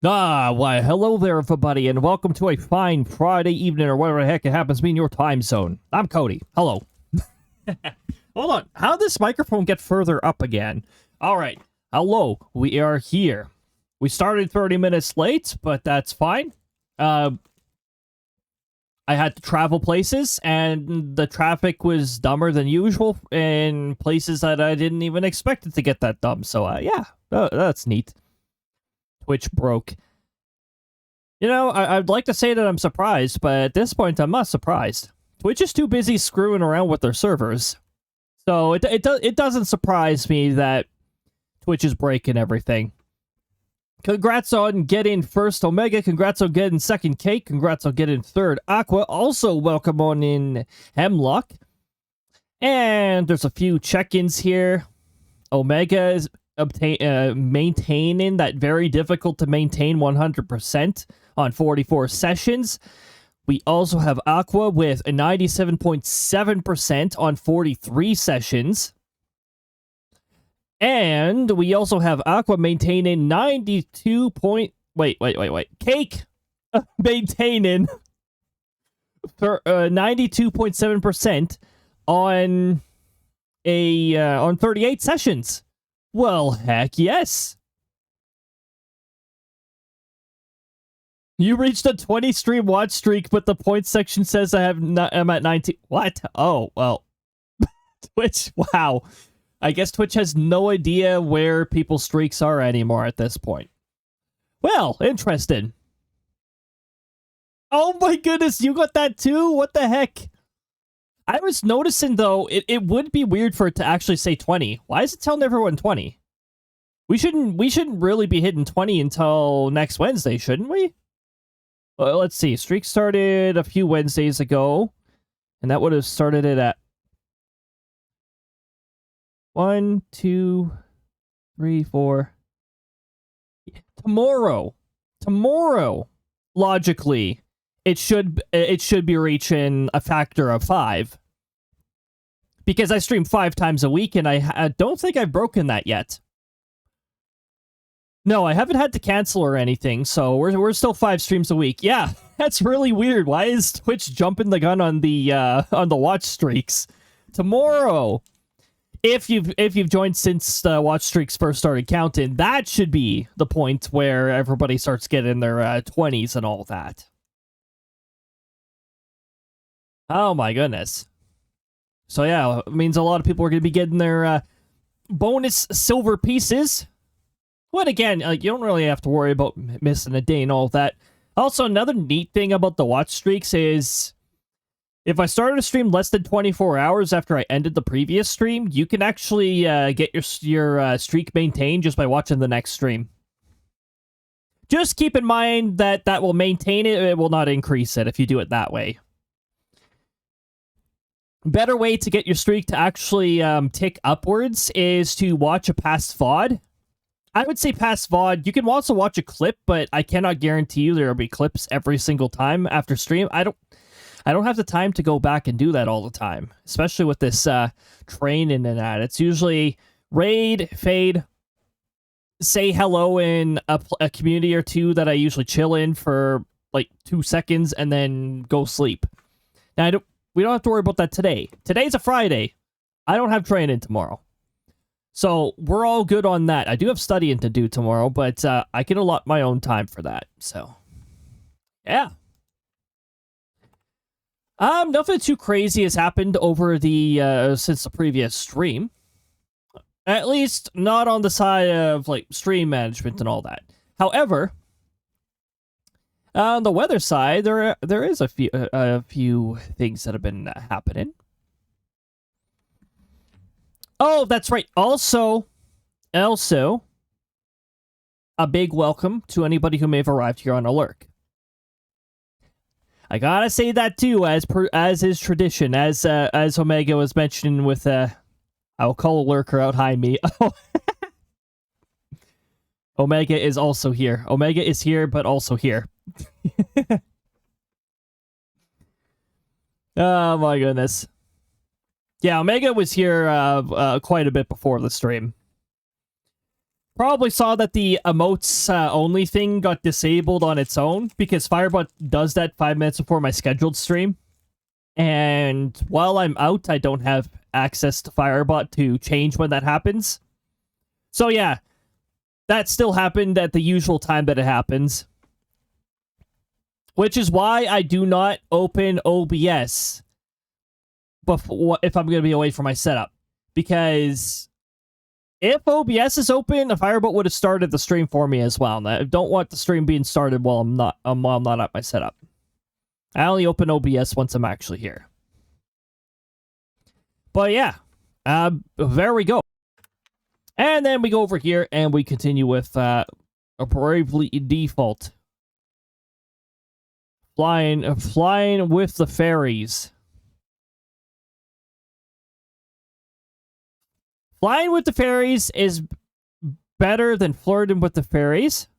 Why, hello there, everybody, and welcome to a fine Friday evening, or whatever the heck it happens to be in your time zone. I'm Cody. Hello. Hold on. How did this microphone get further up again? All right. Hello. We are here. We started 30 minutes late, but that's fine. I had to travel places, and the traffic was dumber than usual in places that I didn't even expect it to get that dumb. So, yeah, that's neat. Twitch broke. You know, I'd like to say that I'm surprised, but at this point, I'm not surprised. Twitch is too busy screwing around with their servers. So it doesn't surprise me that Twitch is breaking everything. Congrats on getting first Omega. Congrats on getting second Cake. Congrats on getting third Aqua. Also, welcome on in Hemlock. And there's a few check-ins here. Omega is maintaining that very difficult to maintain 100% on 44 sessions. We also have Aqua with a 97.7% on 43 sessions. And we also have Aqua maintaining 92 point... Wait. Cake maintaining 92.7% on 38 sessions. Well, heck yes. You reached a 20 stream watch streak, but the points section says I'm at 19. What? Oh, well. Twitch, wow. I guess Twitch has no idea where people's streaks are anymore at this point. Well, interesting. Oh my goodness, you got that too? What the heck? I was noticing, though, it would be weird for it to actually say 20. Why is it telling everyone 20? We shouldn't really be hitting 20 until next Wednesday, shouldn't we? Well, let's see. Streak started a few Wednesdays ago, and that would have started it at 1, 2, 3, 4. Tomorrow, logically, it should be reaching a factor of 5. Because I stream 5 times a week, and I don't think I've broken that yet. No, I haven't had to cancel or anything, so we're still 5 streams a week. Yeah, that's really weird. Why is Twitch jumping the gun on the watch streaks? Tomorrow, if you've joined since watch streaks first started counting, that should be the point where everybody starts getting their 20s and all that. Oh my goodness. So yeah, it means a lot of people are going to be getting their bonus silver pieces. But again, you don't really have to worry about missing a day and all that. Also, another neat thing about the watch streaks is if I started a stream less than 24 hours after I ended the previous stream, you can actually get your streak maintained just by watching the next stream. Just keep in mind that will maintain it. It will not increase it if you do it that way. Better way to get your streak to actually tick upwards is to watch a past VOD. I would say past VOD. You can also watch a clip, but I cannot guarantee you there will be clips every single time after stream. I don't have the time to go back and do that all the time, especially with this training and that. It's usually raid, fade, say hello in a community or two that I usually chill in for like 2 seconds, and then go sleep. Now, we don't have to worry about that today. Today's a Friday. I don't have training tomorrow. So, we're all good on that. I do have studying to do tomorrow, but I can allot my own time for that. So, yeah. Nothing too crazy has happened over the, since the previous stream. At least, not on the side of, like, stream management and all that. However, on the weather side, there is a few things that have been happening. Oh, that's right. Also, a big welcome to anybody who may have arrived here on a lurk. I gotta say that too, as is tradition, as Omega was mentioning with I'll call a lurker out behind me. Omega is also here. Omega is here, but also here. Oh my goodness. Yeah, Omega was here quite a bit before the stream. probably saw that the emotes only thing got disabled on its own because Firebot does that 5 minutes before my scheduled stream. And while I'm out, I don't have access to Firebot to change when that happens. So yeah, that still happened at the usual time that it happens. Which is why I do not open OBS before, if I'm going to be away from my setup. Because if OBS is open, a Firebolt would have started the stream for me as well. And I don't want the stream being started while I'm not at my setup. I only open OBS once I'm actually here. But yeah, there we go. And then we go over here and we continue with a Bravely Default. Flying with the fairies. Flying with the fairies is better than flirting with the fairies.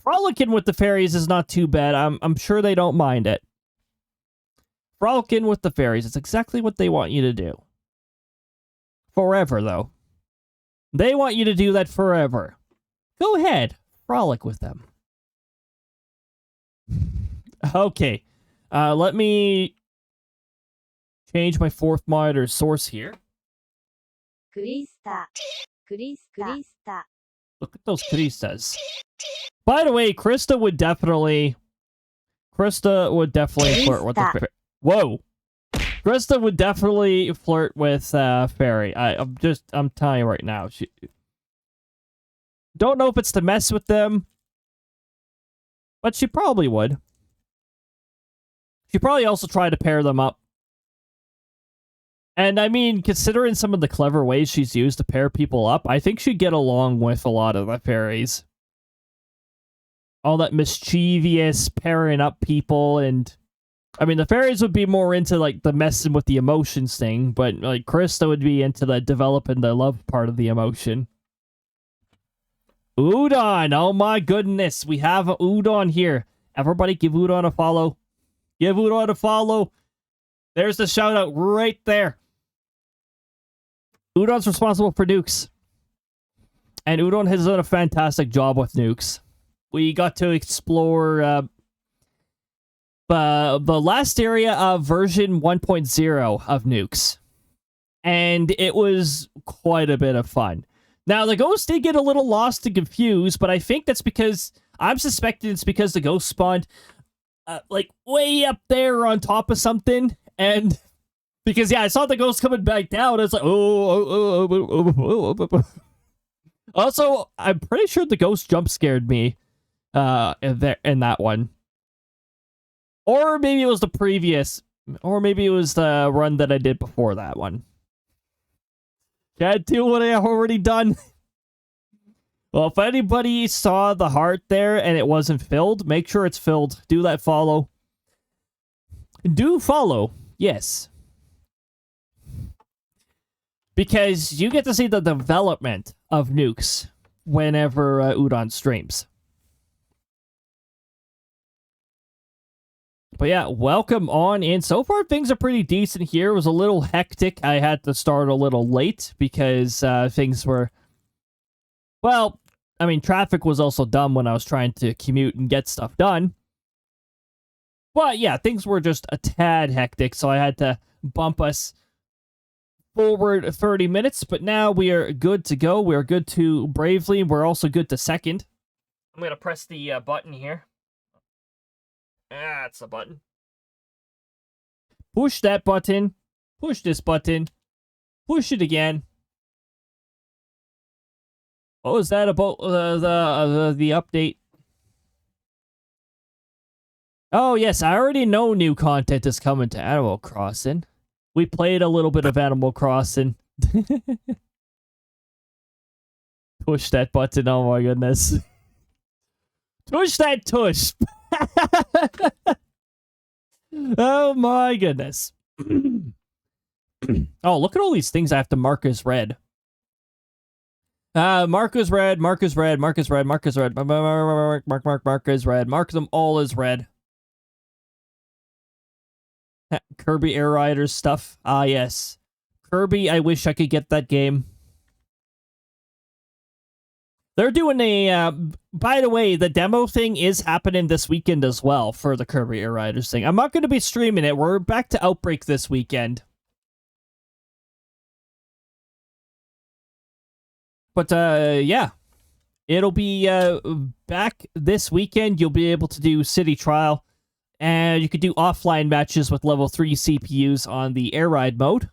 Frolicking with the fairies is not too bad. I'm sure they don't mind it. Frolicking with the fairies. It's exactly what they want you to do. Forever, though. They want you to do that forever. Go ahead. Frolic with them. Okay. Let me change my fourth monitor source here. Crysta. Look at those Crystas. By the way, Crysta would definitely flirt with the whoa. Crysta would definitely flirt with Fairy. I'm telling you right now. She don't know if it's to mess with them, but she probably would. She probably also tried to pair them up. And I mean, considering some of the clever ways she's used to pair people up, I think she'd get along with a lot of the fairies. All that mischievous pairing up people, and I mean, the fairies would be more into like the messing with the emotions thing, but like Crysta would be into the developing the love part of the emotion. Udon, oh my goodness, we have Udon here. Everybody give Udon a follow. Give Udon a follow. There's the shout out right there. Udon's responsible for nukes. And Udon has done a fantastic job with nukes. We got to explore the last area of version 1.0 of nukes. And it was quite a bit of fun. Now, the ghost did get a little lost and confused, but I think that's because, I'm suspecting it's because the ghost spawned like way up there on top of something, and because yeah, I saw the ghost coming back down. It's like oh. Also, I'm pretty sure the ghost jump scared me in that one, or maybe it was the previous, or maybe it was the run that I did before that one. Can't do what I already done. Well, if anybody saw the heart there and it wasn't filled, make sure it's filled. Do that follow. Do follow. Yes. Because you get to see the development of nukes whenever Udon streams. But yeah, welcome on in. So far, things are pretty decent here. It was a little hectic. I had to start a little late because things were... Well, I mean, traffic was also dumb when I was trying to commute and get stuff done. But yeah, things were just a tad hectic, so I had to bump us forward 30 minutes. But now we are good to go. We're good to Bravely. We're also good to second. I'm going to press the button here. That's a button. Push that button. Push this button. Push it again. What was that about the update? Oh, yes, I already know new content is coming to Animal Crossing. We played a little bit of Animal Crossing. Push that button, oh my goodness. Push that tush! Oh my goodness. Oh, look at all these things I have to mark as red. Mark as red, mark as red, mark as red, mark as red, mark as red, mark them all as red. Kirby Air Riders stuff. Ah, yes. Kirby, I wish I could get that game. They're doing a, by the way, the demo thing is happening this weekend as well for the Kirby Air Riders thing. I'm not going to be streaming it. We're back to Outbreak this weekend. But, yeah. It'll be back this weekend. You'll be able to do City Trial. And you could do offline matches with level 3 CPUs on the Air Ride mode.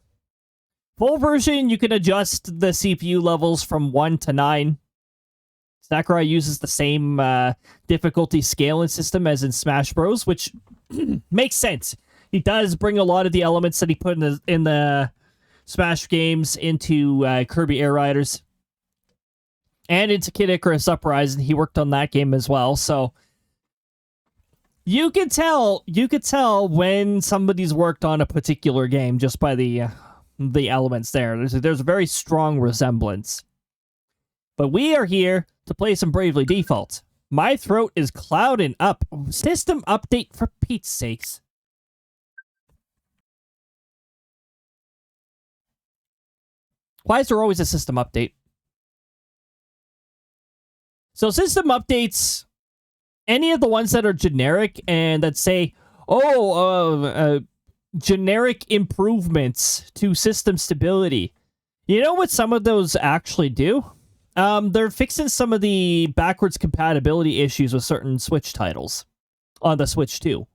Full version, you can adjust the CPU levels from 1 to 9. Sakurai uses the same difficulty scaling system as in Smash Bros, which makes sense. He does bring a lot of the elements that he put in the Smash games into Kirby Air Riders. And into Kid Icarus Uprising. He worked on that game as well, so you could tell when somebody's worked on a particular game just by the elements there. There's a very strong resemblance. But we are here to play some Bravely Default. My throat is clouding up. System update, for Pete's sakes. Why is there always a system update? So system updates, any of the ones that are generic and that say, generic improvements to system stability. You know what some of those actually do? They're fixing some of the backwards compatibility issues with certain Switch titles on the Switch 2.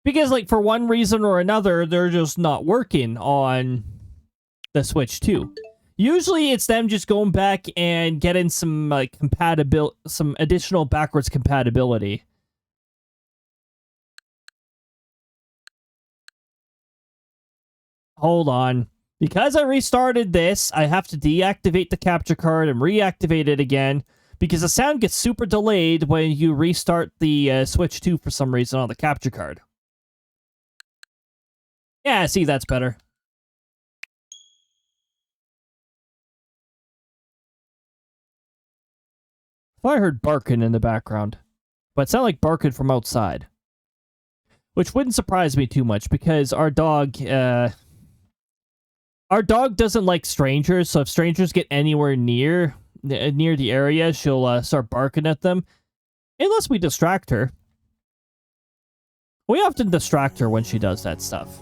Because, like, for one reason or another, they're just not working on the Switch 2. Usually, it's them just going back and getting some, like, some additional backwards compatibility. Hold on. Because I restarted this, I have to deactivate the capture card and reactivate it again, because the sound gets super delayed when you restart the Switch 2 for some reason on the capture card. Yeah, see, that's better. I heard barking in the background, but it sounded like barking from outside. Which wouldn't surprise me too much, because our dog doesn't like strangers, so if strangers get anywhere near the area, she'll start barking at them. Unless we distract her. We often distract her when she does that stuff.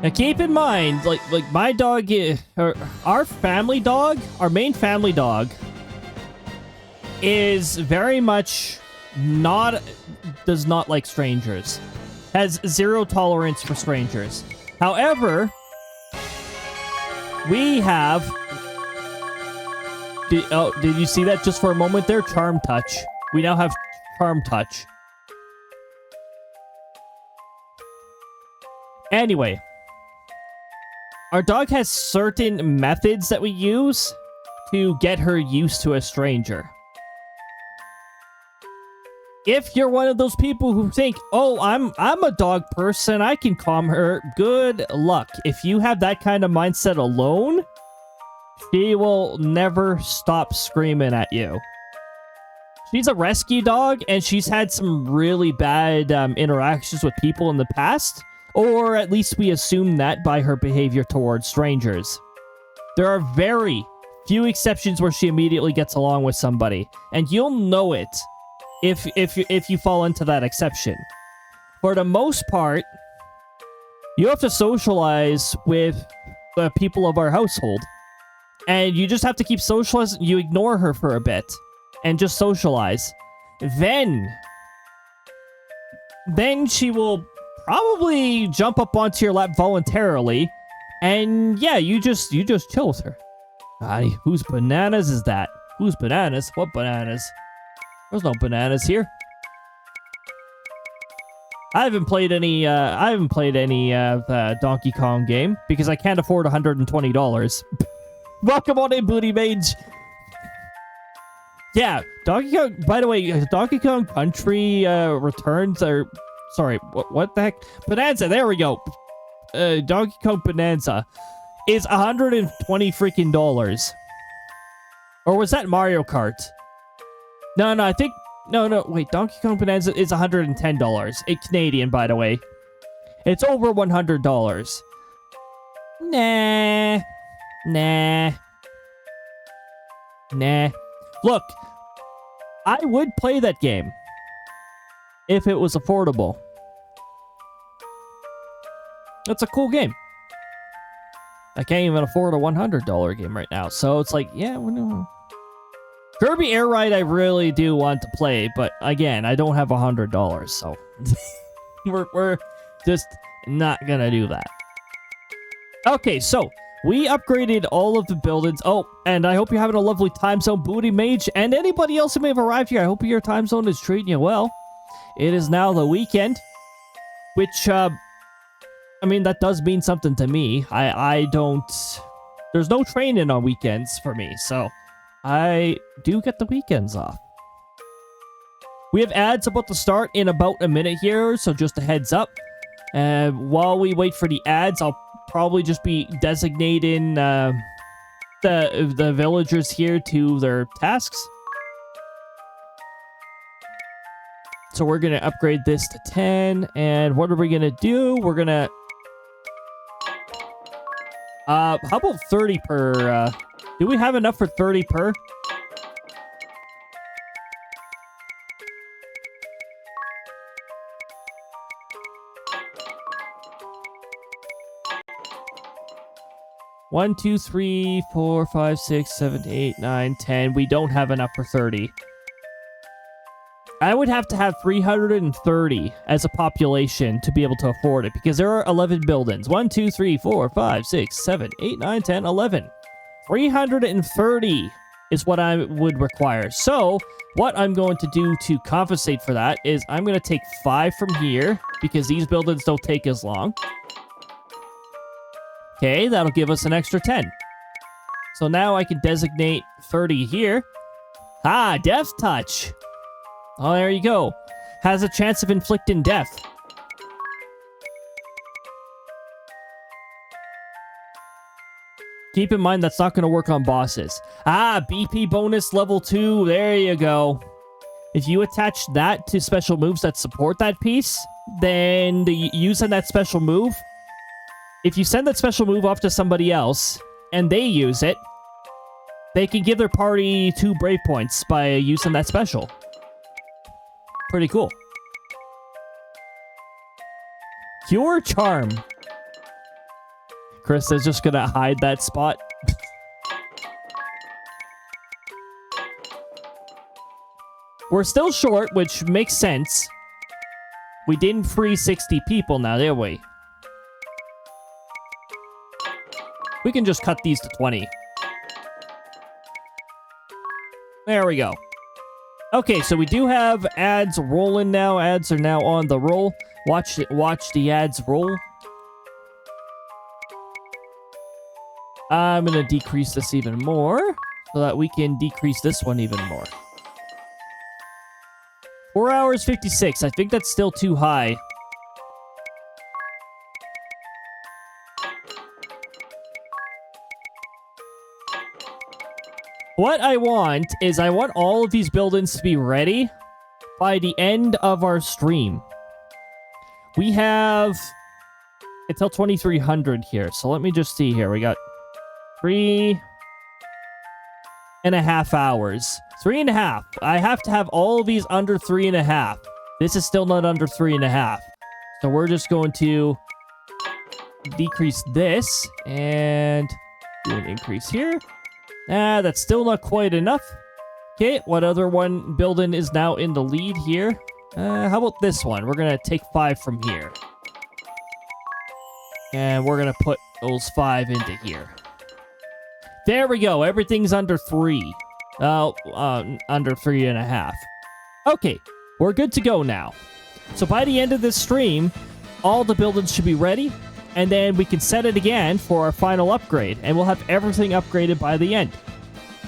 Now keep in mind, like my dog, our family dog, our main family dog, is very much does not like strangers. Has zero tolerance for strangers. However, we have... Did you see that just for a moment there? Charm Touch. We now have Charm Touch. Anyway. Our dog has certain methods that we use to get her used to a stranger. If you're one of those people who think, oh, I'm a dog person, I can calm her, good luck. If you have that kind of mindset alone, she will never stop screaming at you. She's a rescue dog, and she's had some really bad interactions with people in the past, or at least we assume that by her behavior towards strangers. There are very few exceptions where she immediately gets along with somebody, and you'll know it. If you fall into that exception. For the most part, you have to socialize with the people of our household. And you just have to keep socializing. You ignore her for a bit. And just socialize. Then she will probably jump up onto your lap voluntarily. And yeah, you just chill with her. Whose bananas is that? Whose bananas? What bananas? There's no bananas here. I haven't played any Donkey Kong game because I can't afford $120. Welcome on in, Booty Mage. Yeah, Donkey Kong. By the way, Donkey Kong Country Returns are. Sorry, what the heck? Bonanza. There we go. Donkey Kong Bonanza is $120 freaking dollars. Or was that Mario Kart? No, I think... No, wait, Donkey Kong Bonanza is $110. It's Canadian, by the way. It's over $100. Nah. Nah. Nah. Look, I would play that game if it was affordable. It's a cool game. I can't even afford a $100 game right now, so it's like, yeah, well, no. Kirby Air Ride I really do want to play, but again, I don't have $100, so we're just not gonna do that. Okay, so we upgraded all of the buildings. Oh, and I hope you're having a lovely time zone, Booty Mage, and anybody else who may have arrived here. I hope your time zone is treating you well. It is now the weekend, which, I mean, that does mean something to me. I don't... There's no training on weekends for me, so I do get the weekends off. We have ads about to start in about a minute here, so just a heads up. While we wait for the ads, I'll probably just be designating the villagers here to their tasks. So we're going to upgrade this to 10, and what are we going to do? We're going to... how about 30 per... do we have enough for 30 per? One, 2, 3, 4, 5, 6, 7, 8, 9, 10. We don't have enough for 30. I would have to have 330 as a population to be able to afford it, because there are 11 buildings. 1, 2, 3, 4, 5, 6, 7, 8, 9, 10, 11. 330 is what I would require. So what I'm going to do to compensate for that is I'm going to take 5 from here, because these buildings don't take as long. Okay, that'll give us an extra 10. So now I can designate 30 here. Ah, Death Touch. Oh, there you go. Has a chance of inflicting death. Keep in mind that's not going to work on bosses. Ah, BP bonus level 2. There you go. If you attach that to special moves that support that piece, then using that special move... If you send that special move off to somebody else, and they use it, they can give their party 2 brave points by using that special. Pretty cool. Cure Charm. Crysta's just gonna hide that spot. We're still short, which makes sense. We didn't free 60 people now, did we? We can just cut these to 20. There we go. Okay, so we do have ads rolling now. Ads are now on the roll. Watch the ads roll. I'm going to decrease this even more so that we can decrease this one even more. 4 hours 56. I think that's still too high. What I want is I want all of these buildings to be ready by the end of our stream. We have until 2300 here. So let me just see here. We got 3.5 hours. 3.5. I have to have all of these under 3.5. This is still not under 3.5. So we're just going to decrease this and do an increase here. That's still not quite enough. Okay, what other one building is now in the lead here? How about this one? We're going to take 5 from here. And we're going to put those 5 into here. There we go. Everything's under 3. Under 3.5. Okay, we're good to go now. So by the end of this stream, all the buildings should be ready. And then we can set it again for our final upgrade. And we'll have everything upgraded by the end.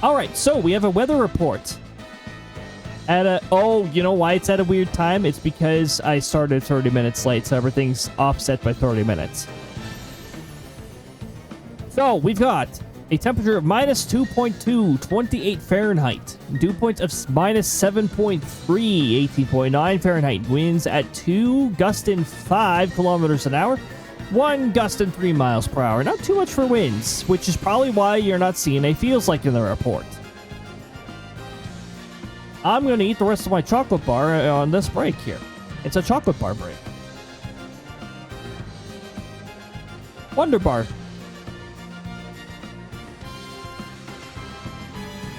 Alright, so we have a weather report. Oh, you know why it's at a weird time? It's because I started 30 minutes late, so everything's offset by 30 minutes. So, we've got a temperature of minus 2.2, 28 Fahrenheit. Dew point of minus 7.3, 18.9 Fahrenheit. Winds at 2, gusting 5 kilometers an hour. 1 gust and 3 miles per hour. Not too much for winds, which is probably why you're not seeing a feels like in the report. I'm going to eat the rest of my chocolate bar on this break here. It's a chocolate bar break. Wonder Bar.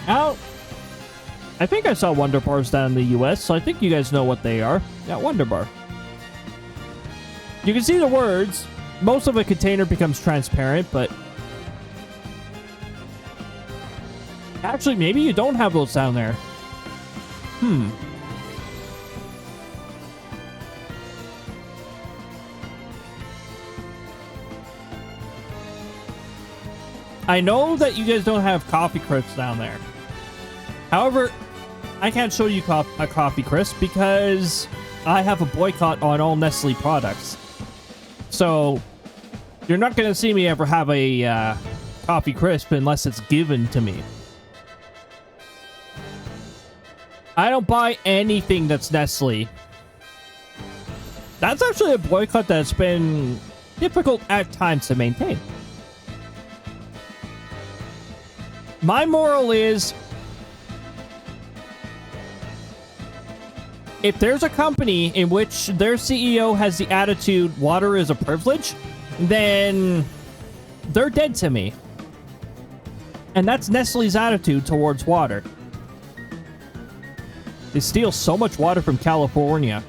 Now, I think I saw Wonder Bars down in the US, so I think you guys know what they are. Yeah, Wonder Bar. You can see the words. Most of a container becomes transparent, but... Actually, maybe you don't have those down there. I know that you guys don't have coffee crisps down there. However, I can't show you a coffee crisp because I have a boycott on all Nestle products. So, you're not going to see me ever have a coffee crisp unless it's given to me. I don't buy anything that's Nestle. That's actually a boycott that's been difficult at times to maintain. My moral is, if there's a company in which their CEO has the attitude, water is a privilege, then they're dead to me. And that's Nestle's attitude towards water. They steal so much water from California.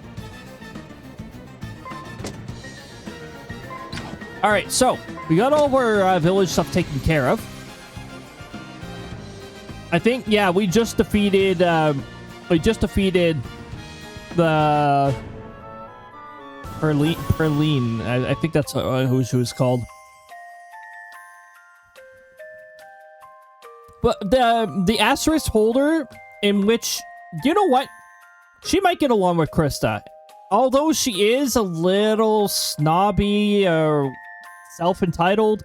Alright, so we got all of our village stuff taken care of. I think, yeah, we just defeated the Perline. I think that's who she was called. But the asterisk holder, in which, you know what? She might get along with Crysta. Although she is a little snobby or self-entitled.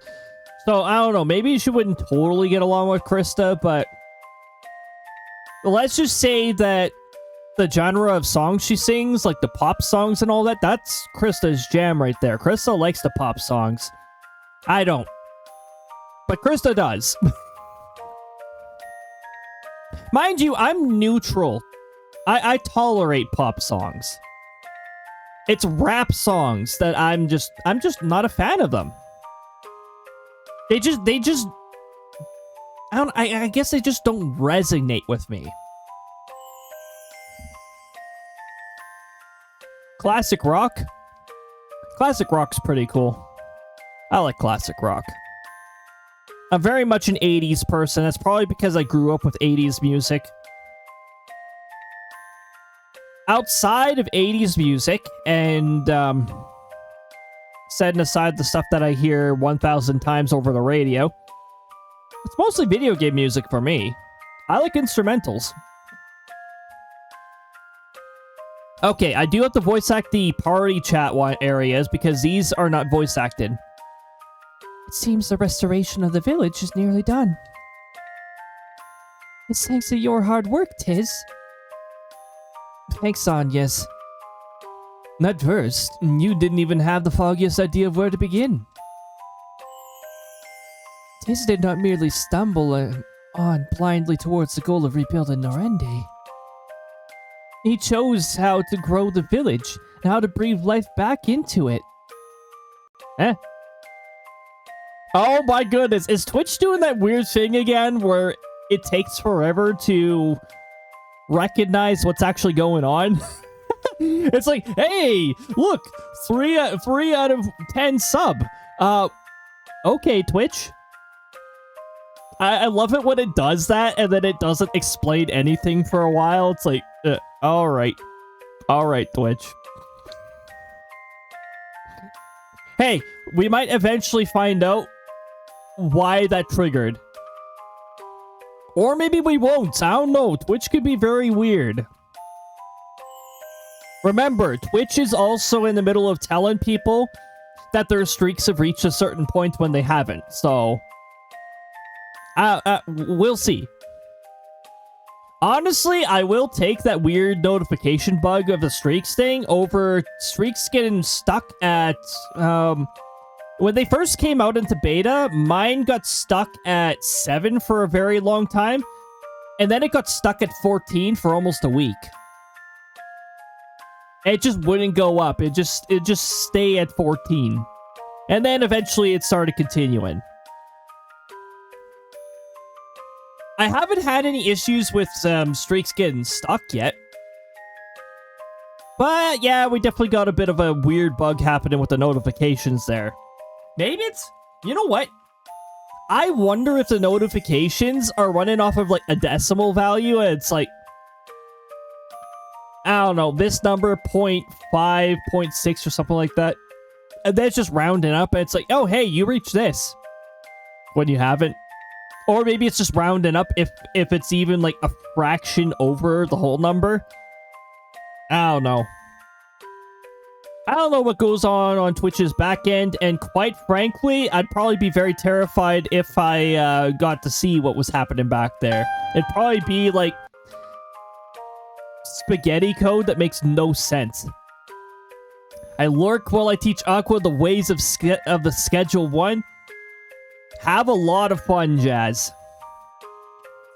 So, I don't know. Maybe she wouldn't totally get along with Crysta, but... let's just say that the genre of songs she sings, like the pop songs and all that, that's Crysta's jam right there. Crysta likes the pop songs. I don't. But Crysta does. Mind you, I'm neutral. I tolerate pop songs. It's rap songs that I'm just not a fan of them. They just I guess they just don't resonate with me. Classic rock? Classic rock's pretty cool. I like classic rock. I'm very much an 80s person. That's probably because I grew up with 80s music. Outside of 80s music, and setting aside the stuff that I hear 1,000 times over the radio, it's mostly video game music for me. I like instrumentals. Okay, I do have to voice act the party chat areas because these are not voice acted. It seems the restoration of the village is nearly done. It's thanks to your hard work, Tiz. Thanks, Anyas. At first, you didn't even have the foggiest idea of where to begin. Tiz did not merely stumble on blindly towards the goal of rebuilding Norende. He chose how to grow the village and how to breathe life back into it. Eh? Oh my goodness, is Twitch doing that weird thing again where it takes forever to recognize what's actually going on? It's like, hey, look, 3 out of 10 sub. Okay, Twitch. I love it when it does that and then it doesn't explain anything for a while. It's like, alright. Alright, Twitch. Hey, we might eventually find out why that triggered. Or maybe we won't. I don't know. Twitch could be very weird. Remember, Twitch is also in the middle of telling people that their streaks have reached a certain point when they haven't. So, we'll see. Honestly, I will take that weird notification bug of the streaks thing over streaks getting stuck at When they first came out into beta, mine got stuck at 7 for a very long time. And then it got stuck at 14 for almost a week. It just wouldn't go up. It just stay at 14. And then eventually it started continuing. I haven't had any issues with streaks getting stuck yet. But yeah, we definitely got a bit of a weird bug happening with the notifications there. Maybe it's... You know what? I wonder if the notifications are running off of, like, a decimal value, and it's like... I don't know, this number, 0.5, 0.6 or something like that. And then it's just rounding up, and it's like, oh, hey, you reached this. When you haven't. Or maybe it's just rounding up if it's even, like, a fraction over the whole number. I don't know. I don't know what goes on Twitch's back end, and quite frankly, I'd probably be very terrified if I got to see what was happening back there. It'd probably be like spaghetti code that makes no sense. I lurk while I teach Aqua the ways of the Schedule 1. Have a lot of fun, Jazz.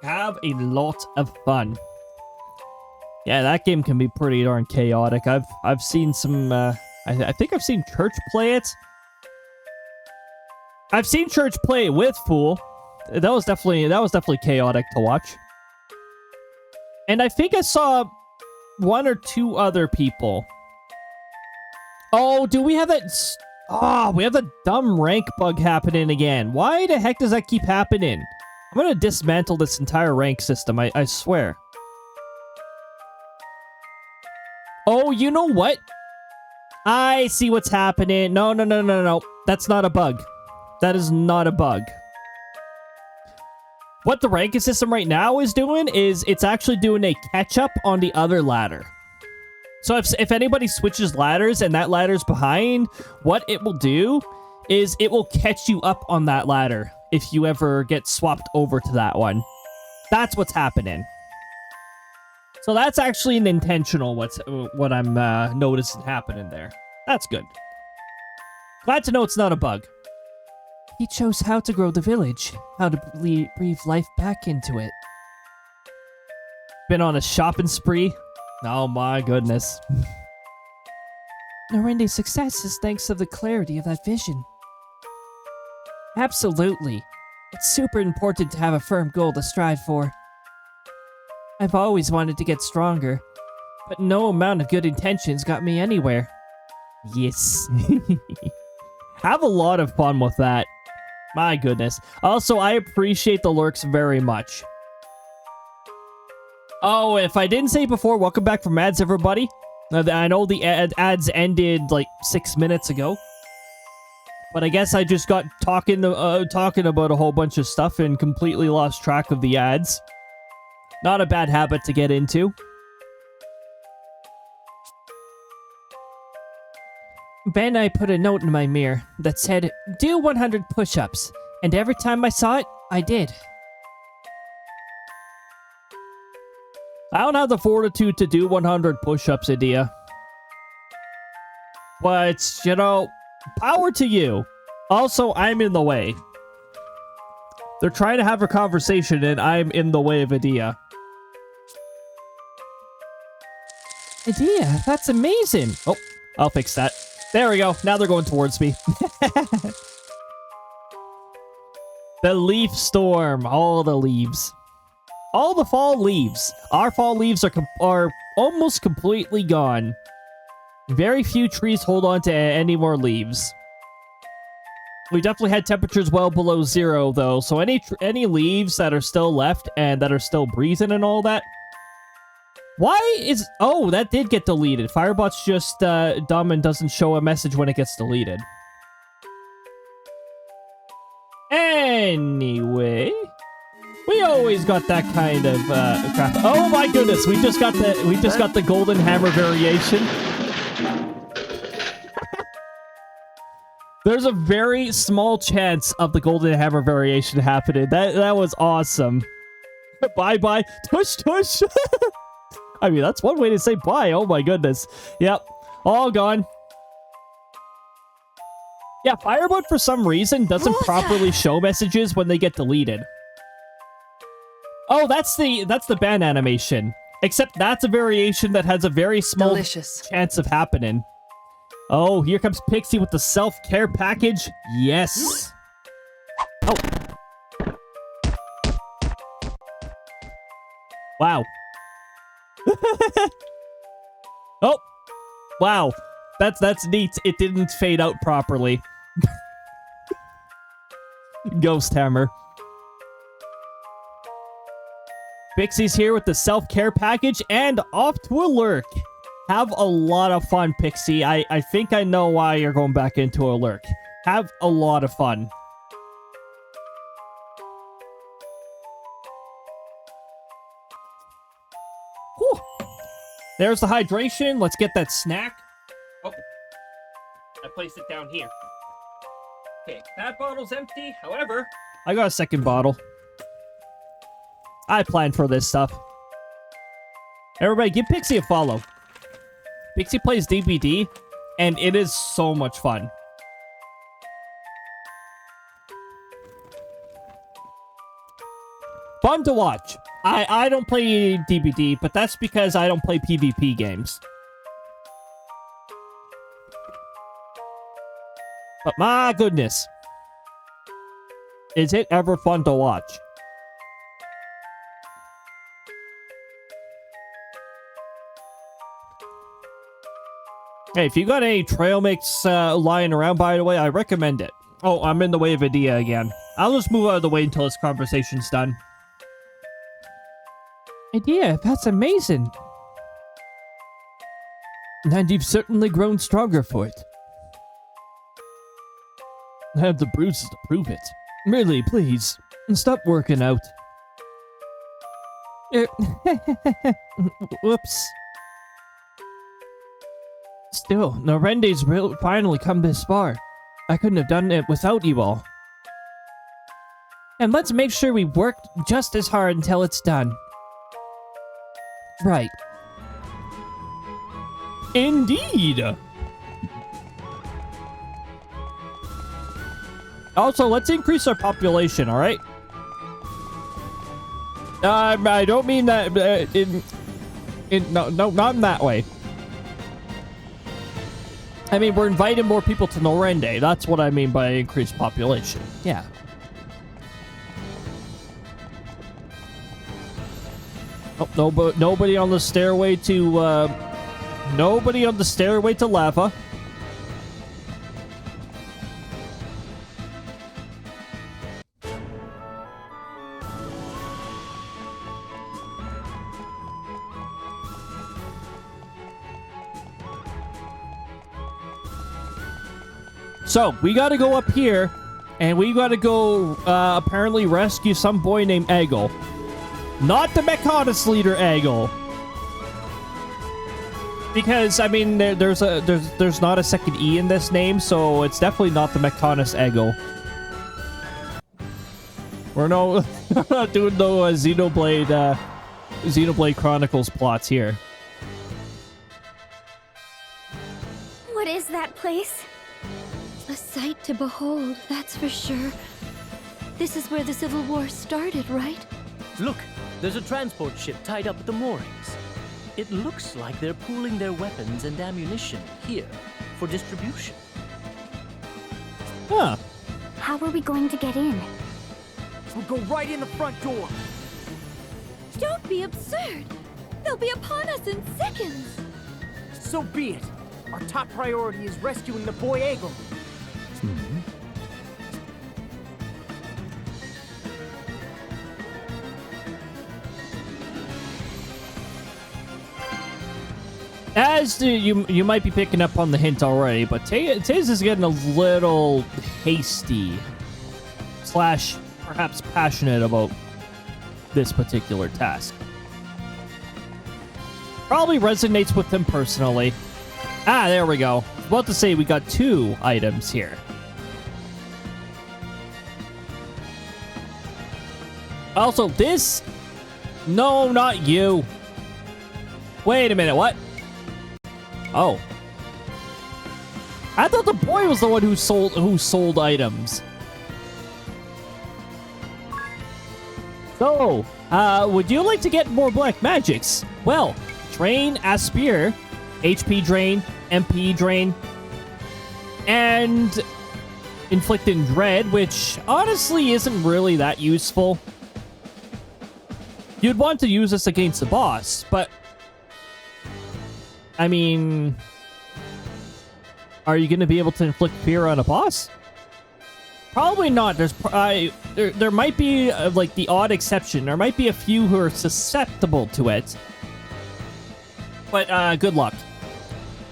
Have a lot of fun. Yeah, that game can be pretty darn chaotic. I've seen some. I think I've seen Church play it. I've seen Church play it with Fool. That was definitely chaotic to watch. And I think I saw 1 or 2 other people. Oh, do we have that? Oh, we have the dumb rank bug happening again. Why the heck does that keep happening? I'm gonna dismantle this entire rank system. I swear. Oh, you know what? I see what's happening. No. That's not a bug. That is not a bug. What the ranking system right now is doing is it's actually doing a catch-up on the other ladder. So if anybody switches ladders and that ladder's behind, what it will do is it will catch you up on that ladder if you ever get swapped over to that one. That's what's happening. So that's actually an intentional what I'm noticing happening there. That's good. Glad to know it's not a bug. He chose how to grow the village, how to breathe life back into it. Been on a shopping spree? Oh my goodness. Norende's success is thanks to the clarity of that vision. Absolutely. It's super important to have a firm goal to strive for. I've always wanted to get stronger, but no amount of good intentions got me anywhere. Yes. Have a lot of fun with that. My goodness. Also, I appreciate the lurks very much. Oh, if I didn't say before, welcome back from ads, everybody. I know the ads ended like 6 minutes ago. But I guess I just got talking about a whole bunch of stuff and completely lost track of the ads. Not a bad habit to get into. Ben, I put a note in my mirror that said, do 100 push-ups. And every time I saw it, I did. I don't have the fortitude to do 100 push-ups, Adia. But, you know, power to you. Also, I'm in the way. They're trying to have a conversation and I'm in the way of Adia. Adia, that's amazing. Oh, I'll fix that. There we go. Now they're going towards me. The leaf storm. All the leaves. All the fall leaves. Our fall leaves are almost completely gone. Very few trees hold on to any more leaves. We definitely had temperatures well below 0, though, so any leaves that are still left and that are still breathing and all that. Why is... Oh, that did get deleted. Firebot's just dumb and doesn't show a message when it gets deleted. Anyway... We always got that kind of crap. Oh my goodness, we just got the golden hammer variation. There's a very small chance of the golden hammer variation happening. That was awesome. Bye-bye. Tush tush. I mean, that's one way to say bye. Oh my goodness. Yep. All gone. Yeah, fire mode for some reason doesn't properly show messages when they get deleted. Oh, that's the ban animation. Except that's a variation that has a very small chance of happening. Oh, here comes Pixie with the self-care package. Yes. Oh. Wow. Oh. Wow. That's neat. It didn't fade out properly. Ghost hammer. Pixie's here with the self-care package and off to a lurk. Have a lot of fun, Pixie. I think I know why you're going back into a lurk. Have a lot of fun. Whew. There's the hydration. Let's get that snack. Oh, I placed it down here. Okay, that bottle's empty. However, I got a second bottle. I planned for this stuff. Everybody, give Pixie a follow. Pixie plays DBD, and it is so much fun. Fun to watch. I don't play DBD, but that's because I don't play PvP games. But my goodness. Is it ever fun to watch? Hey, if you got any trail mix lying around, by the way, I recommend it. Oh, I'm in the way of Adia again. I'll just move out of the way until this conversation's done. Adia, that's amazing. And you've certainly grown stronger for it. I have the bruises to prove it. Really, please, stop working out. Whoops. Still, Norende's finally come this far. I couldn't have done it without you all. And let's make sure we work just as hard until it's done. Right. Indeed! Also, let's increase our population, alright? I don't mean that no, not in that way. I mean, we're inviting more people to Norende. That's what I mean by increased population. Yeah. Oh, nobody on the stairway to, nobody on the stairway to lava. So, we gotta go up here, and we gotta go, apparently rescue some boy named Eggle. Not the Mechanis leader Eggle. Because, I mean, there's not a second E in this name, so it's definitely not the Mechanis Eggle. We're not doing no Xenoblade Chronicles plots here. What is that place? A sight to behold, that's for sure. This is where the Civil War started, right? Look, there's a transport ship tied up at the moorings. It looks like they're pooling their weapons and ammunition here for distribution. Huh. How are we going to get in? We'll go right in the front door. Don't be absurd! They'll be upon us in seconds! So be it. Our top priority is rescuing the boy Eggle. As you might be picking up on the hint already, but Tiz is getting a little hasty / perhaps passionate about this particular task. Probably resonates with him personally. Ah, there we go. I was about to say we got 2 items here. Also, this... No, not you. Wait a minute, what? Oh. I thought the boy was the one who sold items. So, would you like to get more black magics? Well, drain, aspire, HP drain, MP drain, and inflicting dread, which honestly isn't really that useful. You'd want to use this against the boss, but I mean, are you going to be able to inflict fear on a boss? Probably not. There might be like the odd exception. There might be a few who are susceptible to it, but good luck.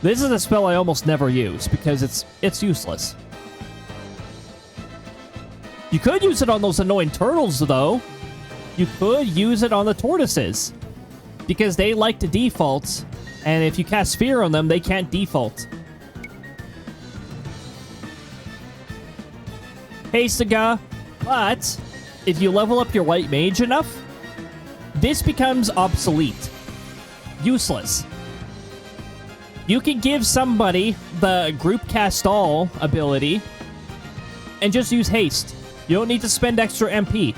This is a spell I almost never use because it's useless. You could use it on those annoying turtles, though. You could use it on the tortoises because they like to default, and if you cast fear on them, they can't default. Hey, Saga, but if you level up your white mage enough, this becomes obsolete. Useless. You can give somebody the group cast all ability and just use haste. You don't need to spend extra MP.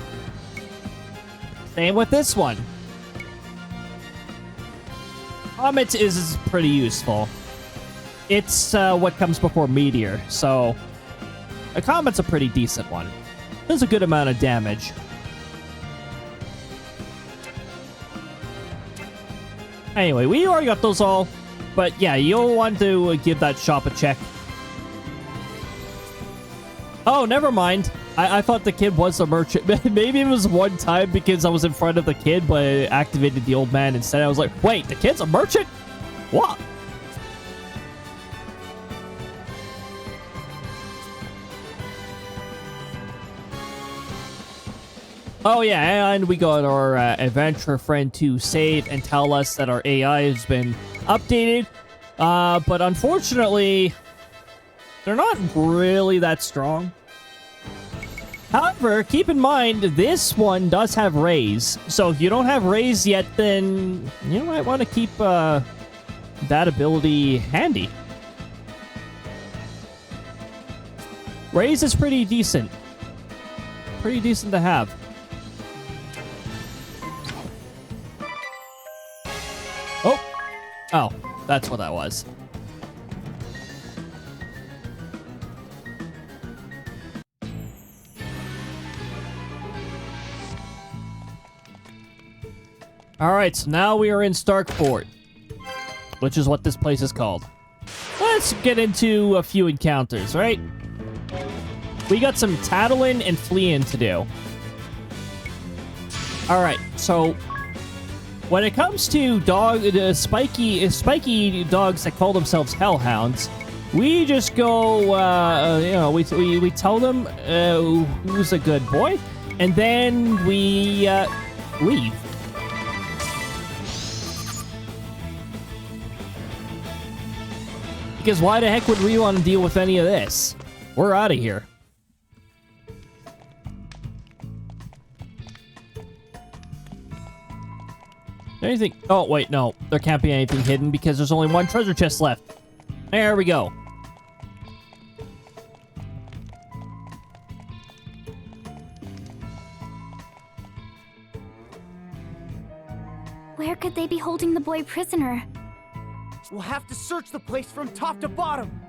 Same with this one. Comet is pretty useful. It's what comes before Meteor, so a Comet's a pretty decent one. Does a good amount of damage. Anyway, we already got those all, but yeah, you'll want to give that shop a check. Oh, never mind. I thought the kid was a merchant. Maybe it was one time because I was in front of the kid, but I activated the old man instead. I was like, wait, the kid's a merchant? What? Oh yeah, and we got our adventure friend to save and tell us that our AI has been updated. But unfortunately, they're not really that strong. However, keep in mind, this one does have raise. So if you don't have raise yet, then you might want to keep that ability handy. Raise is pretty decent. Pretty decent to have. Oh, that's what that was. Alright, so now we are in Starkport, which is what this place is called. Let's get into a few encounters, right? We got some tattling and fleeing to do. Alright, so when it comes to spiky dogs that call themselves hellhounds, we just go, you know, we tell them who's a good boy, and then we leave. Because why the heck would we want to deal with any of this? We're out of here. Anything? Oh, wait, no. There can't be anything hidden because there's only one treasure chest left. There we go. Where could they be holding the boy prisoner? We'll have to search the place from top to bottom.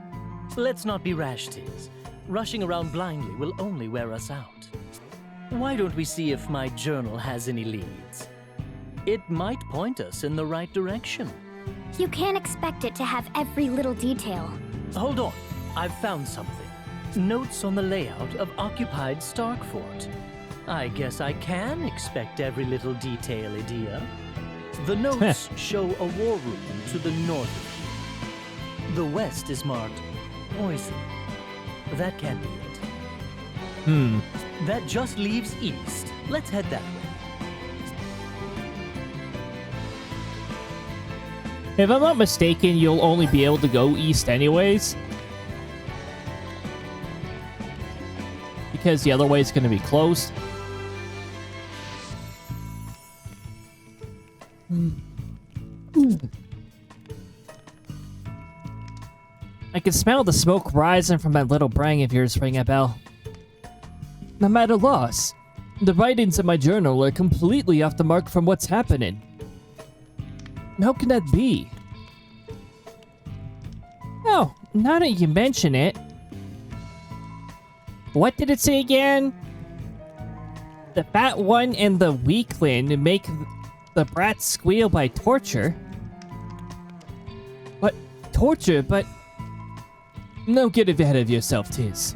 Let's not be rash, Tiz. Rushing around blindly will only wear us out. Why don't we see if my journal has any leads? It might point us in the right direction. You can't expect it to have every little detail. Hold on, I've found something. Notes on the layout of occupied Starkfort. I guess I can expect every little detail, Idea. The notes show a war room to the north of you. The west is marked poison. That can't be it. That just leaves east. Let's head that way. If I'm not mistaken, you'll only be able to go east anyways. Because the other way is going to be closed. I can smell the smoke rising from that little brang of yours, ring a bell. I'm at a loss. The writings in my journal are completely off the mark from what's happening. How can that be? Oh, now that you mention it. What did it say again? The fat one and the weakling make the brats squeal by torture. What? Torture? But... No, get ahead of yourself, Tiz.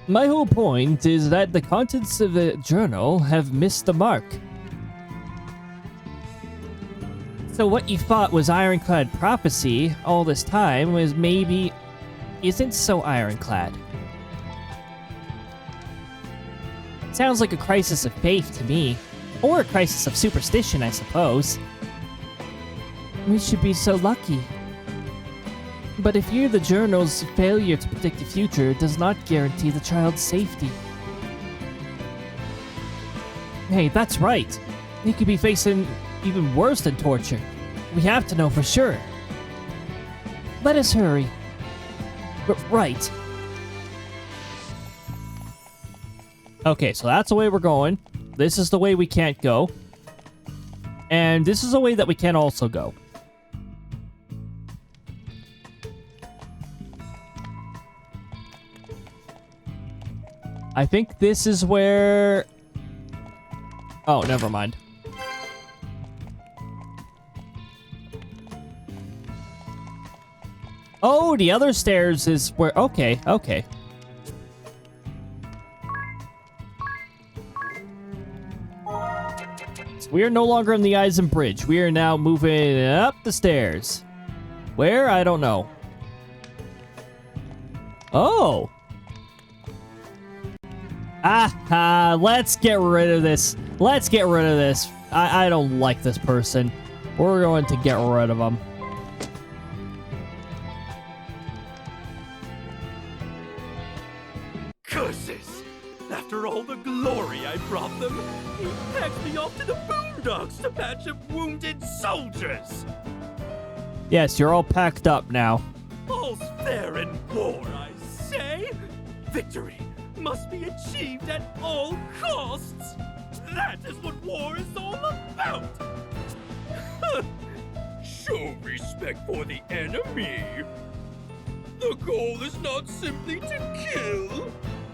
My whole point is that the contents of the journal have missed the mark. So what you thought was ironclad prophecy all this time was maybe isn't so ironclad. Sounds like a crisis of faith to me. Or a crisis of superstition, I suppose. We should be so lucky. But if you're the journal's failure to predict the future does not guarantee the child's safety. Hey, that's right. He could be facing even worse than torture. We have to know for sure. Let us hurry. Right. Okay, so that's the way we're going. This is the way we can't go. And this is the way that we can also go. I think this is where... Oh, never mind. Oh, the other stairs is where... Okay, okay. So we are no longer in the Eisen Bridge. We are now moving up the stairs. Where? I don't know. Oh! Ah, let's get rid of this. Let's get rid of this. I don't like this person. We're going to get rid of him. Curses! After all the glory I brought them, he packed me off to the boondocks to patch up wounded soldiers! Yes, you're all packed up now. All's fair in war, I say! Victory must be achieved at all costs! That is what war is all about! Show respect for the enemy! The goal is not simply to kill!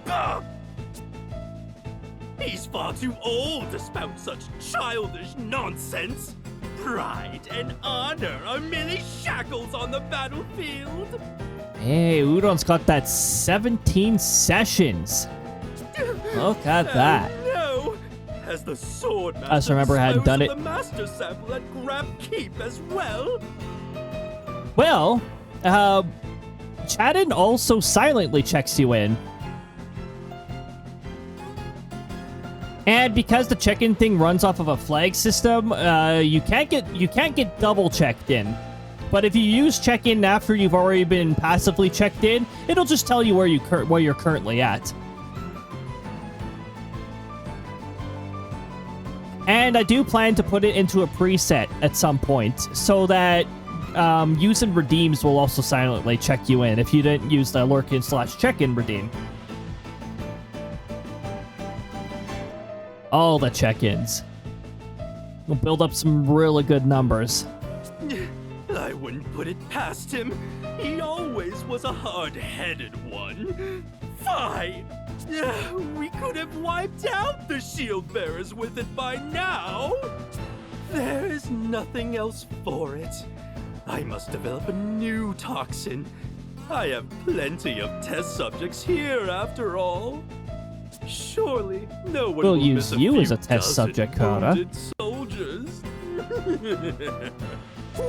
Ah! He's far too old to spout such childish nonsense! Pride and honor are merely shackles on the battlefield! Hey, Udon's got that 17 sessions. Look at that. No! As the sword master, I just remember I hadn't done it. The master sample at Grab Keep as well. Well, Chadden also silently checks you in. And because the check-in thing runs off of a flag system, you can't get double checked in. But if you use check-in after you've already been passively checked in, it'll just tell you where you're currently at. And I do plan to put it into a preset at some point, so that use and redeems will also silently check you in if you didn't use the lurkin/check-in redeem. All the check-ins. We'll build up some really good numbers. I wouldn't put it past him. He always was a hard-headed one. Fine. We could have wiped out the shield bearers with it by now. There is nothing else for it. I must develop a new toxin. I have plenty of test subjects here, after all. Surely no one We'll will use miss you few as a test dozen subject, Coda. wounded soldiers.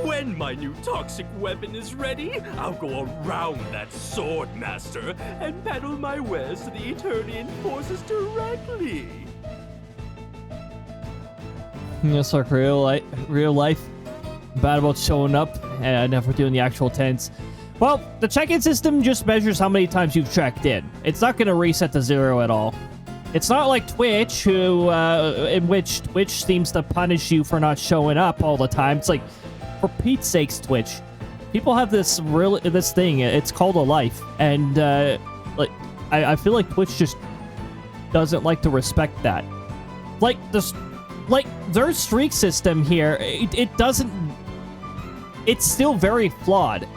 When my new toxic weapon is ready, I'll go around that sword master and peddle my wares to the Eternian forces directly. It's like real life. Bad about showing up and never doing the actual tents. Well, the check-in system just measures how many times you've checked in. It's not going to reset to 0 at all. It's not like Twitch, in which Twitch seems to punish you for not showing up all the time. It's like, for Pete's sakes, Twitch. people have this thing. It's called a life, and like I feel like Twitch just doesn't like to respect that. Like their streak system here, it doesn't. It's still very flawed.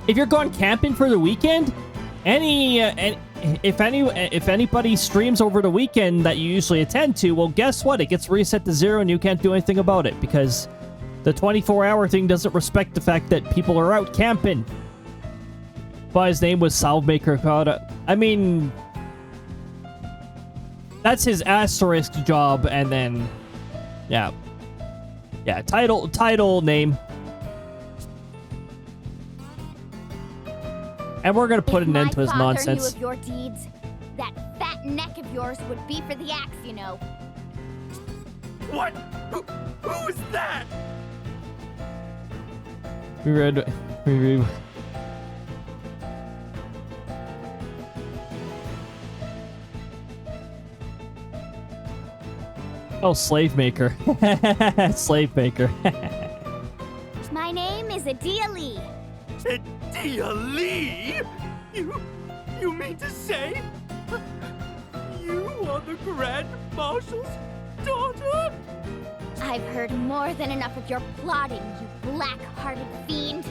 If you're going camping for the weekend, if anybody streams over the weekend that you usually attend to, well, guess what? It gets reset to 0 and you can't do anything about it because the 24-hour thing doesn't respect the fact that people are out camping. But his name was Salvemaker God. I mean, that's his asterisk job, and then yeah, title name. And we're gonna put an end to his nonsense. If my father knew of your deeds, that fat neck of yours would be for the axe, you know. What? Who is that? We read. Oh, Slave Maker. Slave Maker. My name is Adia Lee. Adia Lee? You mean to say you are the Grand Marshal's daughter? I've heard more than enough of your plotting, you black-hearted fiend.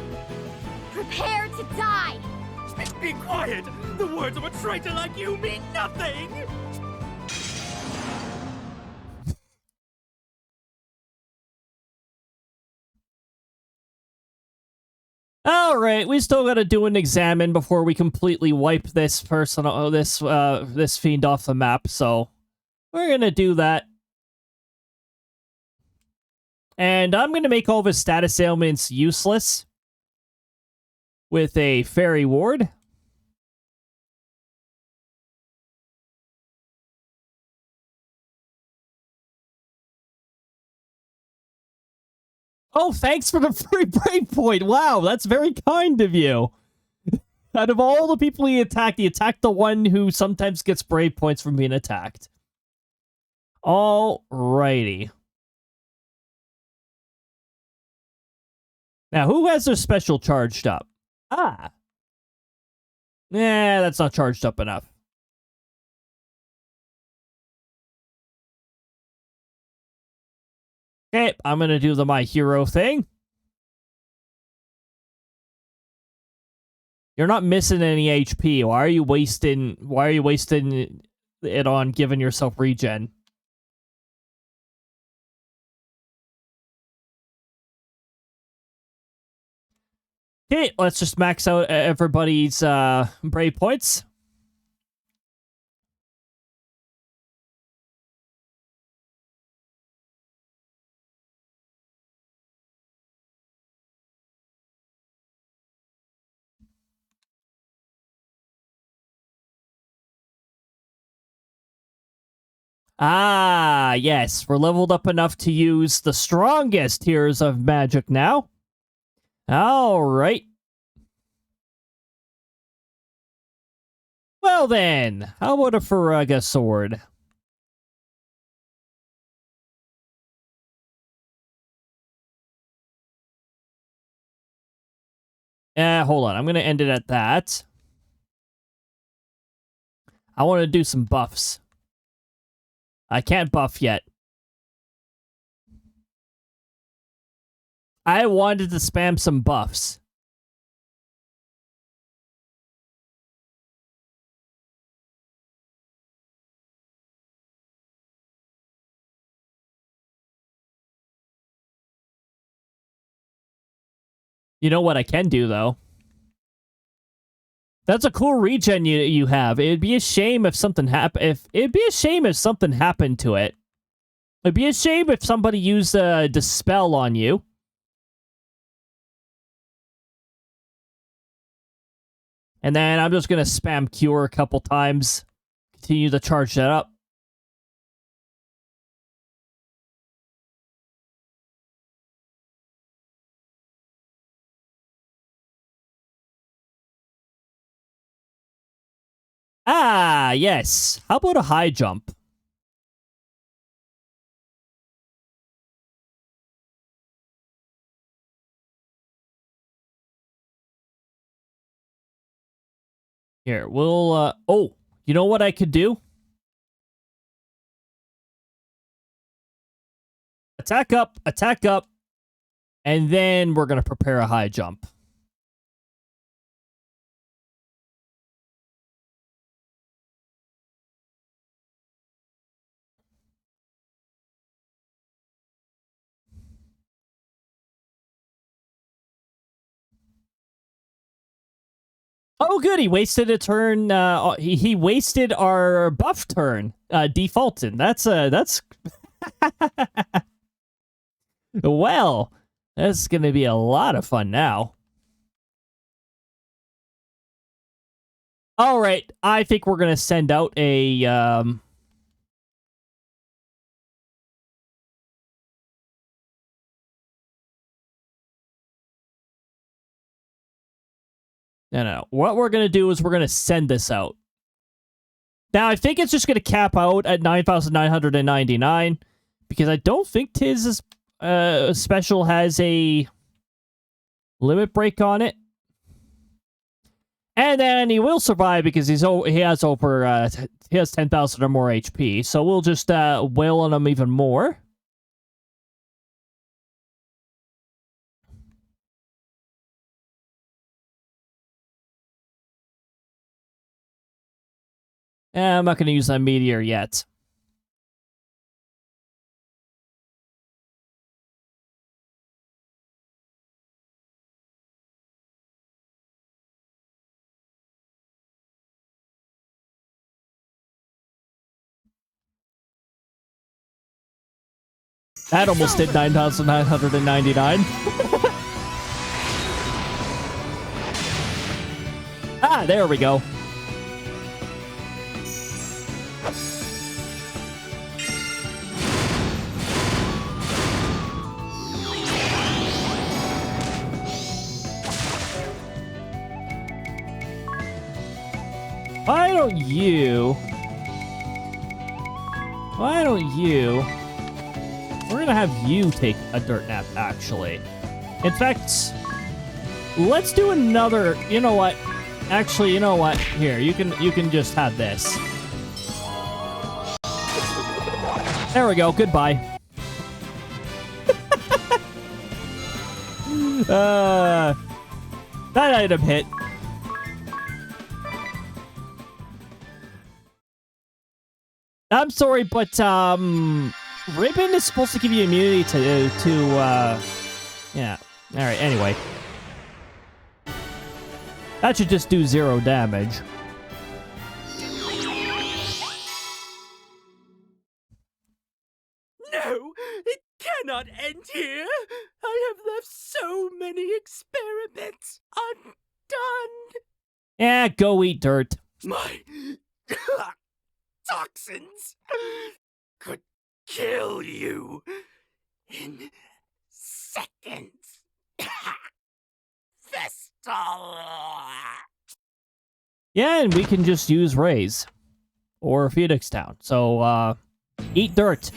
Prepare to die! Be quiet! The words of a traitor like you mean nothing! Alright, we still gotta do an examine before we completely wipe this person, this fiend off the map, so we're gonna do that. And I'm gonna make all of his status ailments useless with a fairy ward. Oh, thanks for the free breakpoint. Wow, that's very kind of you. Out of all the people he attacked the one who sometimes gets brave points from being attacked. Alrighty. Now, who has their special charged up? Ah. Nah, that's not charged up enough. Okay, I'm gonna do the My Hero thing. You're not missing any HP. Why are you wasting it on giving yourself regen? Okay, let's just max out everybody's brave points. Ah, yes, we're leveled up enough to use the strongest tiers of magic now. All right. Well then, how about a Faraga sword? Hold on, I'm gonna end it at that. I want to do some buffs. I can't buff yet. I wanted to spam some buffs. You know what I can do, though? That's a cool regen you have. It'd be a shame if something happened. It'd be a shame if something happened to it. It'd be a shame if somebody used a dispel on you. And then I'm just gonna spam cure a couple times. Continue to charge that up. Ah, yes. How about a high jump? Here, we'll, oh, you know what I could do? Attack up, and then we're going to prepare a high jump. Oh, good. He wasted a turn. He wasted our buff turn. Defaulted. That's. Well, that's going to be a lot of fun now. All right. I think we're going to send out a. No. What we're going to do is we're going to send this out. Now, I think it's just going to cap out at 9,999 because I don't think his special has a limit break on it. And then he will survive because he has 10,000 or more HP. So we'll just wail on him even more. I'm not going to use that meteor yet. That almost did 9,999. Ah, there we go. Why don't you... We're gonna have you take a dirt nap, actually. In fact, let's do another... You know what? Actually, you know what? Here, you can just have this. There we go. Goodbye. That item hit. I'm sorry, but Ribbon is supposed to give you immunity to yeah. All right. Anyway, that should just do 0 damage. No, it cannot end here. I have left so many experiments undone. Yeah, go eat dirt. My toxins could kill you in seconds. Festal. Yeah, and we can just use Rays or Phoenix Town. So, eat dirt.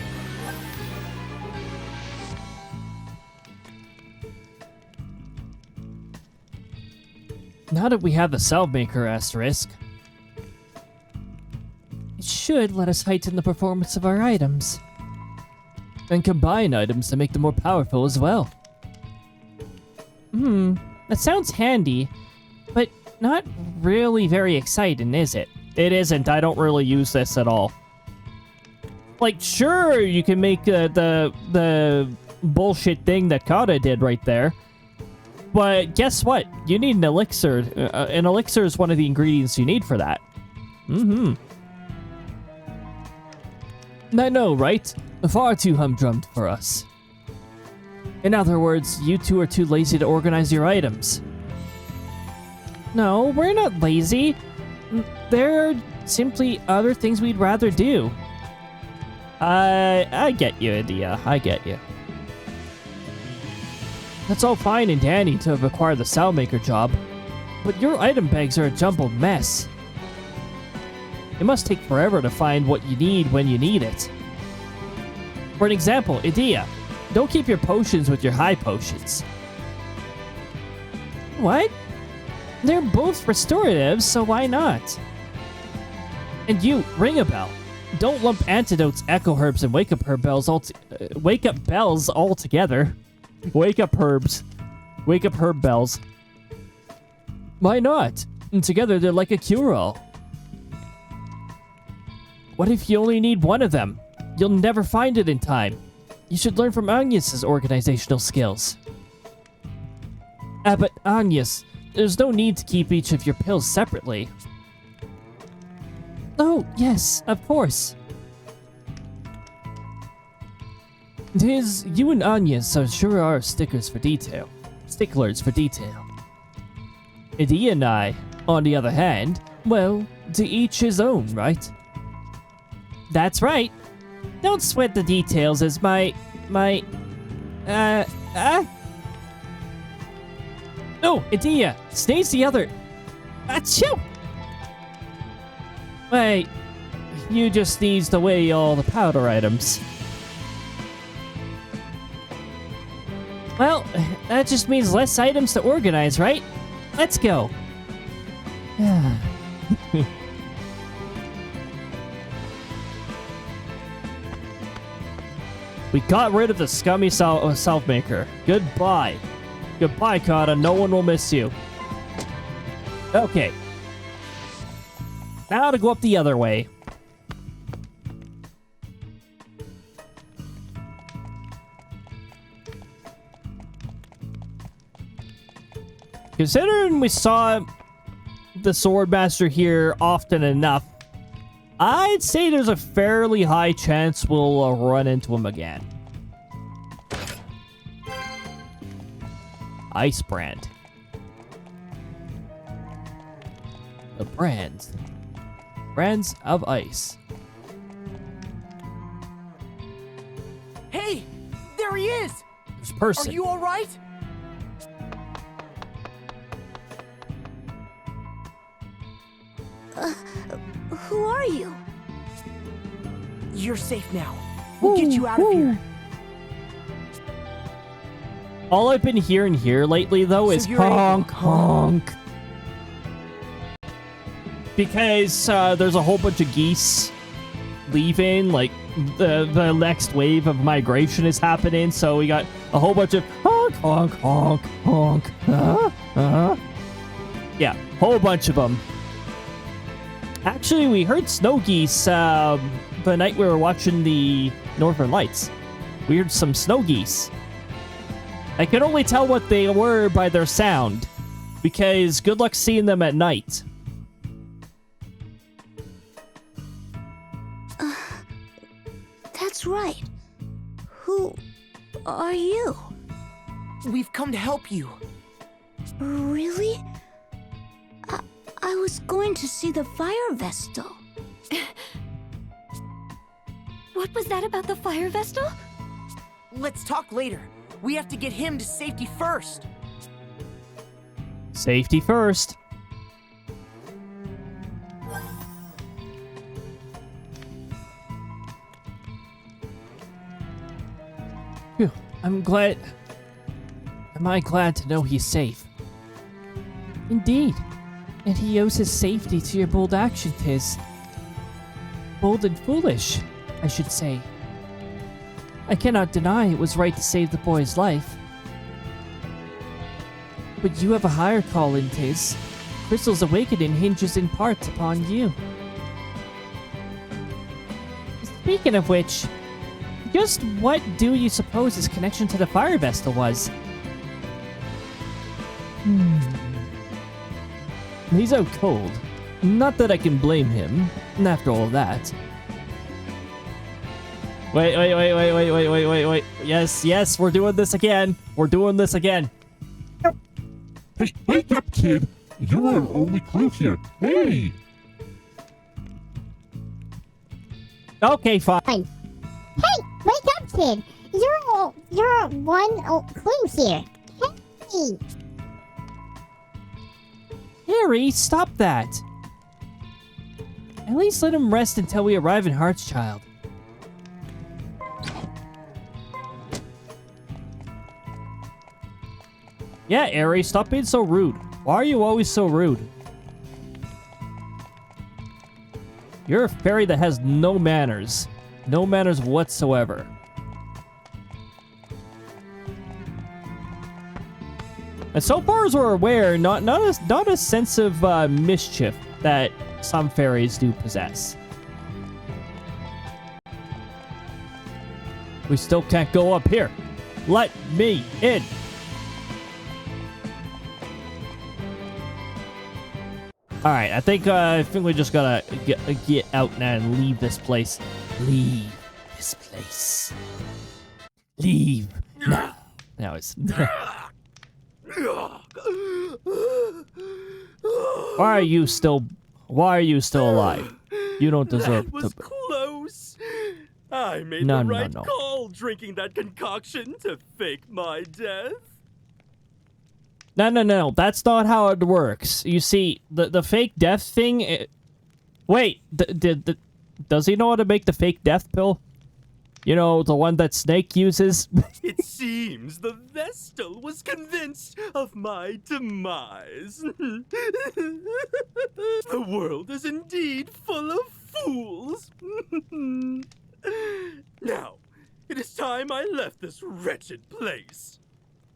Now that we have the Cellmaker asterisk, it should let us heighten the performance of our items. And combine items to make them more powerful as well. That sounds handy, but not really very exciting, is it? It isn't. I don't really use this at all. Like, sure, you can make the bullshit thing that Cody did right there. But guess what? You need an elixir. An elixir is one of the ingredients you need for that. I know, right? Far too humdrummed for us. In other words, you two are too lazy to organize your items. No, we're not lazy. There are simply other things we'd rather do. I get you, India. I get you. That's all fine and dandy to have acquired the Cellmaker job, but your item bags are a jumbled mess. It must take forever to find what you need when you need it. For an example, Idia, don't keep your potions with your high potions. What? They're both restorative, so why not? And you, ring a bell. Don't lump antidotes, echo herbs, and wake up bells all together. Wake up herbs. Wake up herb bells. Why not? And together they're like a cure-all. What if you only need one of them? You'll never find it in time. You should learn from Agnes's organizational skills. But Agnes, there's no need to keep each of your pills separately. Oh, yes, of course. You and Agnes sure are sticklers for detail. Eddie and I, on the other hand, well, to each his own, right? That's right. Don't sweat the details as Oh, Adia, sneeze the other. Achoo! Wait, you just sneezed away all the powder items. Well, that just means less items to organize, right? Let's go. We got rid of the scummy self-maker. Goodbye. Goodbye, Kata. No one will miss you. Okay. Now to go up the other way. Considering we saw the Swordmaster here often enough, I'd say there's a fairly high chance we'll run into him again. Ice Brand. The brands. Brands of ice. Hey! There he is! There's person. Are you alright? Who are you? You're safe now. We'll get you out of here. All I've been hearing here lately, though, is you're honk, honk. Because there's a whole bunch of geese leaving, like the next wave of migration is happening, so we got a whole bunch of honk, honk, honk, honk. Yeah, whole bunch of them. Actually, we heard snow geese the night we were watching the Northern Lights. We heard some snow geese. I could only tell what they were by their sound, because good luck seeing them at night. That's right. Who are you? We've come to help you. Really? I was going to see the fire vestal. What was that about the fire vestal? Let's talk later. We have to get him to safety first. Safety first. Phew, Am I glad to know he's safe? Indeed. And he owes his safety to your bold action, Tiz. Bold and foolish, I should say. I cannot deny it was right to save the boy's life. But you have a higher calling, Tiz. Crystal's awakening hinges in part upon you. Speaking of which, just what do you suppose his connection to the Fire Vestal was? He's out cold. Not that I can blame him, after all that. Wait. Yes, we're doing this again. Hey, wake up, kid! You're our only clue here. Hey! Okay, fine. Hey, wake up, kid! You're one clue here. Hey! Harry, stop that. At least let him rest until we arrive in Heartschild. Yeah, Harry, stop being so rude. Why are you always so rude? You're a fairy that has no manners. No manners whatsoever. And so far as we're aware, not a sense of mischief that some fairies do possess. We still can't go up here. Let me in. All right, I think we just gotta get out now and leave this place. Leave this place. Leave now. Now it's. Why are you still alive? You don't deserve that was to. Close. I made No, the no, right no. call drinking that concoction to fake my death. No. That's not how it works. You see, the fake death thing. Wait, does he know how to make the fake death pill? You know, the one that Snake uses? It seems the Vestal was convinced of my demise. The world is indeed full of fools. Now, it is time I left this wretched place.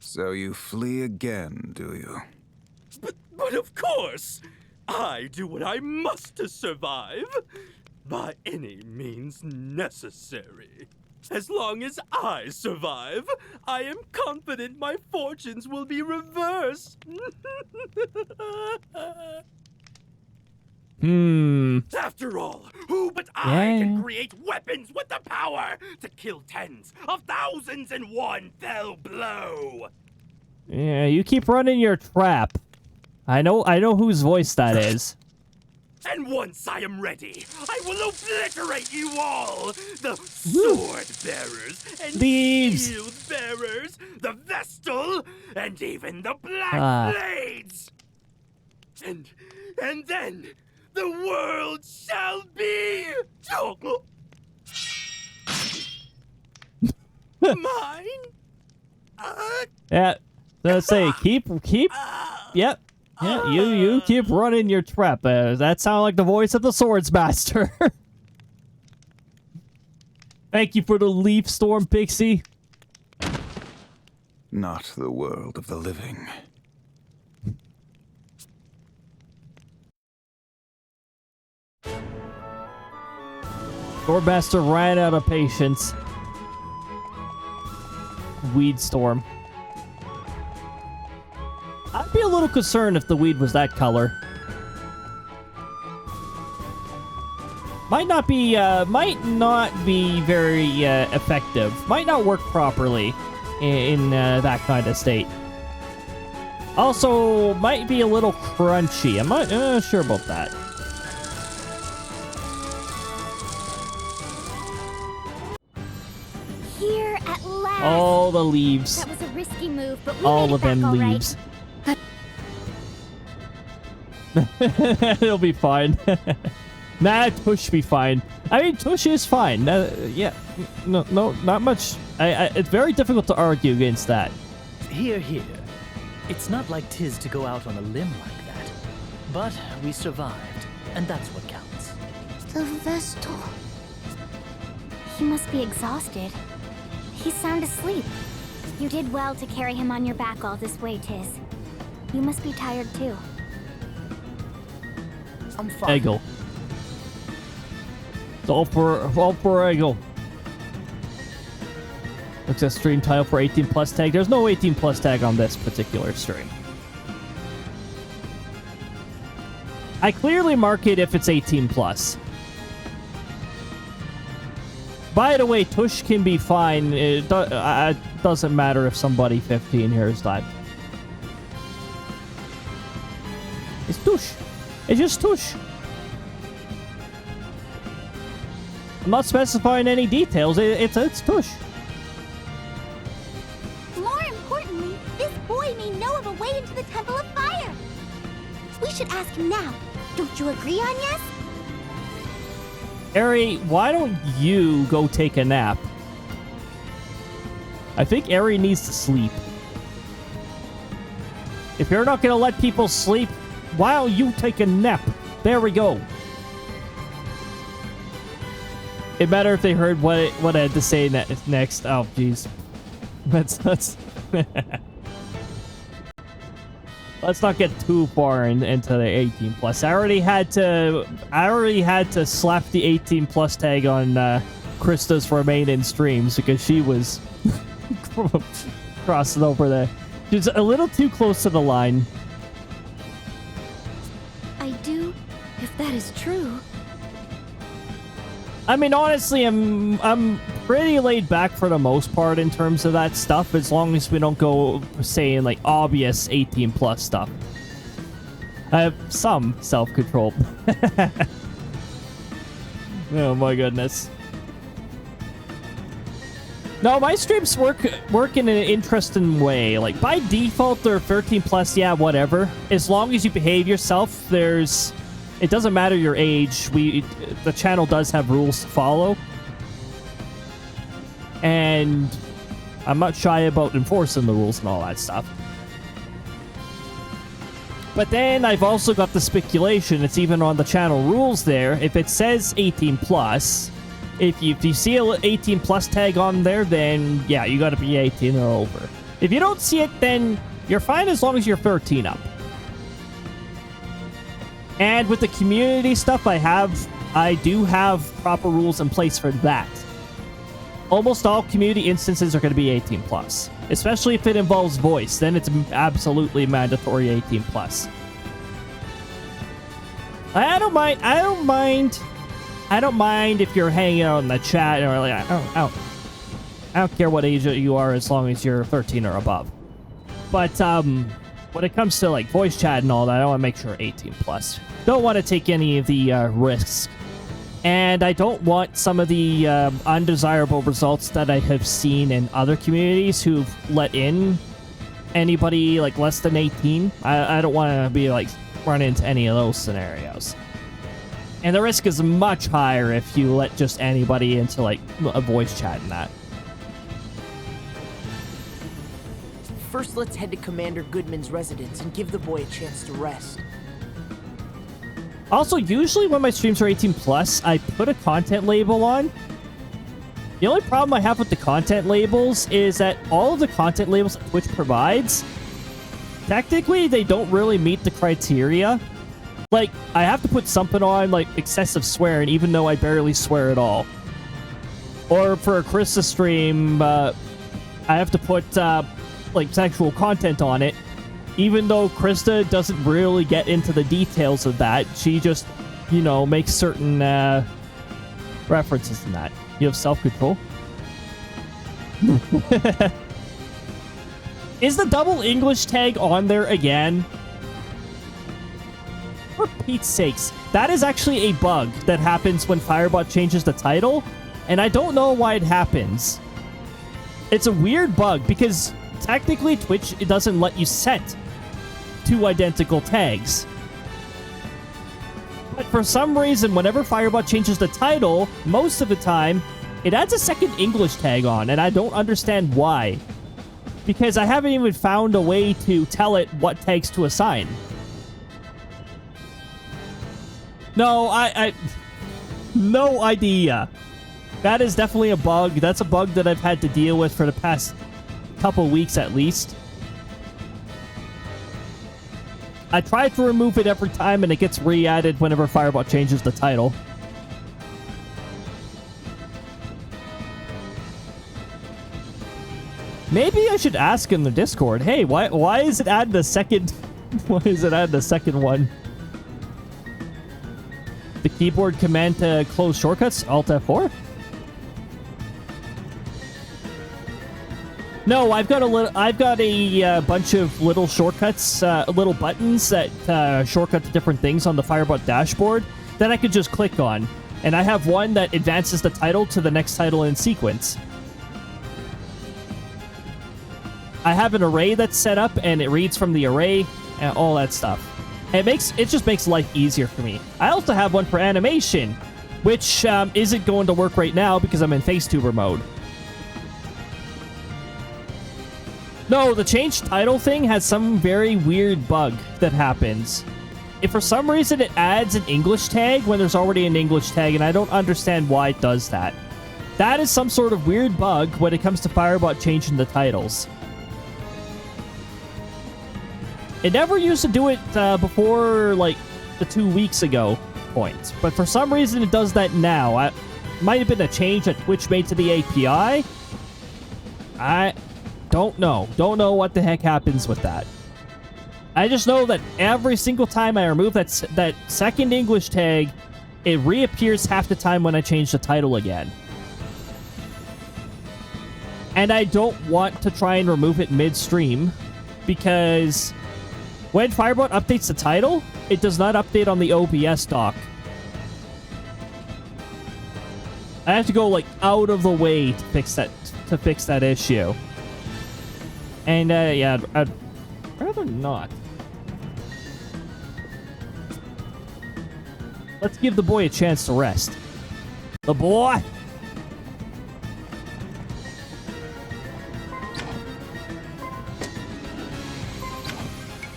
So you flee again, do you? But of course, I do what I must to survive. By any means necessary. As long as I survive, I am confident my fortunes will be reversed. After all, who but I can create weapons with the power to kill tens of thousands in one fell blow? Yeah, you keep running your trap. I know whose voice that is. And once I am ready, I will obliterate you all! The sword bearers and Thieves. shield bearers, the Vestal, and even the Black Blades! And then the world shall be mine. Yeah, let's say keep. Yep. Yeah, you keep running your trap. That sounds like the voice of the Swords Master. Thank you for the leaf storm, Pixie. Not the world of the living. Swordmaster ran out of patience. Weed storm. I'd be a little concerned if the weed was that color. Might not be very effective. Might not work properly in that kind of state. Also, might be a little crunchy. I'm not sure about that. Here at last. All the leaves. That was a risky move, but we All made of it back them all right. leaves. It'll be fine. Nah, Tush be fine. I mean, Tush is fine. Yeah, no, not much. It's very difficult to argue against that. Here. It's not like 'tis to go out on a limb like that. But we survived, and that's what counts. The Vestal. He must be exhausted. He's sound asleep. You did well to carry him on your back all this way, Tiz. You must be tired too. I'm fine. Eggle. It's all for Eggle. Looks at stream title for 18 plus tag. There's no 18 plus tag on this particular stream. I clearly mark it if it's 18 plus. By the way, Tush can be fine. It doesn't matter if somebody 15 hears that. It's Tush. It's just Tush. I'm not specifying any details. It's Tush. More importantly, this boy may know of a way into the Temple of Fire. We should ask him now. Don't you agree, Agnes? Eri, why don't you go take a nap? I think Eri needs to sleep. If you're not gonna let people sleep, why don't you take a nap? There we go. It matter if they heard what I had to say next. Oh, jeez. Let's let's not get too far into the 18 plus. I already had to slap the 18 plus tag on Crysta's remaining streams because she was crossing over there. She's a little too close to the line. I do, if that is true. I mean, honestly, I'm pretty laid back for the most part in terms of that stuff, as long as we don't go saying like obvious 18 plus stuff. I have some self-control. Oh my goodness. No, my streams work in an interesting way. Like, by default, they're 13 plus, yeah, whatever. As long as you behave yourself, it doesn't matter your age. The channel does have rules to follow. And I'm not shy about enforcing the rules and all that stuff. But then I've also got the speculation, it's even on the channel rules there. If it says 18 plus, if you see a 18 plus tag on there, then yeah, you gotta be 18 or over. If you don't see it, then you're fine as long as you're 13 up. And with the community stuff I do have proper rules in place for that. Almost all community instances are going to be 18 plus, especially if it involves voice. Then it's absolutely mandatory 18 plus. I don't mind if you're hanging out in the chat or like, I don't care what age you are as long as you're 13 or above. But when it comes to like voice chat and all that, I want to make sure 18 plus. Don't want to take any of the risks. And I don't want some of the undesirable results that I have seen in other communities who've let in anybody like less than 18. I don't want to be like run into any of those scenarios. And the risk is much higher if you let just anybody into like a voice chat and that. First, let's head to Commander Goodman's residence and give the boy a chance to rest. Also, usually when my streams are 18 plus, I put a content label on. The only problem I have with the content labels is that all of the content labels that Twitch provides, technically, they don't really meet the criteria. Like, I have to put something on, like, excessive swearing, even though I barely swear at all. Or for a Crysta stream, I have to put, like, sexual content on it. Even though Crysta doesn't really get into the details of that, she just, you know, makes certain references in that. You have self-control? Is the double English tag on there again? For Pete's sakes. That is actually a bug that happens when Firebot changes the title, and I don't know why it happens. It's a weird bug, because technically Twitch, it doesn't let you set two identical tags. But for some reason, whenever Firebot changes the title, most of the time, it adds a second English tag on, and I don't understand why. Because I haven't even found a way to tell it what tags to assign. No, I no idea. That is definitely a bug. That's a bug that I've had to deal with for the past couple weeks at least. I try to remove it every time, and it gets re-added whenever Firebot changes the title. Maybe I should ask in the Discord, hey, why is it adding the second... Why is it adding the second one? The keyboard command to close shortcuts? Alt F4? No, I've got a bunch of little shortcuts, little buttons that shortcut to different things on the Firebot dashboard that I could just click on. And I have one that advances the title to the next title in sequence. I have an array that's set up, and it reads from the array and all that stuff. And it just makes life easier for me. I also have one for animation, which isn't going to work right now because I'm in FaceTuber mode. No, the change title thing has some very weird bug that happens. If for some reason it adds an English tag when there's already an English tag, and I don't understand why it does that. That is some sort of weird bug when it comes to Firebot changing the titles. It never used to do it before, like, the 2 weeks ago point. But for some reason it does that now. It might have been a change that Twitch made to the API. I don't know. Don't know what the heck happens with that. I just know that every single time I remove that second English tag, it reappears half the time when I change the title again. And I don't want to try and remove it midstream, because when Firebot updates the title, it does not update on the OBS dock. I have to go, like, out of the way to fix that issue. And yeah, I'd rather not. Let's give the boy a chance to rest. The boy!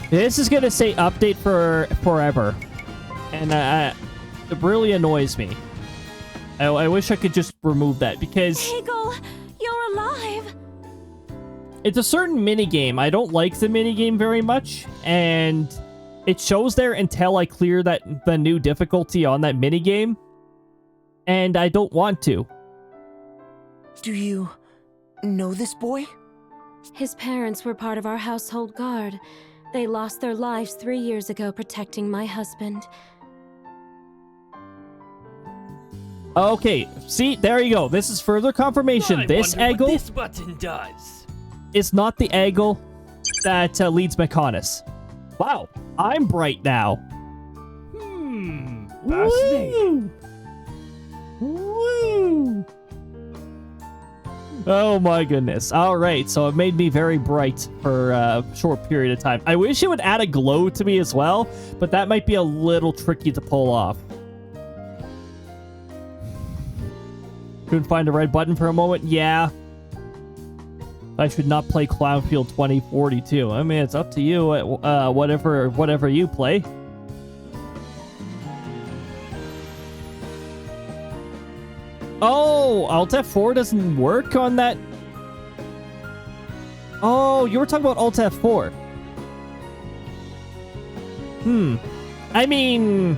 This is gonna say update for forever. And it really annoys me. I wish I could just remove that, because... Hegel, you're alive! It's a certain minigame. I don't like the minigame very much, and it shows there until I clear the new difficulty on that minigame, and I don't want to. Do you know this boy? His parents were part of our household guard. They lost their lives 3 years ago protecting my husband. Okay, see, there you go. This is further confirmation. This Eggle this button does. is not the Eggle that leads Mechonis. Wow, I'm bright now. Fascinating. Woo! Oh my goodness. Alright, so it made me very bright for a short period of time. I wish it would add a glow to me as well, but that might be a little tricky to pull off. Couldn't find the right button for a moment? Yeah. I should not play Clownfield 2042. I mean, it's up to you. Whatever you play. Oh, Alt F4 doesn't work on that. Oh, you were talking about Alt F4. I mean,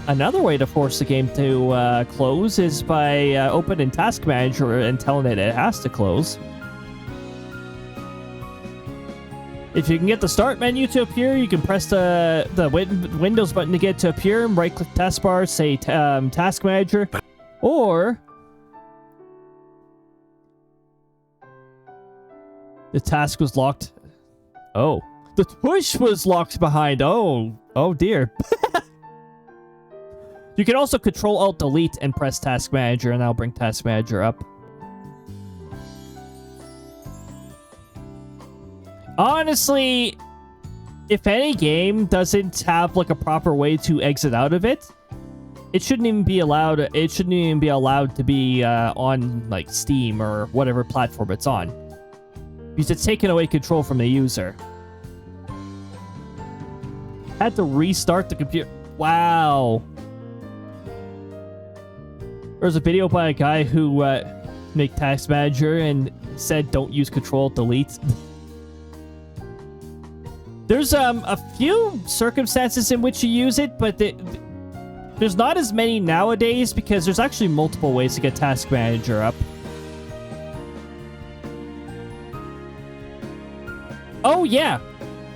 another way to force the game to close is by opening Task Manager and telling it has to close. If you can get the Start menu to appear, you can press the Windows button to get it to appear, and right-click taskbar, say Task Manager, or the task was locked. Oh, the push was locked behind. Oh dear. You can also Control-Alt-Delete and press Task Manager, and that'll bring Task Manager up. Honestly, if any game doesn't have like a proper way to exit out of it, it shouldn't even be allowed. It shouldn't even be allowed to be on like Steam or whatever platform it's on, because it's taking away control from the user. Had to restart the computer. Wow. There's a video by a guy who made Task Manager and said don't use Control-Delete. There's a few circumstances in which you use it, but there's not as many nowadays because there's actually multiple ways to get Task Manager up. Oh yeah,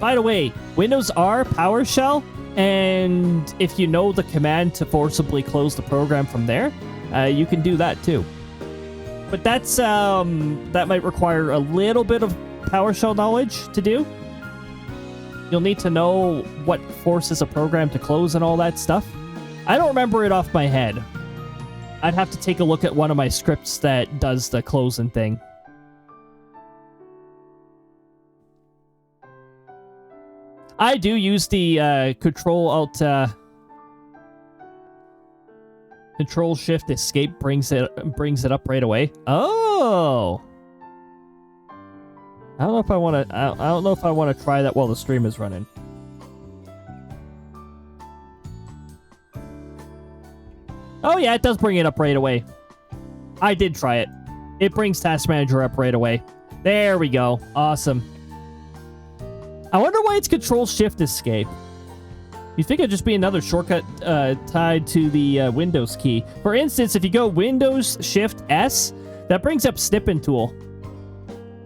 by the way, Windows R PowerShell, and if you know the command to forcibly close the program from there, you can do that too. But that's that might require a little bit of PowerShell knowledge to do. You'll need to know what forces a program to close and all that stuff. I don't remember it off my head. I'd have to take a look at one of my scripts that does the closing thing. I do use the Control-Shift-Escape brings it up right away. Oh! I don't know if I want to. I don't know if I want to try that while the stream is running. Oh yeah, it does bring it up right away. I did try it. It brings Task Manager up right away. There we go. Awesome. I wonder why it's Control-Shift-Escape. You think it'd just be another shortcut tied to the Windows key. For instance, if you go Windows-Shift-S, that brings up Snipping Tool.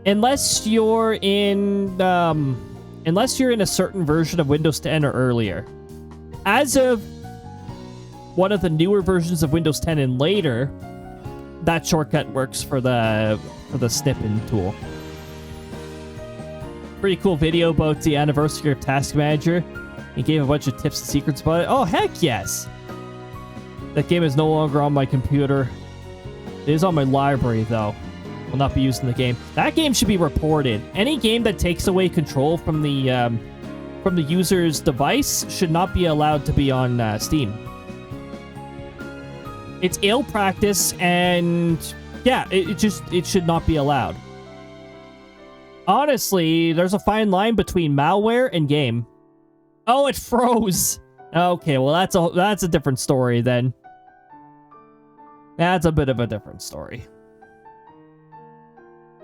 Unless you're in a certain version of Windows 10 or earlier. As of one of the newer versions of Windows 10 and later, that shortcut works for the Snipping Tool. Pretty cool video about the anniversary of Task Manager. He gave a bunch of tips and secrets about it. Oh, heck yes! That game is no longer on my computer. It is on my library, though. Will not be used in the game. That game should be reported. Any game that takes away control from the user's device should not be allowed to be on Steam. It's ill practice, and yeah, it should not be allowed. Honestly, there's a fine line between malware and game. Oh, it froze. Okay, well that's a different story then. That's a bit of a different story.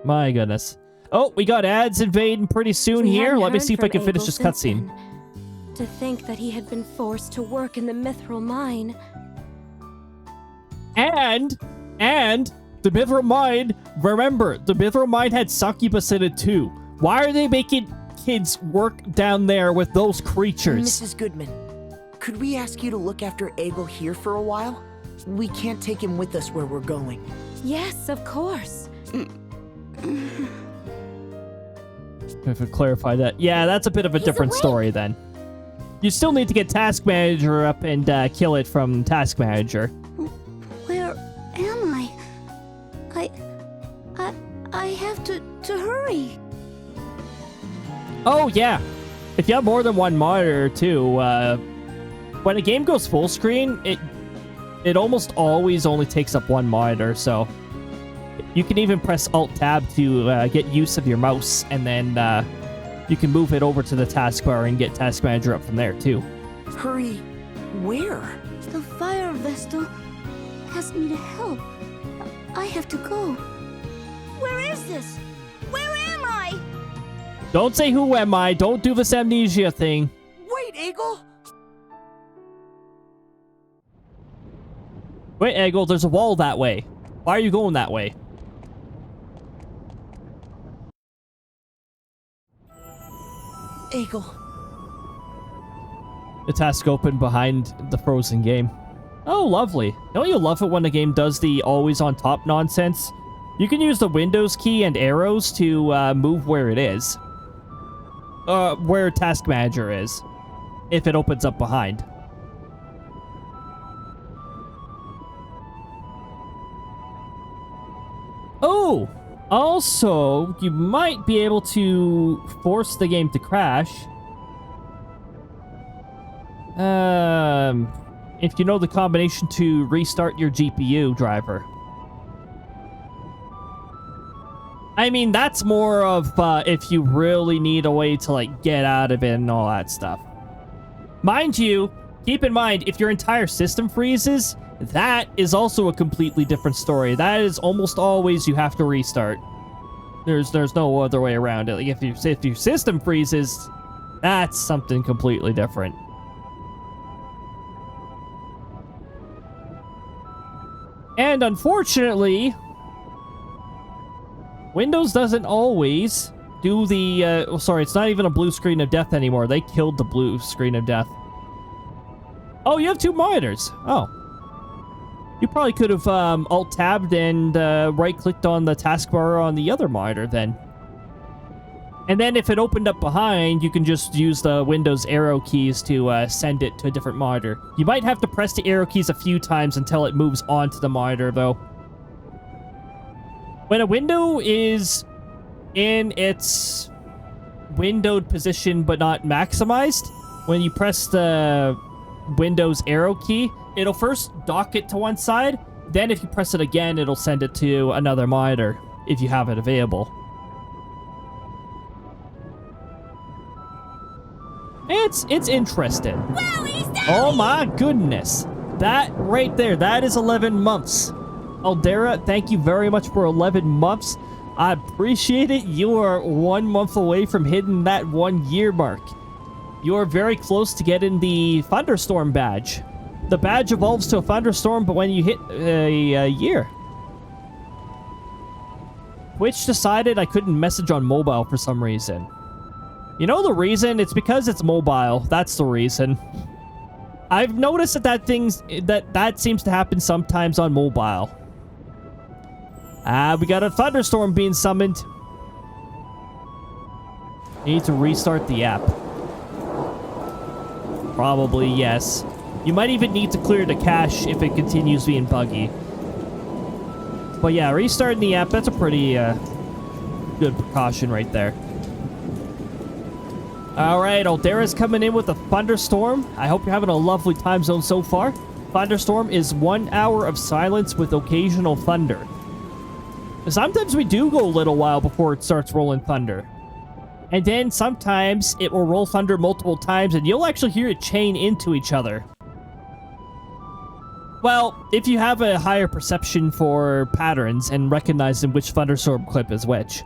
My goodness. Oh, we got ads invading pretty soon here. Let me see if I can finish this cutscene. To think that he had been forced to work in the Mithril mine. And the Mithril mine, remember, the Mithril mine had succubus in it too. Why are they making kids work down there with those creatures? Mrs. Goodman, could we ask you to look after Egil here for a while? We can't take him with us where we're going. Yes, of course. If I clarify that. Yeah, that's a bit of a different story then. You still need to get Task Manager up and kill it from Task Manager. Where am I? I have to hurry. Oh, yeah. If you have more than one monitor, too, when a game goes full screen, it almost always only takes up one monitor, so you can even press Alt-Tab to get use of your mouse, and then you can move it over to the taskbar and get Task Manager up from there, too. Hurry. Where? The fire vestal asked me to help. I have to go. Where is this? Where am I? Don't say who am I. Don't do this amnesia thing. Wait, Egil! Wait, Egil, there's a wall that way. Why are you going that way? Egil. The task opened behind the frozen game. Oh, lovely. Don't you love it when a game does the always on top nonsense? You can use the Windows key and arrows to move where it is. Where Task Manager is. If it opens up behind. Oh! Also, you might be able to force the game to crash. If you know the combination to restart your GPU driver. I mean, that's more of if you really need a way to, like, get out of it and all that stuff. Mind you, keep in mind, if your entire system freezes, that is also a completely different story. That is almost always you have to restart. There's no other way around it. Like, if your system freezes, that's something completely different. And unfortunately, Windows doesn't always do the, sorry, it's not even a blue screen of death anymore. They killed the blue screen of death. Oh, you have two monitors. Oh. You probably could have Alt-Tabbed and right-clicked on the taskbar on the other monitor then. And then if it opened up behind, you can just use the Windows arrow keys to send it to a different monitor. You might have to press the arrow keys a few times until it moves onto the monitor, though. When a window is in its windowed position but not maximized, when you press the Windows arrow key, it'll first dock it to one side, then if you press it again, it'll send it to another monitor if you have it available. it's interesting. Oh my goodness. That right there, that is 11 months. SLdr, thank you very much for 11 months. I appreciate it. You are 1 month away from hitting that 1 year mark. You are very close to getting the Thunderstorm badge. The badge evolves to a Thunderstorm, but when you hit a year. Twitch decided I couldn't message on mobile for some reason. You know the reason? It's because it's mobile. That's the reason. I've noticed that seems to happen sometimes on mobile. We got a Thunderstorm being summoned. You need to restart the app. Probably, yes. You might even need to clear the cache if it continues being buggy. But yeah, restarting the app, that's a pretty good precaution right there. Alright, SLdr's coming in with a Thunderstorm. I hope you're having a lovely time zone so far. Thunderstorm is 1 hour of silence with occasional thunder. Sometimes we do go a little while before it starts rolling thunder. And then sometimes it will roll thunder multiple times and you'll actually hear it chain into each other. Well, if you have a higher perception for patterns and recognizing which Thunderstorm clip is which.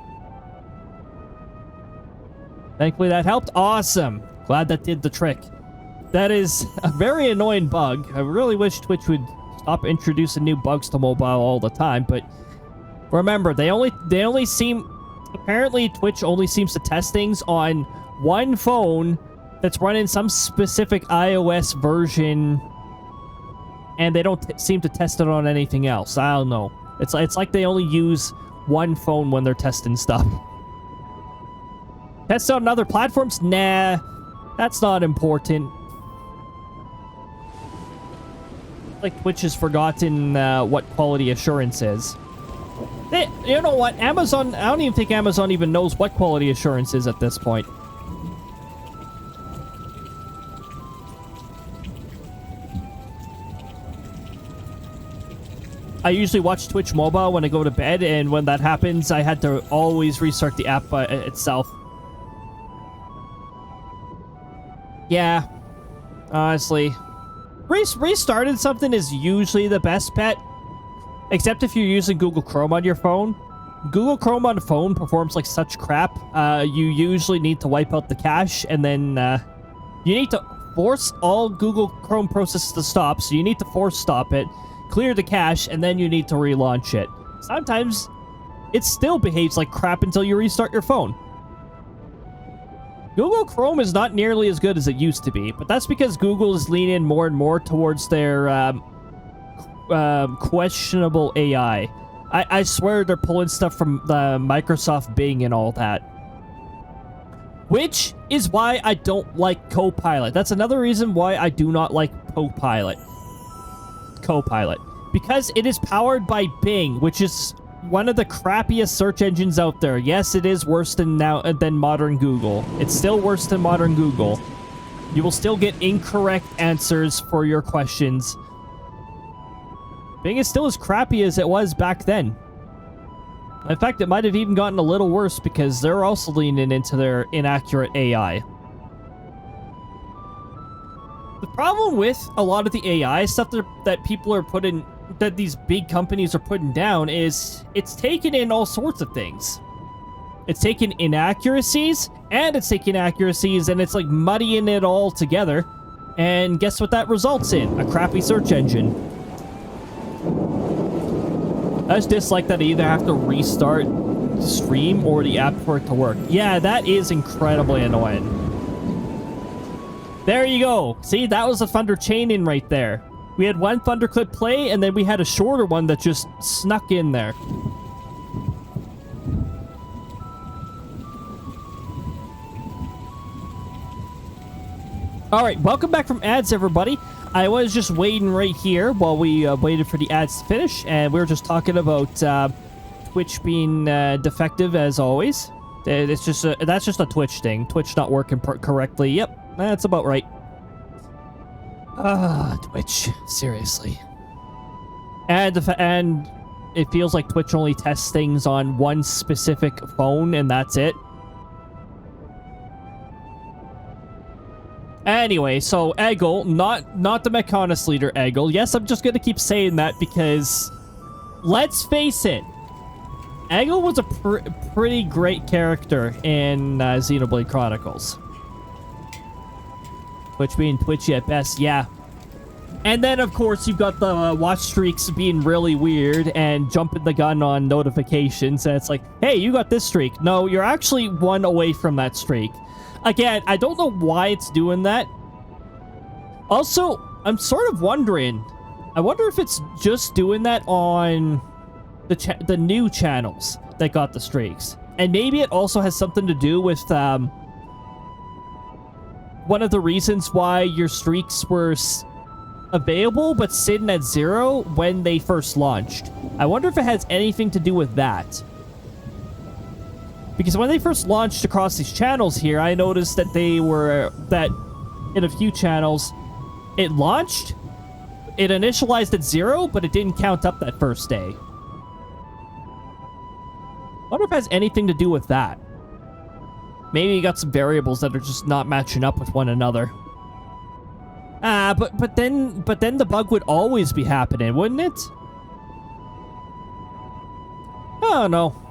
Thankfully that helped. Awesome. Glad that did the trick. That is a very annoying bug. I really wish Twitch would stop introducing new bugs to mobile all the time, but remember, they only seem... Apparently, Twitch only seems to test things on one phone that's running some specific iOS version, and they don't seem to test it on anything else. I don't know. It's like they only use one phone when they're testing stuff. Test on other platforms? Nah, that's not important. Like Twitch has forgotten what quality assurance is. You know what? Amazon, I don't even think Amazon even knows what quality assurance is at this point. I usually watch Twitch Mobile when I go to bed, and when that happens, I had to always restart the app by itself. Yeah. Honestly. Restarting something is usually the best bet. Except if you're using Google Chrome on your phone. Google Chrome on the phone performs like such crap. You usually need to wipe out the cache, and then you need to force all Google Chrome processes to stop. So you need to force stop it, clear the cache, and then you need to relaunch it. Sometimes it still behaves like crap until you restart your phone. Google Chrome is not nearly as good as it used to be, but that's because Google is leaning more and more towards their questionable AI. I swear they're pulling stuff from the Microsoft Bing and all that. Which is why I don't like Copilot. That's another reason why I do not like Copilot. Because it is powered by Bing, which is one of the crappiest search engines out there. Yes, it is worse than modern Google. It's still worse than modern Google. You will still get incorrect answers for your questions. Bing is still as crappy as it was back then. In fact, it might have even gotten a little worse because they're also leaning into their inaccurate AI. The problem with a lot of the AI stuff that people are putting, that these big companies are putting down, is it's taken in all sorts of things. It's taken inaccuracies, and it's taking accuracies, and it's like muddying it all together. And guess what that results in? A crappy search engine. I just dislike that I either have to restart the stream or the app for it to work. Yeah, that is incredibly annoying. There you go. See, that was a thunder chain-in right there. We had one thunderclip play, and then we had a shorter one that just snuck in there. Alright, welcome back from ads, everybody. I was just waiting right here while we waited for the ads to finish, and we were just talking about Twitch being defective as always. It's just that's just a Twitch thing. Twitch not working correctly. Yep, that's about right. Twitch, seriously. And it feels like Twitch only tests things on one specific phone, and that's it. Anyway, so Eggle, not the Mechonis leader Eggle. Yes, I'm just gonna keep saying that because, let's face it, Eggle was a pretty great character in Xenoblade Chronicles. Twitch being twitchy at best, yeah. And then, of course, you've got the watch streaks being really weird and jumping the gun on notifications. And it's like, hey, you got this streak. No, you're actually one away from that streak. Again, I don't know why it's doing that. Also, I'm sort of wondering, I wonder if it's just doing that on the new channels that got the streaks. And maybe it also has something to do with one of the reasons why your streaks were available but sitting at 0 when they first launched. I wonder if it has anything to do with that. Because when they first launched across these channels here, I noticed that that in a few channels, it launched, it initialized at 0, but it didn't count up that first day. I wonder if it has anything to do with that. Maybe you got some variables that are just not matching up with one another. But then the bug would always be happening, wouldn't it? I don't know.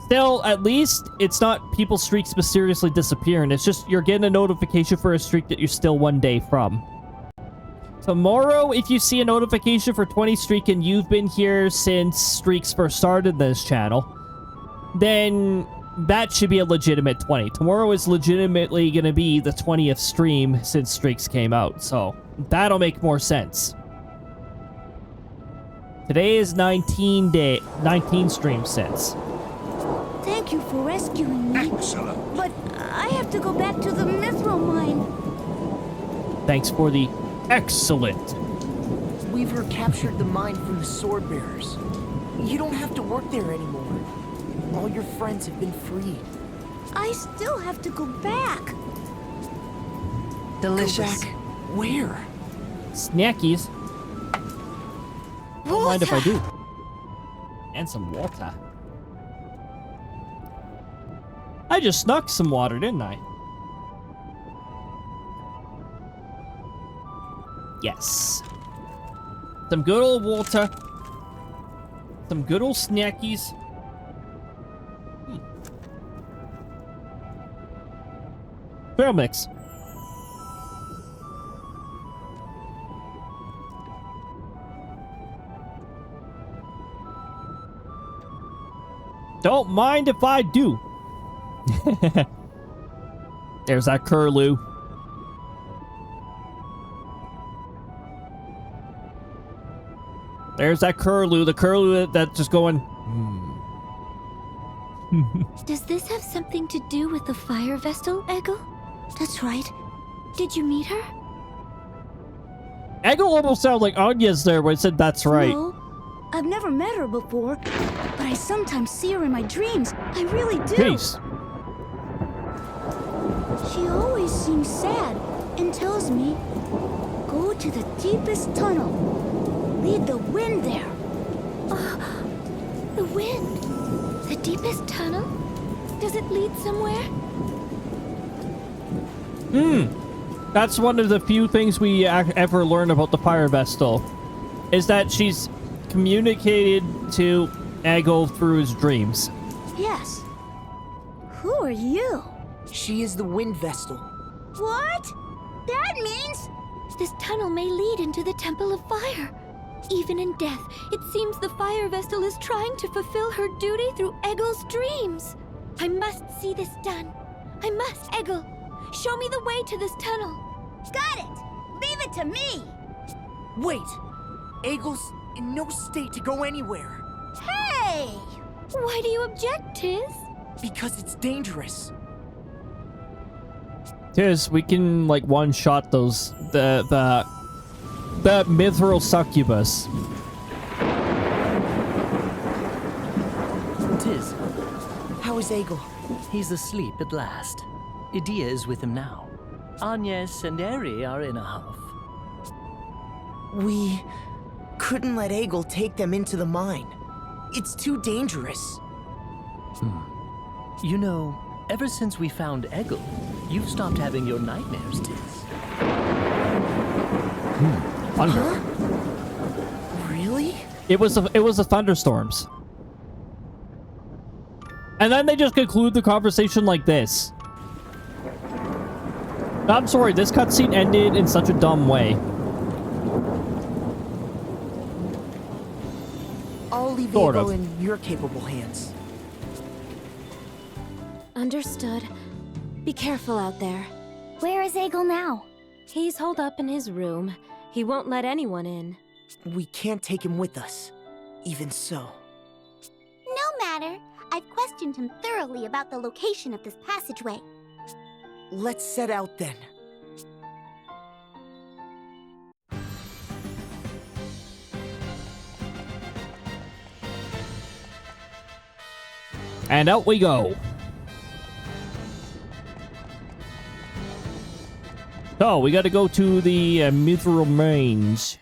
Still, at least it's not people's streaks mysteriously disappearing. It's just you're getting a notification for a streak that you're still 1 day from. Tomorrow, if you see a notification for 20 streak and you've been here since streaks first started this channel, then that should be a legitimate 20. Tomorrow is legitimately going to be the 20th stream since streaks came out, so that'll make more sense. Today is 19 streams since. Thank you for rescuing me. Excellent. But I have to go back to the mithril mine. Thanks for the excellent. We've recaptured the mine from the sword bearers. You don't have to work there anymore. All your friends have been freed. I still have to go back. Delicious. Go back where? Snackies. Don't mind if I do. And some water. I just snuck some water, didn't I? Yes. Some good old water. Some good old snackies. Trail mix. Don't mind if I do. There's that curlew. There's that curlew. The curlew that's just going. Does this have something to do with the fire vestal, Eggle? That's right. Did you meet her? Eggle almost sounded like Anya's there when I said that's right. No, I've never met her before, but I sometimes see her in my dreams. I really do. Peace. She always seems sad and tells me, go to the deepest tunnel. Lead the wind there. The wind? The deepest tunnel? Does it lead somewhere? That's one of the few things we ever learn about the Fire Vestal, is that she's communicated to Eggle through his dreams. Yes. Who are you? She is the wind vestal. What? That means... This tunnel may lead into the Temple of Fire. Even in death, it seems the Fire Vestal is trying to fulfill her duty through Eggle's dreams. I must see this done. I must, Eggle. Show me the way to this tunnel. Got it! Leave it to me! Wait! Eggle's in no state to go anywhere. Hey! Why do you object, Tiz? Because it's dangerous. Tiz, we can like one-shot those the mithril succubus. Tiz, How is Eggle? he's asleep at last. Idea is with him now. Agnes and Eri are in a huff. We couldn't let Eggle take them into the mine. It's too dangerous. You know, Ever since we found Eggle, you've stopped having your nightmares, Tiz. Thunder. Really? It was the thunderstorms. And then they just conclude the conversation like this. I'm sorry, this cutscene ended in such a dumb way. I'll leave Sort Eggle of. in your capable hands. Understood. Be careful out there. Where is Eggle now? He's holed up in his room. He won't let anyone in. We can't take him with us. Even so. No matter. I've questioned him thoroughly about the location of this passageway. Let's set out then. And out we go. So, we gotta go to the Mithril Mines.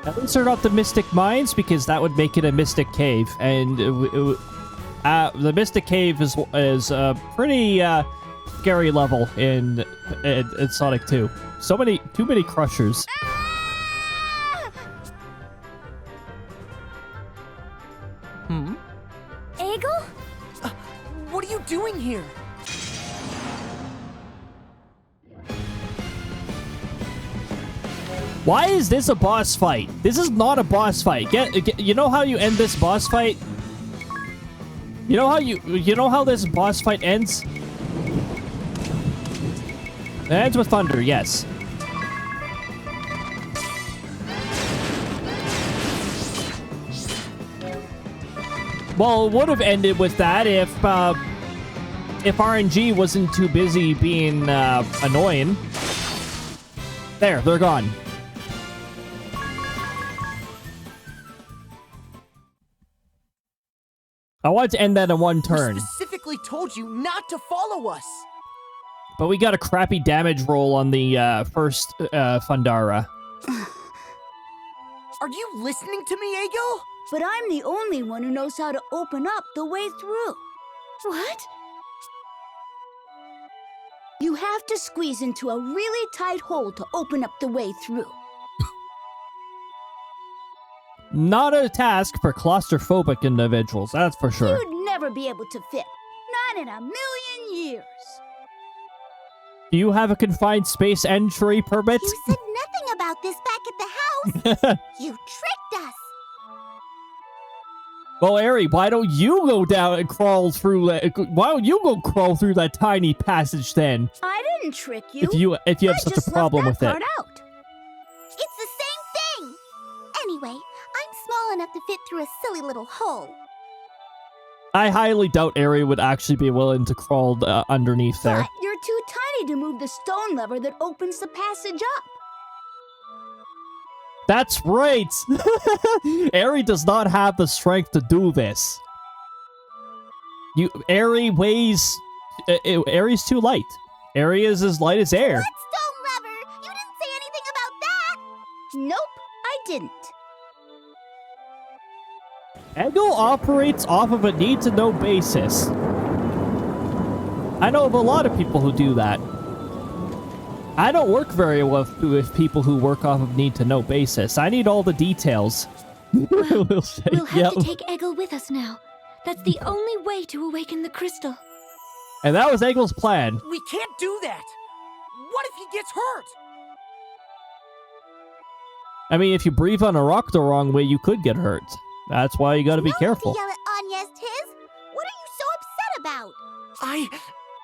At least they're not the Mystic Mines, because that would make it a Mystic Cave. And the Mystic Cave is a pretty scary level in Sonic 2. Too many crushers. Eggle? What are you doing here? Why is this a boss fight? This is not a boss fight. You know how you end this boss fight? You know how this boss fight ends? It ends with thunder, yes. Well, it would have ended with that if RNG wasn't too busy being annoying. There, they're gone. I wanted to end that in one turn, We specifically told you not to follow us. but we got a crappy damage roll on the first Fundara. Are you listening to me, Eggle? But I'm the only one who knows how to open up the way through. What? You have to squeeze into a really tight hole to open up the way through. Not a task for claustrophobic individuals, that's for sure. You'd never be able to fit. Not in a million years. Do you have a confined space entry permit? You said nothing about this back at the house. You tricked us. Well, Ari, why don't you go down and crawl through? Why don't you go crawl through that tiny passage then? I didn't trick you. If you have I such just a problem left with that it. part out. It's the same thing. Anyway, I'm small enough to fit through a silly little hole. I highly doubt Ari would actually be willing to crawl underneath there. But you're too tiny to move the stone lever that opens the passage up. That's right! Ari does not have the strength to do this. Ari weighs... Ari's too light. Ari is as light as air. What stone lever? You didn't say anything about that. Nope, I didn't. Eggle operates off of a need-to-know basis. I know of a lot of people who do that. I don't work very well with people who work off of need-to-know basis. I need all the details. Well, We'll say, we'll have yep. to take Eggle with us now. That's the only way to awaken the crystal. And that was Eggle's plan. We can't do that. What if he gets hurt? I mean, if you breathe on a rock the wrong way, you could get hurt. That's why you gotta be careful. To yell at Anya's Tiz. What are you so upset about?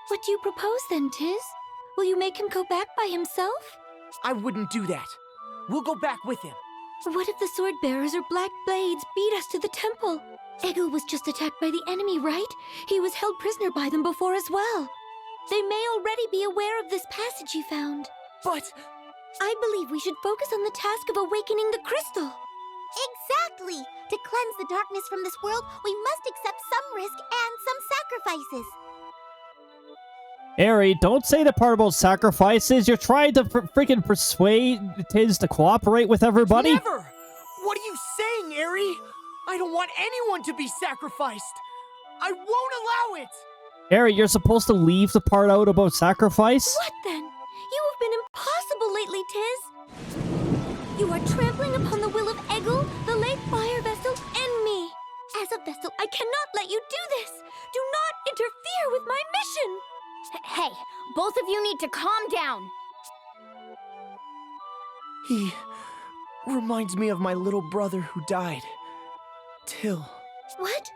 What do you propose then, Tiz? Will you make him go back by himself? I wouldn't do that. We'll go back with him. What if the sword bearers or black blades beat us to the temple? Eggle was just attacked by the enemy, right? He was held prisoner by them before as well. They may already be aware of this passage he found. But I believe we should focus on the task of awakening the crystal. Exactly. To cleanse the darkness from this world, we must accept some risk and some sacrifices. Ari, don't say the part about sacrifices. You're trying to freaking persuade Tiz to cooperate with everybody? never! What are you saying, Ari? I don't want anyone to be sacrificed. I won't allow it! Ari, you're supposed to leave the part out about sacrifice? What then? You have been impossible lately, Tiz. You are trampling upon the will of Eggle, the late fire vessel, and me. As a vessel, I cannot let you do this. Do not interfere with my mission. Hey, both of you need to calm down. He reminds me of my little brother who died. Till, What?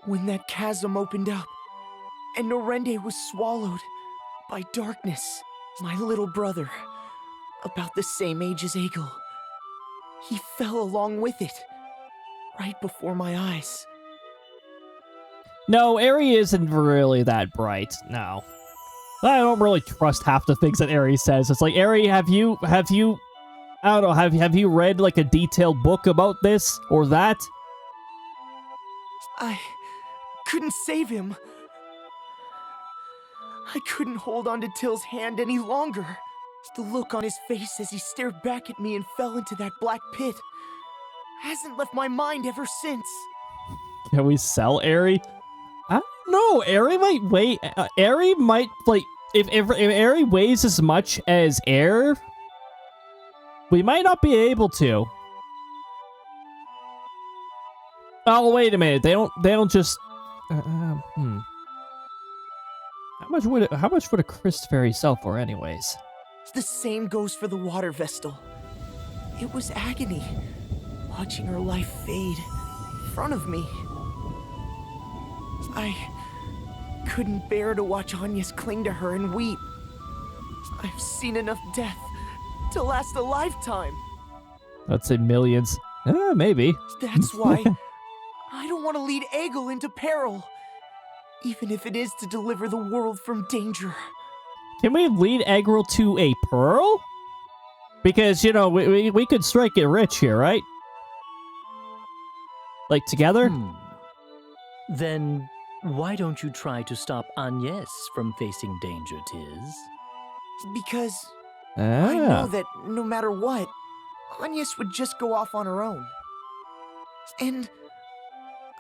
when that chasm opened up, and Norende was swallowed by darkness, my little brother, about the same age as Eggle. He fell along with it, right before my eyes. No, Ari isn't really that bright. No. I don't really trust half the things that Ari says. It's like, Ari, have you, I don't know, have you read like a detailed book about this or that? I couldn't save him. I couldn't hold on to Till's hand any longer. The look on his face as he stared back at me and fell into that black pit hasn't left my mind ever since. Can we sell Ari? I don't know. Ari might weigh. Ari might like if Ari weighs as much as air, we might not be able to. Oh wait a minute. They don't just. How much would a Crysta fairy sell for, anyways? The same goes for the water vestal. It was agony, watching her life fade in front of me. I couldn't bear to watch Agnes cling to her and weep. I've seen enough death to last a lifetime. I'd say millions. Maybe. That's why I don't want to lead Eggle into peril, even if it is to deliver the world from danger. Can we lead Eggle to a pearl? Because, you know, we could strike it rich here, right? Like, together? Then why don't you try to stop Agnes from facing danger, Tiz? Because I know Ah. that no matter what, Agnes would just go off on her own. And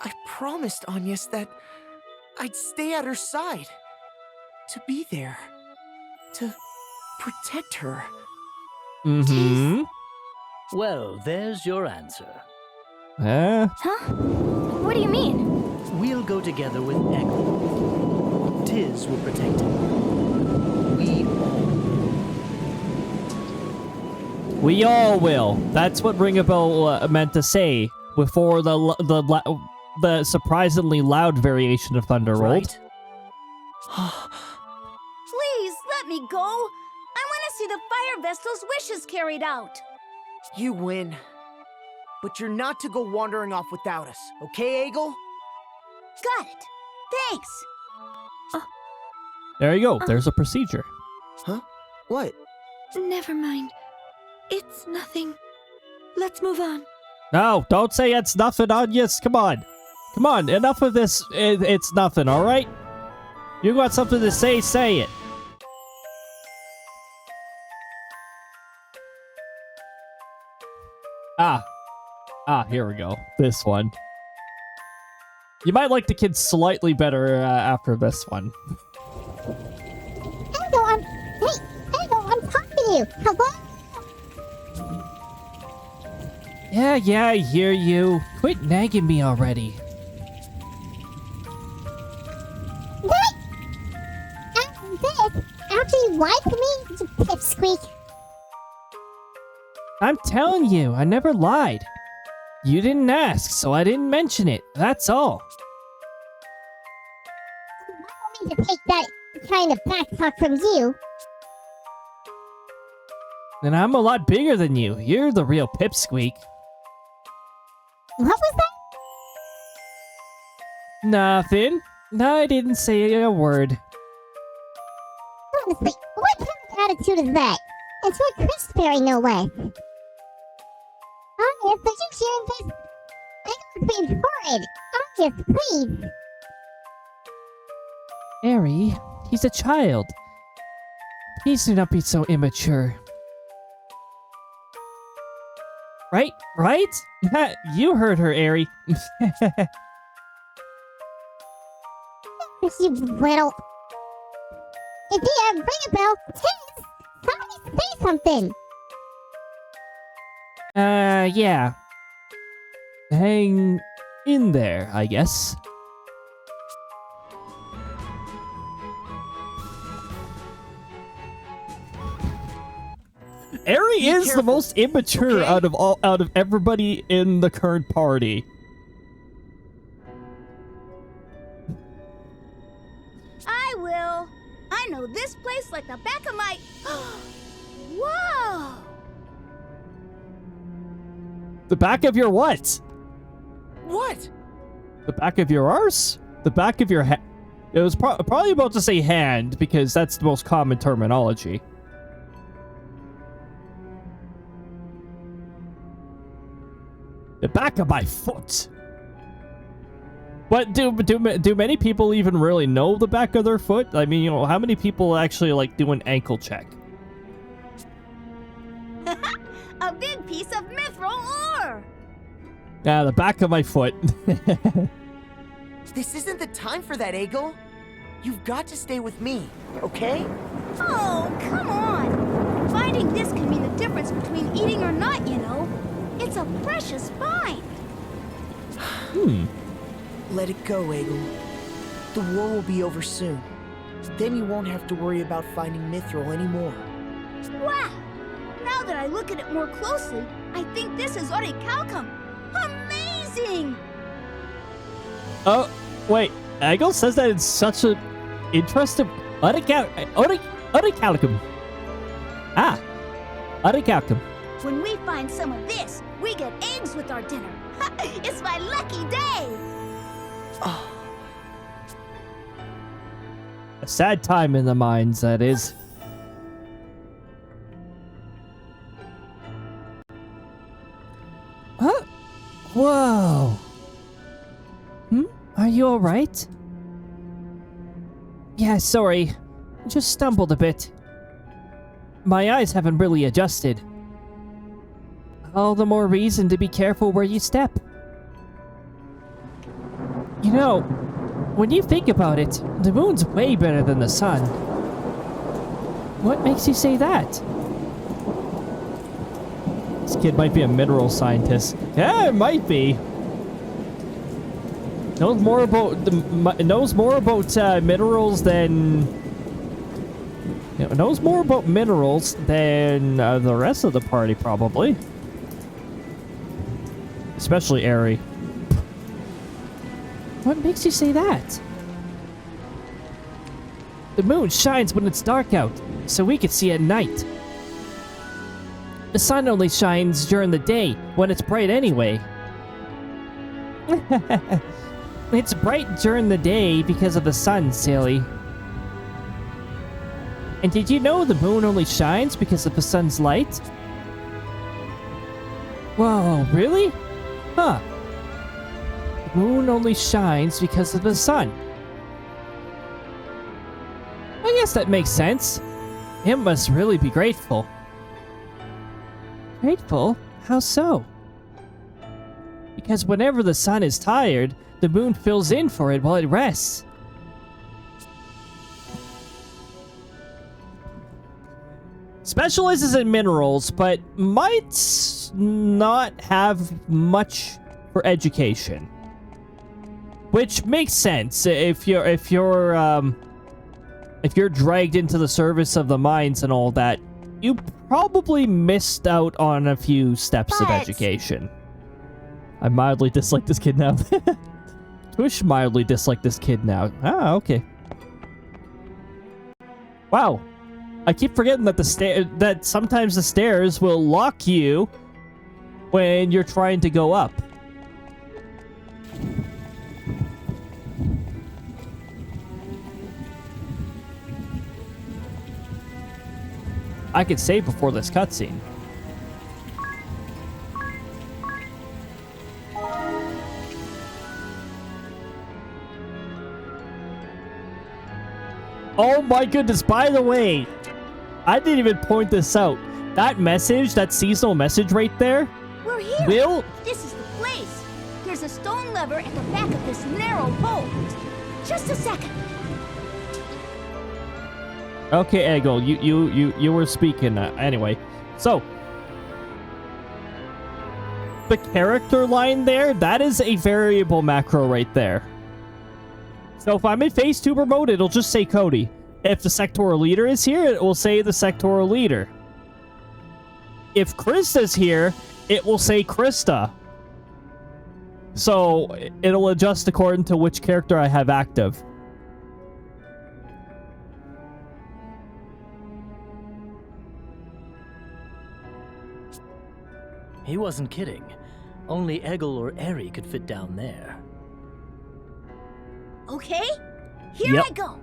I promised Agnes that I'd stay at her side, to be there, to protect her. Mm-hmm. Well, there's your answer. Huh? What do you mean? We'll go together with Eggle. Tiz will protect him. We all will. That's what Ringabel meant to say before the surprisingly loud variation of Thunder rolled. Please, let me go. I want to see the fire vestal's wishes carried out. You win. But you're not to go wandering off without us, okay, Eggle? Got it. Thanks. There you go. There's a procedure. Huh? What? Never mind. It's nothing. Let's move on. No, don't say it's nothing, Agnes. Come on. Come on, enough of this. It's nothing, all right? You got something to say, say it. Here we go. This one. You might like the kids slightly better after this one. Eggle, I'm talking to you. Hello? Yeah, I hear you. Quit nagging me already. What? After you lied to me, you pipsqueak. I'm telling you, I never lied. You didn't ask, so I didn't mention it. That's all. I don't need to take that kind of backtalk from you. And I'm a lot bigger than you. You're the real pipsqueak. What was that? Nothing. No, I didn't say a word. Honestly, what kind of attitude is that? It's what Crysta fairy, no way. Agnes, are you hearing this? Eggle's being horrid. Agnes, please. Ari, he's a child. Please do not be so immature. Right? You heard her, Ari. You little... ring a bell. Tiz! Somebody say something! Yeah. Hang in there, I guess. Eri is the most immature out of everybody in the current party. I will. I know this place like the back of my... Whoa! The back of your what? What? The back of your arse? The back of your head? It was probably about to say hand, because that's the most common terminology. The back of my foot. What do many people even really know the back of their foot? I mean, you know, how many people actually like do an ankle check? A big piece of mithril ore! Yeah, the back of my foot. This isn't the time for that, Egil. You've got to stay with me, okay? Oh, come on! Finding this can mean the difference between eating or not, you know. It's a precious find! Let it go, Egil. The war will be over soon. Then you won't have to worry about finding mithril anymore. Wow! Now that I look at it more closely, I think this is orichalcum. Amazing! Oh, wait. Egil says that it's such an interesting... Orichalcum. Ah. Orichalcum. When we find some of this, we get eggs with our dinner. It's my lucky day! Oh. A sad time in the mines, that is. Huh? Whoa. Are you alright? Yeah, sorry. Just stumbled a bit. My eyes haven't really adjusted. All the more reason to be careful where you step. You know, when you think about it, the moon's way better than the sun. What makes you say that? This kid might be a mineral scientist. Yeah, it might be. Knows more about minerals than... You know, knows more about minerals than the rest of the party, probably. Especially Eri. What makes you say that? The moon shines when it's dark out, so we can see at night. The sun only shines during the day, when it's bright anyway. It's bright during the day because of the sun, silly. And did you know the moon only shines because of the sun's light? Whoa, really? Huh. The moon only shines because of the sun. I guess that makes sense. It must really be grateful. Grateful? How so? Because whenever the sun is tired, the moon fills in for it while it rests. Specializes in minerals, but might not have much for education. Which makes sense if you're dragged into the service of the mines and all that. You probably missed out on a few steps of education. I mildly dislike this kid now. Tush mildly dislike this kid now. Ah, okay. Wow. I keep forgetting that that sometimes the stairs will lock you when you're trying to go up. I could save before this cutscene. Oh my goodness, by the way, I didn't even point this out. That message, that seasonal message right there, We're here! This is the place! There's a stone lever at the back of this narrow hole. Just a second. Okay, Eggle, you were speaking. Anyway, so the character line there, that is a variable macro right there. So if I'm in phase 2 mode, it'll just say Cody. If the sectoral leader is here, it will say the sectoral leader. If Crysta's here, it will say Crysta. So it'll adjust according to which character I have active. He wasn't kidding. Only Eggle or Eri could fit down there. Okay, here Yep. I go.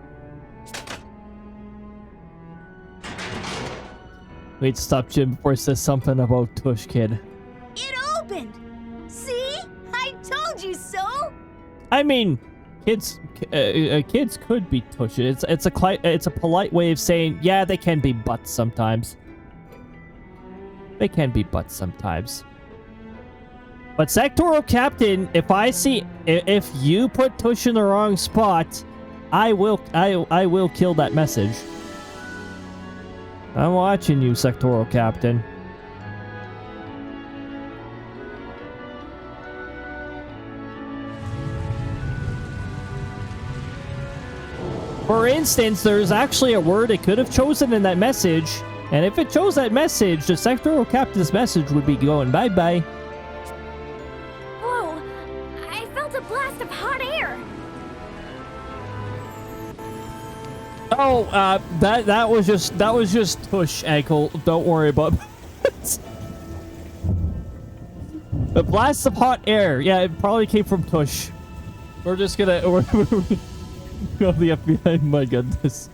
Wait, stop Jim before he says something about Tush Kid. It opened. See? I told you so. I mean, kids could be Tush. It's a polite way of saying, yeah, they can be butts sometimes. They can be butts sometimes. But Sectoral Captain, if you put Tush in the wrong spot, I will kill that message. I'm watching you, Sectoral Captain. For instance, there's actually a word it could have chosen in that message, and if it chose that message, the Sectoral Captain's message would be going bye-bye. Whoa! I felt a blast of hot air. Oh, that was just Tush, Ankle. Don't worry about it. The blast of hot air. Yeah, it probably came from Tush. We're just gonna go the FBI. My goodness.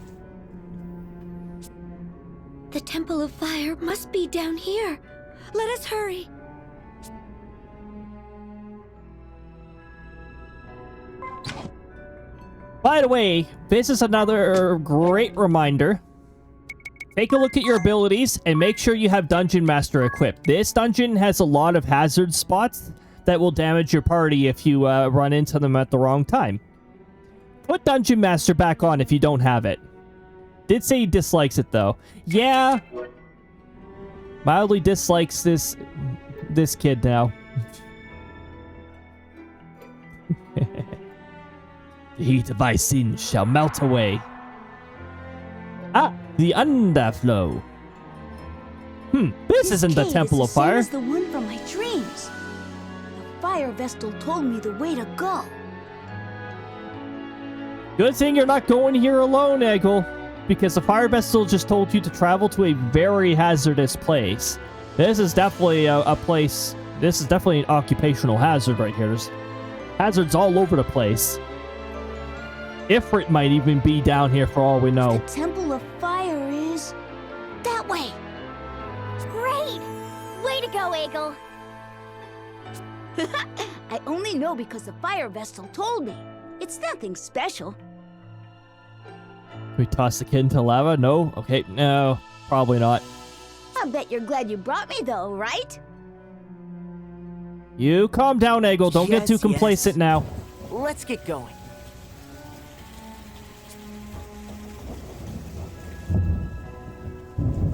The Temple of Fire must be down here. Let us hurry. By the way, this is another great reminder. Take a look at your abilities and make sure you have Dungeon Master equipped. This dungeon has a lot of hazard spots that will damage your party if you run into them at the wrong time. Put Dungeon Master back on if you don't have it. Did say he dislikes it though. Yeah. Mildly dislikes this kid now. The heat of thy sin shall melt away. Ah, the underflow. This isn't the Temple of Fire. This is the one from my dreams. The Fire Vestal told me the way to go. Good thing you're not going here alone, Eggle, because the Fire Vestal just told you to travel to a very hazardous place. This is definitely a place. This is definitely an occupational hazard right here. There's hazards all over the place. Ifrit might even be down here for all we know. The Temple of Fire is that way. Great! Way to go, Eggle. I only know because the Fire Vestal told me. It's nothing special. We toss the kid into lava? No? Okay, no. Probably not. I bet you're glad you brought me though, right? You calm down, Eggle. Don't get too Yes, complacent yes. now. Let's get going.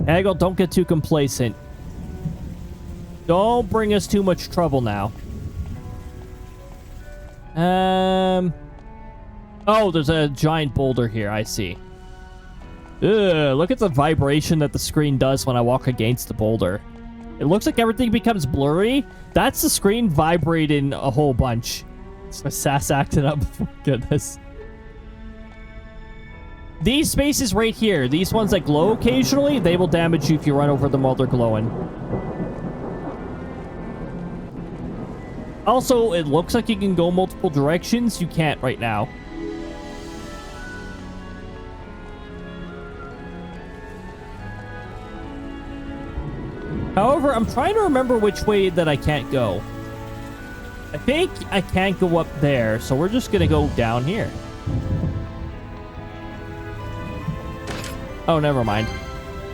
Eggle, don't get too complacent. Don't bring us too much trouble now. Oh, there's a giant boulder here. I see. Ugh, look at the vibration that the screen does when I walk against the boulder. It looks like everything becomes blurry. That's the screen vibrating a whole bunch. It's my sass acting up. Goodness. These spaces right here, these ones that glow occasionally, they will damage you if you run over them while they're glowing. Also, it looks like you can go multiple directions. You can't right now. However, I'm trying to remember which way that I can't go. I think I can't go up there, so we're just gonna go down here. Oh, never mind.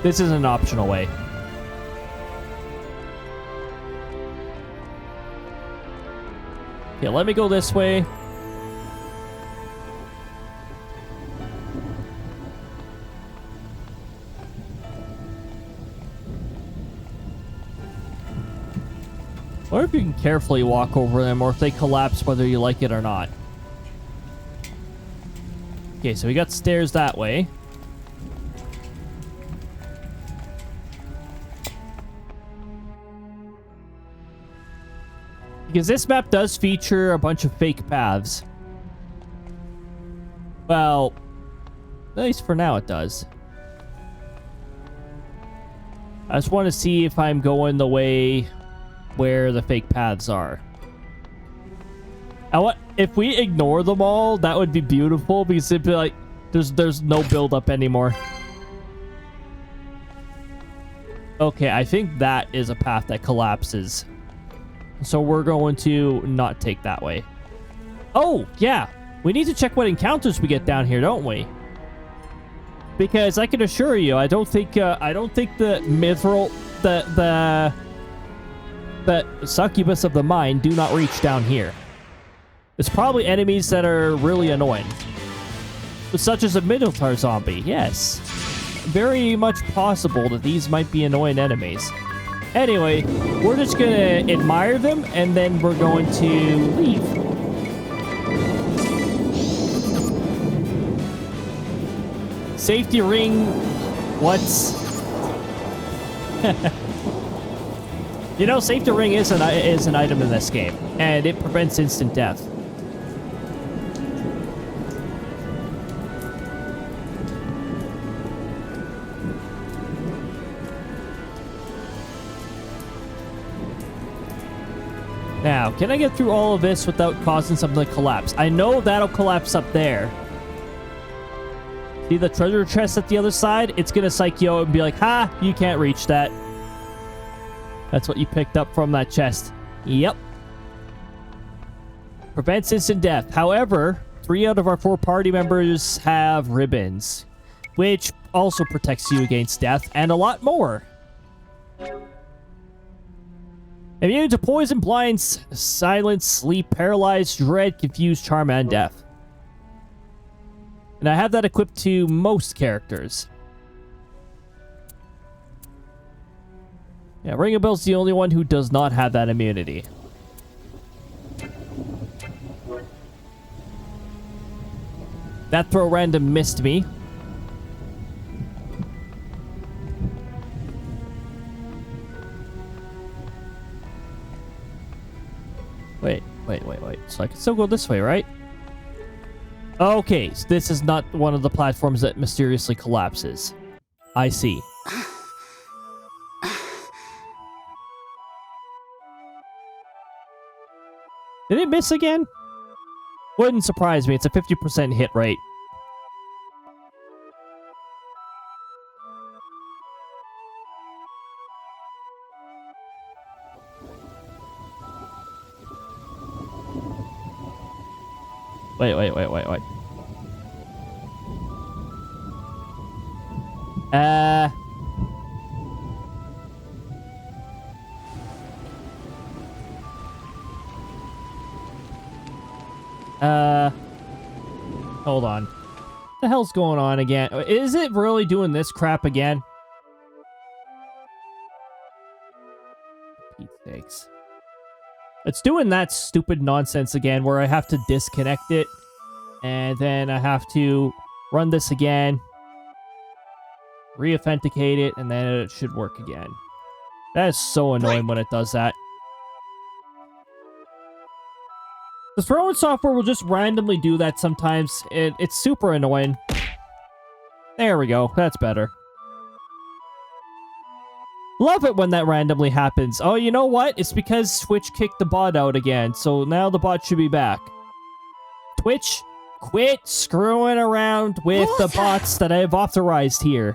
This is an optional way. Okay, let me go this way. Or if you can carefully walk over them, or if they collapse whether you like it or not. Okay, so we got stairs that way. Because this map does feature a bunch of fake paths. Well, at least for now it does. I just want to see if I'm going the way where the fake paths are. If we ignore them all, that would be beautiful, because it'd be like there's no build up anymore. Okay, I think that is a path that collapses. So we're going to not take that way. Oh, yeah. We need to check what encounters we get down here, don't we? Because I can assure you, I don't think the mithril, the succubus of the mine do not reach down here. It's probably enemies that are really annoying. Such as a Minotaur zombie, yes. Very much possible that these might be annoying enemies. Anyway, we're just gonna admire them, and then we're going to leave. Safety ring. What's... You know, safety ring is an item in this game, and it prevents instant death. Now, can I get through all of this without causing something to collapse? I know that'll collapse up there. See the treasure chest at the other side? It's gonna psych you out and be like, ha, you can't reach that. That's what you picked up from that chest. Yep. Prevents instant death. However, 3 out of our 4 party members have ribbons, which also protects you against death and a lot more. Immune to poison, blinds, silence, sleep, paralyzed, dread, confused, charm, and death. And I have that equipped to most characters. Yeah, Ring of Bell's the only one who does not have that immunity. That throw random missed me. Wait. So I can still go this way, right? Okay, so this is not one of the platforms that mysteriously collapses. I see. Did it miss again? Wouldn't surprise me. It's a 50% hit rate. Wait. Hold on. What the hell's going on again? Is it really doing this crap again? Pete's sakes. It's doing that stupid nonsense again where I have to disconnect it. And then I have to run this again. Re-authenticate it, and then it should work again. That is so annoying when it does that. The throwing software will just randomly do that sometimes. It's super annoying. There we go. That's better. Love it when that randomly happens. Oh, you know what? It's because Twitch kicked the bot out again, so now the bot should be back. Twitch, quit screwing around with the bots that I have authorized here.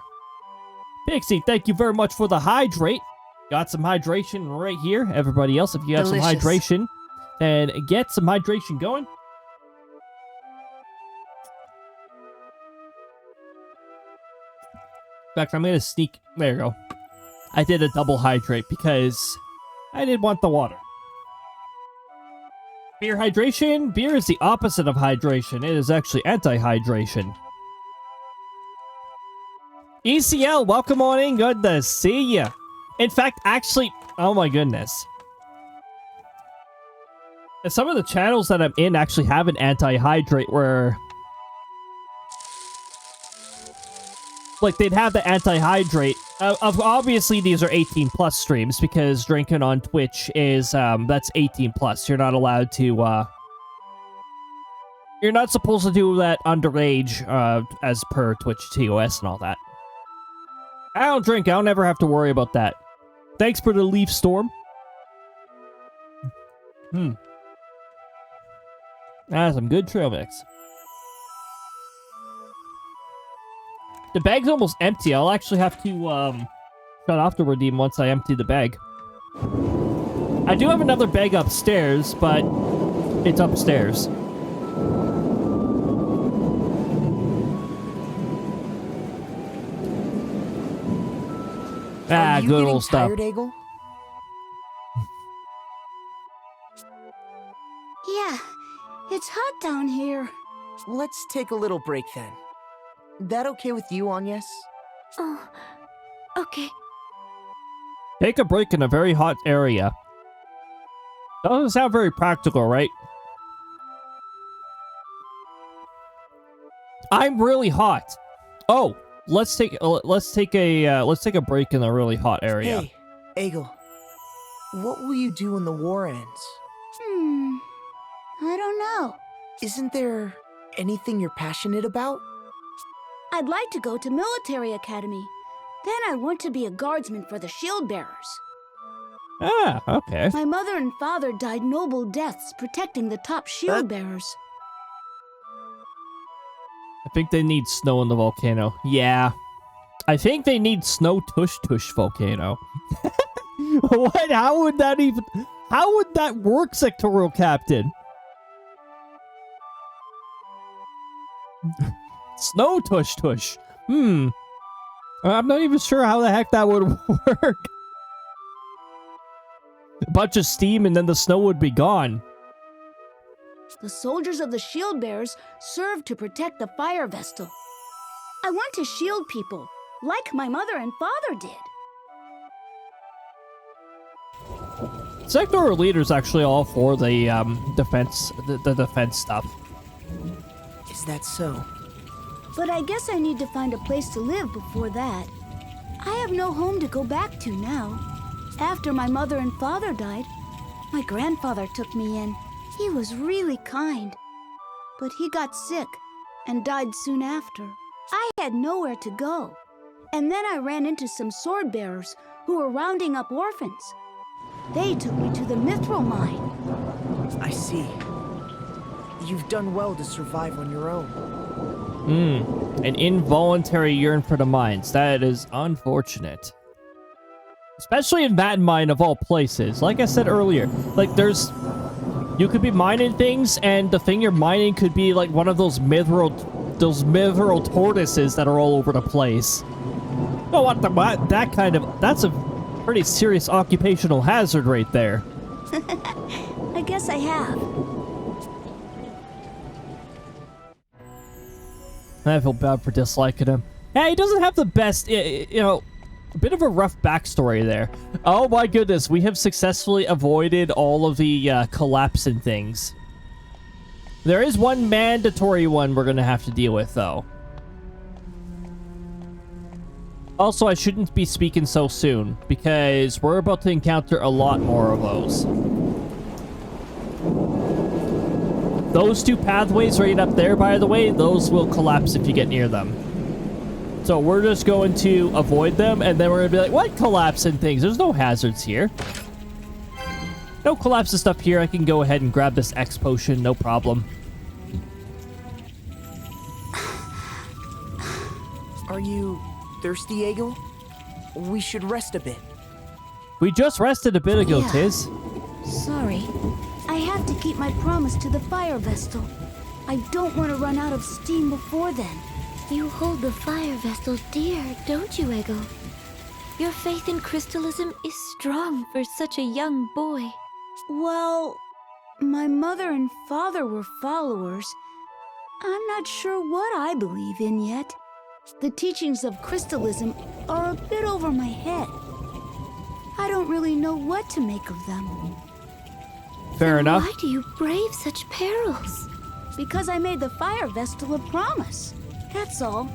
Pixie, thank you very much for the hydrate. Got some hydration right here. Everybody else, if you have some hydration, then get some hydration going. In fact, I'm going to sneak... There you go. I did a double hydrate because I didn't want the water. Beer hydration? Beer is the opposite of hydration. It is actually anti-hydration. ECL, welcome on in. Good to see ya. In fact, actually, oh my goodness. And some of the channels that I'm in actually have an anti-hydrate where... like, they'd have the anti-hydrate. Obviously, these are 18 plus streams because drinking on Twitch is, that's 18 plus. You're not allowed to, you're not supposed to do that underage, as per Twitch TOS and all that. I don't drink. I don't ever have to worry about that. Thanks for the leaf storm. That's some good trail mix. The bag's almost empty. I'll actually have to, shut off the redeem once I empty the bag. I do have another bag upstairs, but it's upstairs. Are you good getting old stuff. tired, Eggle? Yeah, it's hot down here. Let's take a little break then. That okay with you, Agnes? Oh, okay. Take a break in a very hot area. Doesn't sound very practical, right? I'm really hot. Oh, let's take a break in a really hot area. Hey, Eggle. What will you do when the war ends? I don't know. Isn't there anything you're passionate about? I'd like to go to military academy. Then I want to be a guardsman for the shield bearers. Ah, okay. My mother and father died noble deaths protecting the top shield bearers. I think they need snow in the volcano. Yeah. I think they need snow tush tush volcano. What? How would that work, Sectorial Captain? Snow tush tush. I'm not even sure how the heck that would work. A bunch of steam and then the snow would be gone. The soldiers of the shield bearers serve to protect the fire vestal. I want to shield people, like my mother and father did. Sector leader's actually all for the defense, the defense stuff. Is that so? But I guess I need to find a place to live before that. I have no home to go back to now. After my mother and father died, my grandfather took me in. He was really kind. But he got sick and died soon after. I had nowhere to go. And then I ran into some sword bearers who were rounding up orphans. They took me to the mithril mine. I see. You've done well to survive on your own. An involuntary yearn for the mines. That is unfortunate. Especially in that mine of all places. Like I said earlier, like you could be mining things and the thing you're mining could be like one of those mithril tortoises that are all over the place. Oh, what? That's a pretty serious occupational hazard right there. I guess I have. I feel bad for disliking him. Yeah, he doesn't have the best, a bit of a rough backstory there. Oh my goodness, we have successfully avoided all of the collapsing things. There is one mandatory one we're gonna have to deal with, though. Also, I shouldn't be speaking so soon, because we're about to encounter a lot more of those. Those two pathways right up there, by the way, those will collapse if you get near them. So we're just going to avoid them, and then we're going to be like, what collapsing things? There's no hazards here. No collapsing stuff here. I can go ahead and grab this X potion, no problem. Are you thirsty, Eggle? We should rest a bit. We just rested a bit ago, Yeah. Tiz. Sorry. I have to keep my promise to the fire vestal. I don't want to run out of steam before then. You hold the fire vestal dear, don't you, Eggle? Your faith in crystalism is strong for such a young boy. Well, my mother and father were followers. I'm not sure what I believe in yet. The teachings of crystalism are a bit over my head. I don't really know what to make of them. Fair enough. Why do you brave such perils? Because I made the fire Vestal a promise. That's all.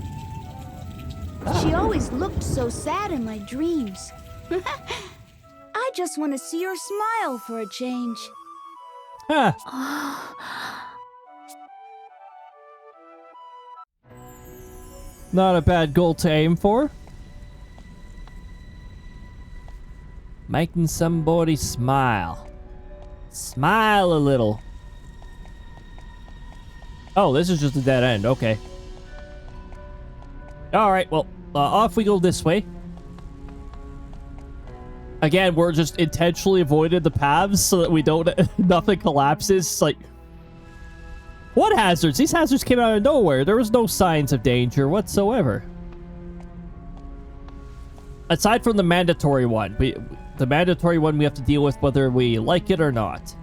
She always looked so sad in my dreams. I just want to see her smile for a change. Huh. Not a bad goal to aim for. Making somebody smile. Smile a little. Oh, this is just a dead end. Okay. Alright, well, off we go this way. Again, we're just intentionally avoided the paths so that we don't... nothing collapses. It's like... What hazards? These hazards came out of nowhere. There was no signs of danger whatsoever. Aside from the mandatory one. The mandatory one we have to deal with whether we like it or not.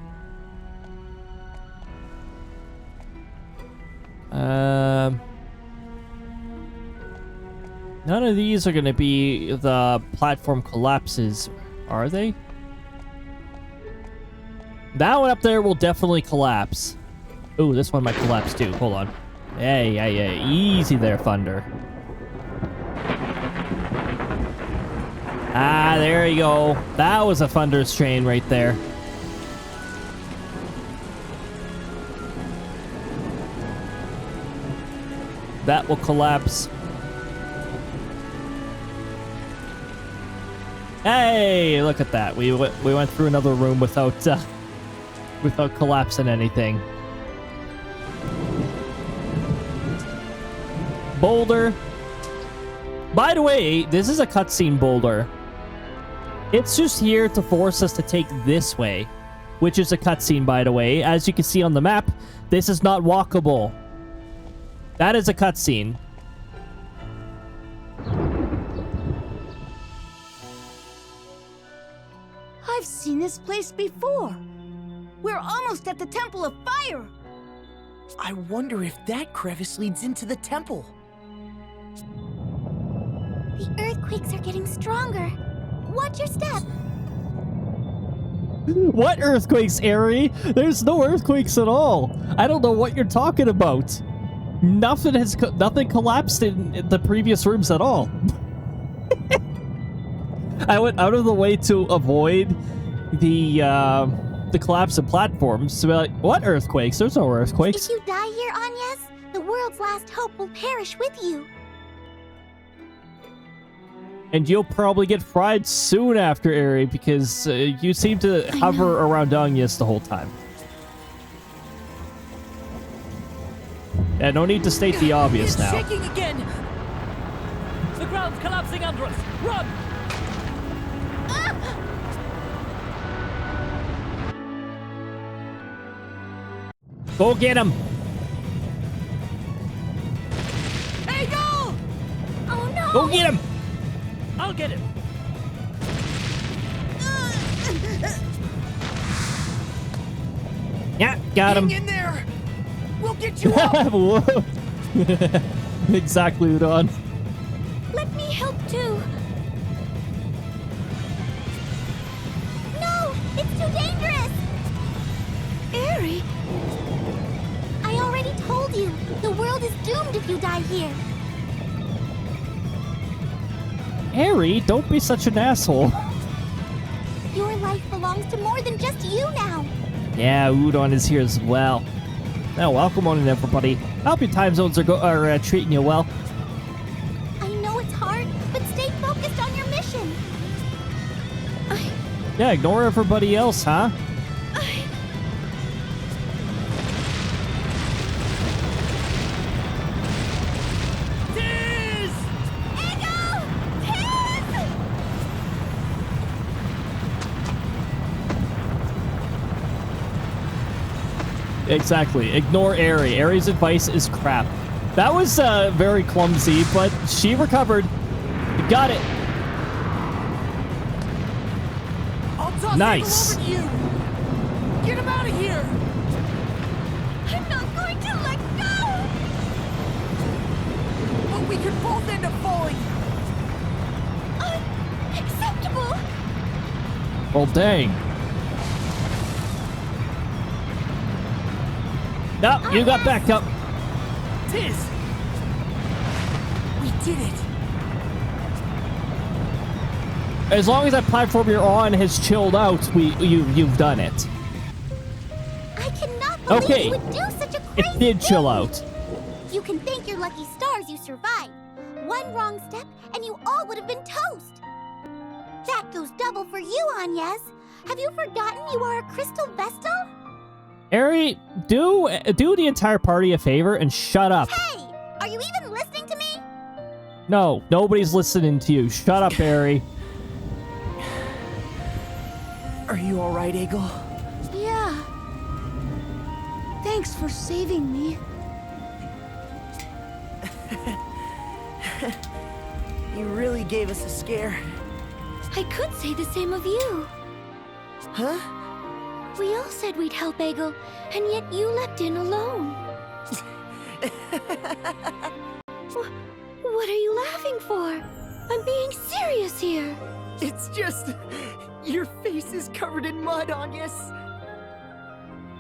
None of these are going to be the platform collapses, are they? That one up there will definitely collapse. Ooh, this one might collapse too. Hold on. Hey, easy there, Thunder. Ah, there you go. That was a Thunder's train right there. That will collapse. Hey, look at that. We went through another room without collapsing anything. Boulder. By the way, this is a cutscene boulder. It's just here to force us to take this way, which is a cutscene, by the way. As you can see on the map, this is not walkable. That is a cutscene. I've seen this place before. We're almost at the Temple of Fire. I wonder if that crevice leads into the temple. The earthquakes are getting stronger. Watch your step. What earthquakes, Ari? There's no earthquakes at all. I don't know what you're talking about. Nothing collapsed in the previous rooms at all. I went out of the way to avoid the collapse of platforms. So like, what earthquakes? There's no earthquakes. If you die here, Agnes, the world's last hope will perish with you. And you'll probably get fried soon after, Ari, because you seem to hover around Agnes the whole time. Yeah, no need to state the obvious now. It's shaking again! The ground's collapsing under us! Run! Go get him! Hey, go! Oh no! Go get him! I'll get him! Yeah, got him. Hang in there! We'll get you up! Whoa. Exactly, Udon. Let me help too. No! It's too dangerous! Ari! I already told you. The world is doomed if you die here. Ari, don't be such an asshole. Your life belongs to more than just you now. Yeah, Udon is here as well. Now, welcome on in, everybody. I hope your time zones are treating you well. I know it's hard, but stay focused on your mission. Yeah, ignore everybody else, huh? Exactly. Ignore Ari. Ari's advice is crap. That was very clumsy, but she recovered. You got it. I'll toss Nice. Eagle over to you. Get him out of here! I'm not going to let go! But we could both end up falling. Unacceptable! Well, dang. No, you got back up. Tiz! We did it! As long as that platform you're on has chilled out, you've done it. I cannot believe Okay. you would do such a It crazy did chill thing. out. You can thank your lucky stars you survived. One wrong step, and you all would have been toast. That goes double for you, Agnes. Have you forgotten you are a crystal vestal? Ari, do the entire party a favor and shut up. Hey, are you even listening to me? No, nobody's listening to you. Shut up, Ari. Are you alright, Eagle? Yeah. Thanks for saving me. You really gave us a scare. I could say the same of you. Huh? We all said we'd help Eggle, and yet you leapt in alone. What are you laughing for? I'm being serious here. It's just... Your face is covered in mud, Agnes.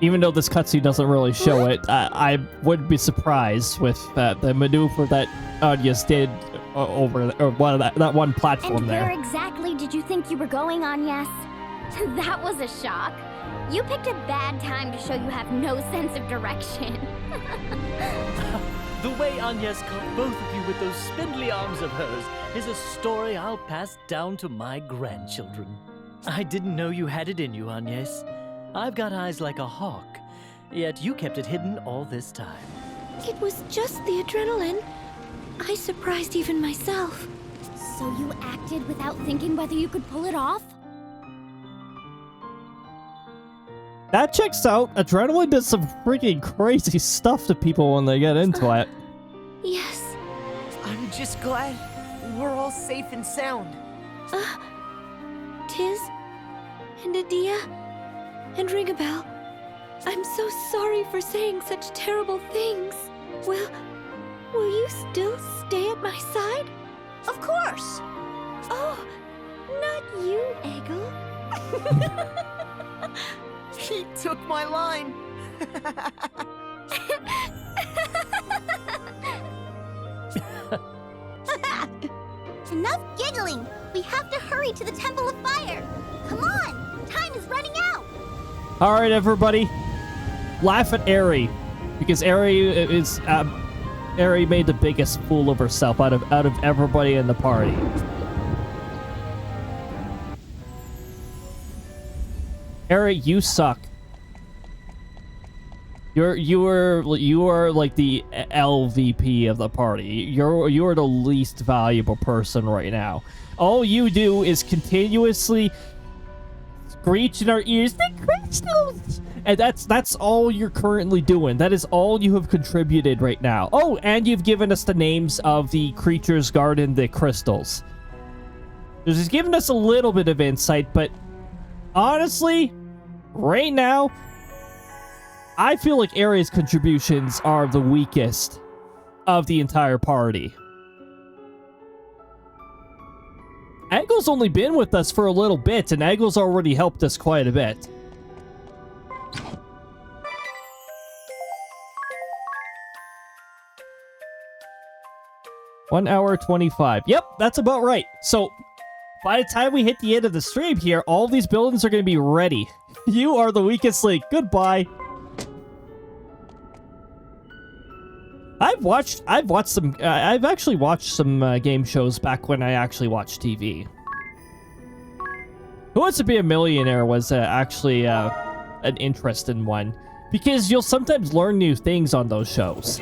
Even though this cutscene doesn't really show it, I wouldn't be surprised with the maneuver that Agnes did over that one platform And there. where exactly did you think you were going, Agnes? That was a shock. You picked a bad time to show you have no sense of direction. The way Agnes caught both of you with those spindly arms of hers is a story I'll pass down to my grandchildren. I didn't know you had it in you, Agnes. I've got eyes like a hawk, yet you kept it hidden all this time. It was just the adrenaline. I surprised even myself. So you acted without thinking whether you could pull it off? That checks out. Adrenaline does some freaking crazy stuff to people when they get into it. Yes. I'm just glad we're all safe and sound. Tiz and Adia and Ringabel, I'm so sorry for saying such terrible things. Will you still stay at my side? Of course. Oh, not you, Eggle. He took my line. Enough giggling. We have to hurry to the Temple of Fire. Come on, time is running out. All right, everybody, laugh at Ari because Ari made the biggest fool of herself out of everybody in the party. Ari, you suck. You are like the LVP of the party. You're the least valuable person right now. All you do is continuously screech in our ears, the crystals! And that's all you're currently doing. That is all you have contributed right now. Oh, and you've given us the names of the creatures guarding the crystals. This has given us a little bit of insight, but honestly, right now, I feel like Ari's contributions are the weakest of the entire party. Eggle's only been with us for a little bit, and Eggle's already helped us quite a bit. One hour 25. Yep, that's about right. So, by the time we hit the end of the stream here, all these buildings are going to be ready. You are the weakest link. Goodbye. I've actually watched some game shows back when I actually watched TV. Who Wants to Be a Millionaire was actually an interesting one because you'll sometimes learn new things on those shows.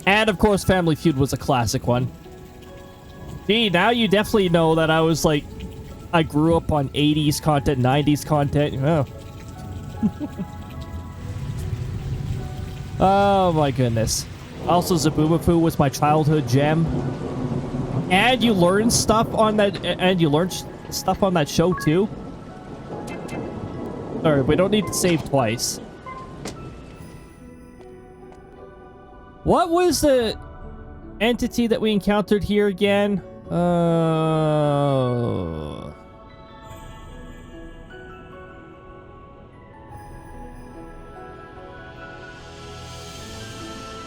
And of course, Family Feud was a classic one. Gee, now you definitely know that I grew up on 80s content, 90s content. Oh. Oh my goodness. Also, Zaboomafoo was my childhood gem. And you learn stuff on that, stuff on that show too. Alright, we don't need to save twice. What was the entity that we encountered here again?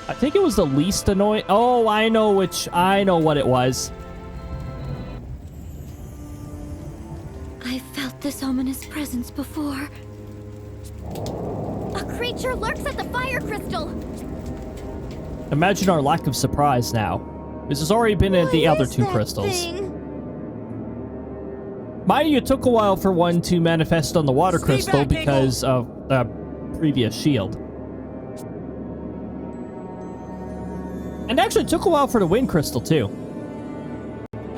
I think it was the least annoying. Oh, I know what it was. I felt this ominous presence before. A creature lurks at the fire crystal. Imagine our lack of surprise now. This has already been at the other two crystals. Mind you, it took a while for one to manifest on the water crystal because of the previous shield. And actually, it took a while for the wind crystal, too.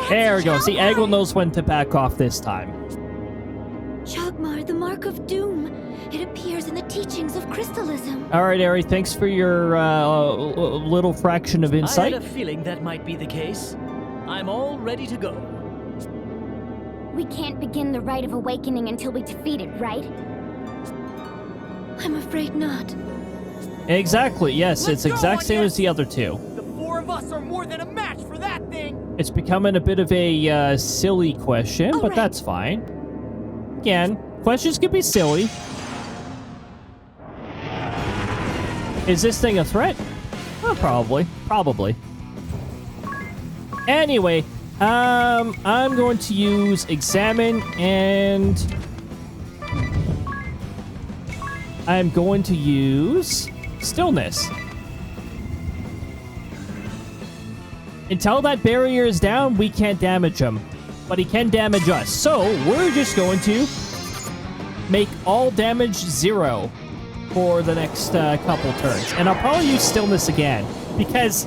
There we go. See, Eggle knows when to back off this time. Chogmar, the mark of doom. It appears in the teachings of crystalism. All right, Ari, thanks for your little fraction of insight. I had a feeling that might be the case. I'm all ready to go. We can't begin the Rite of Awakening until we defeat it, right? I'm afraid not. Exactly, yes. It's exact same as the other two. The four of us are more than a match for that thing. It's becoming a bit of a silly question, but that's fine. Again, questions can be silly. Is this thing a threat? Well, probably. Probably. Anyway, I'm going to use Examine, and I'm going to use Stillness. Until that barrier is down, we can't damage him, but he can damage us. So we're just going to make all damage 0 for the next couple turns. And I'll probably use Stillness again, because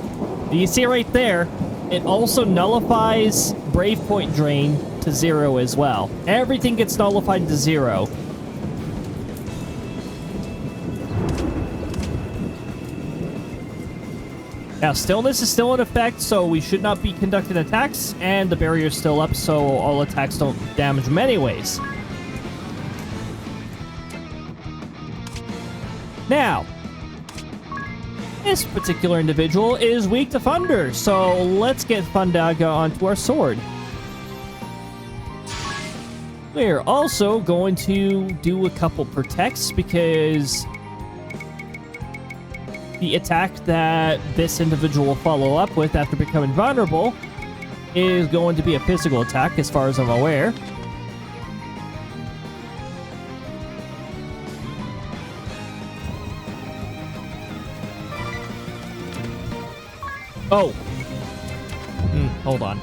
you see right there, it also nullifies Brave Point Drain to 0 as well. Everything gets nullified to 0. Now, Stillness is still in effect, so we should not be conducting attacks, and the barrier's still up, so all attacks don't damage him anyways. Now, this particular individual is weak to Thunder, so let's get Thundaga onto our sword. We're also going to do a couple protects, because the attack that this individual will follow up with after becoming vulnerable is going to be a physical attack, as far as I'm aware. Oh. Hold on.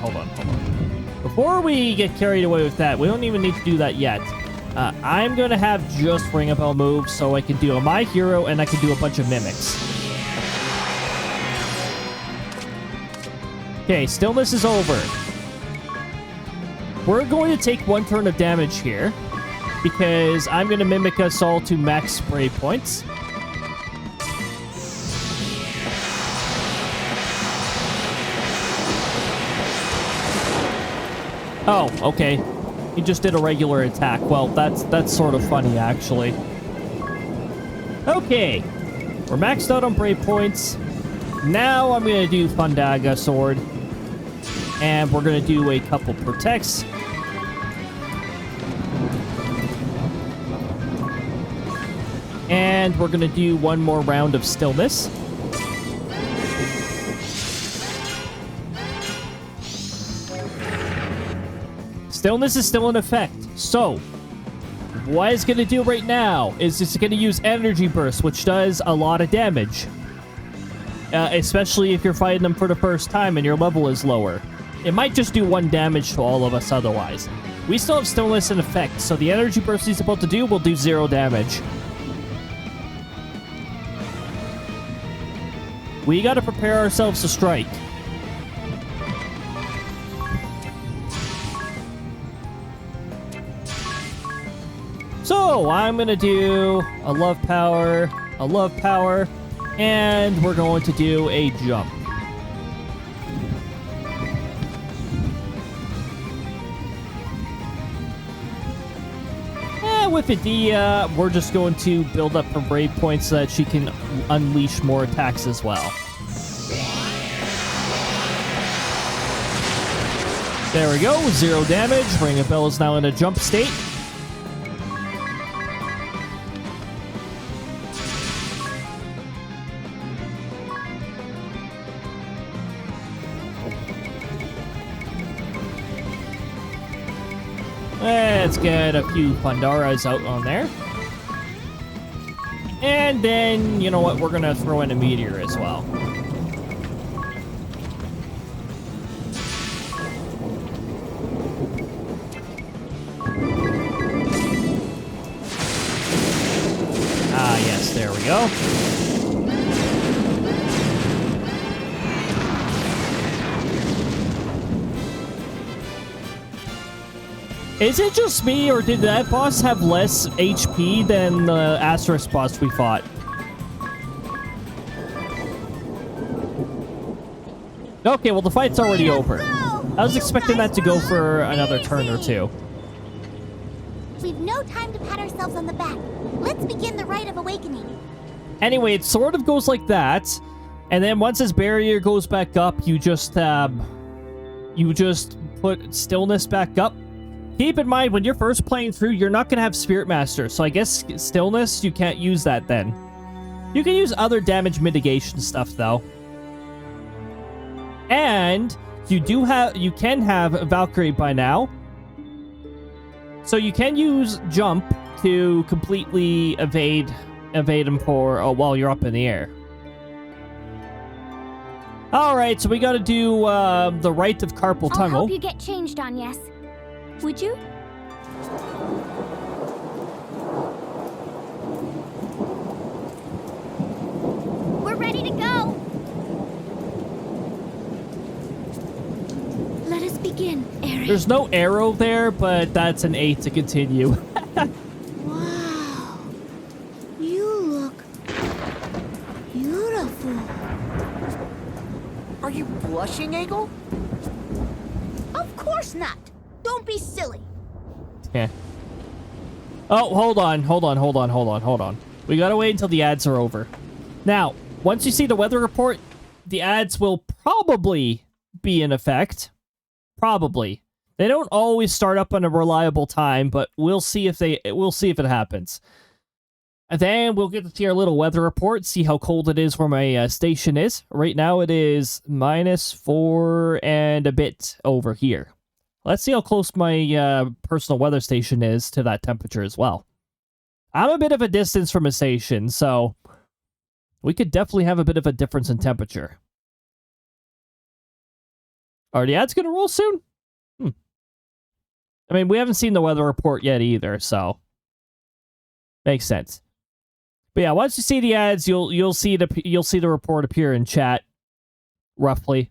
Before we get carried away with that, we don't even need to do that yet. I'm going to have just Ring a Bell move, so I can do a My Hero, and I can do a bunch of Mimics. Okay, Stillness is over. We're going to take 1 turn of damage here, because I'm going to Mimic us all to max spray points. Oh, okay. He just did a regular attack. Well, that's sort of funny, actually. Okay. We're maxed out on Brave Points. Now I'm going to do Thundaga Sword. And we're going to do a couple protects. And we're going to do 1 more round of Stillness. Stillness is still in effect. So, what it's going to do right now is it's going to use Energy Burst, which does a lot of damage. Especially if you're fighting them for the first time and your level is lower. It might just do 1 damage to all of us otherwise. We still have Stillness in effect, so the Energy Burst he's about to do will do 0 damage. We gotta prepare ourselves to strike. So, I'm gonna do a Love Power, and we're going to do a jump. And with Adia, we're just going to build up her Brave Points so that she can unleash more attacks as well. There we go, 0 damage. Ring a Bell is now in a jump state. let's get a few Pandaras out on there. And then, you know what, we're gonna throw in a meteor as well. Ah, yes, there we go. Is it just me, or did that boss have less HP than the Asterisk boss we fought? Okay, well, the fight's already over. I was expecting that to go for another turn or two. We've no time to pat ourselves on the back. Let's begin the rite of awakening. Anyway, it sort of goes like that, and then once his barrier goes back up, you just put stillness back up. Keep in mind, when you're first playing through, you're not going to have Spirit Master, so I guess stillness, you can't use that then. You can use other damage mitigation stuff, though. And you can have Valkyrie by now. So you can use jump to completely evade him for while you're up in the air. Alright, so we gotta do the rite of carpal tunnel. I'll help you get changed on, yes. Would you? We're ready to go. Let us begin, Eric. There's no arrow there, but that's an 8 to continue. Wow. You look beautiful. Are you blushing, Egil? Of course not. Don't be silly. Yeah. Oh, hold on. We gotta wait until the ads are over. Now, once you see the weather report, the ads will probably be in effect. Probably. They don't always start up on a reliable time, but we'll see if it happens. And then we'll get to see our little weather report, see how cold it is where my station is. Right now it is -4 and a bit over here. Let's see how close my personal weather station is to that temperature as well. I'm a bit of a distance from a station, so we could definitely have a bit of a difference in temperature. Are the ads going to roll soon? I mean, we haven't seen the weather report yet either, so makes sense. But yeah, once you see the ads, you'll see the report appear in chat, roughly.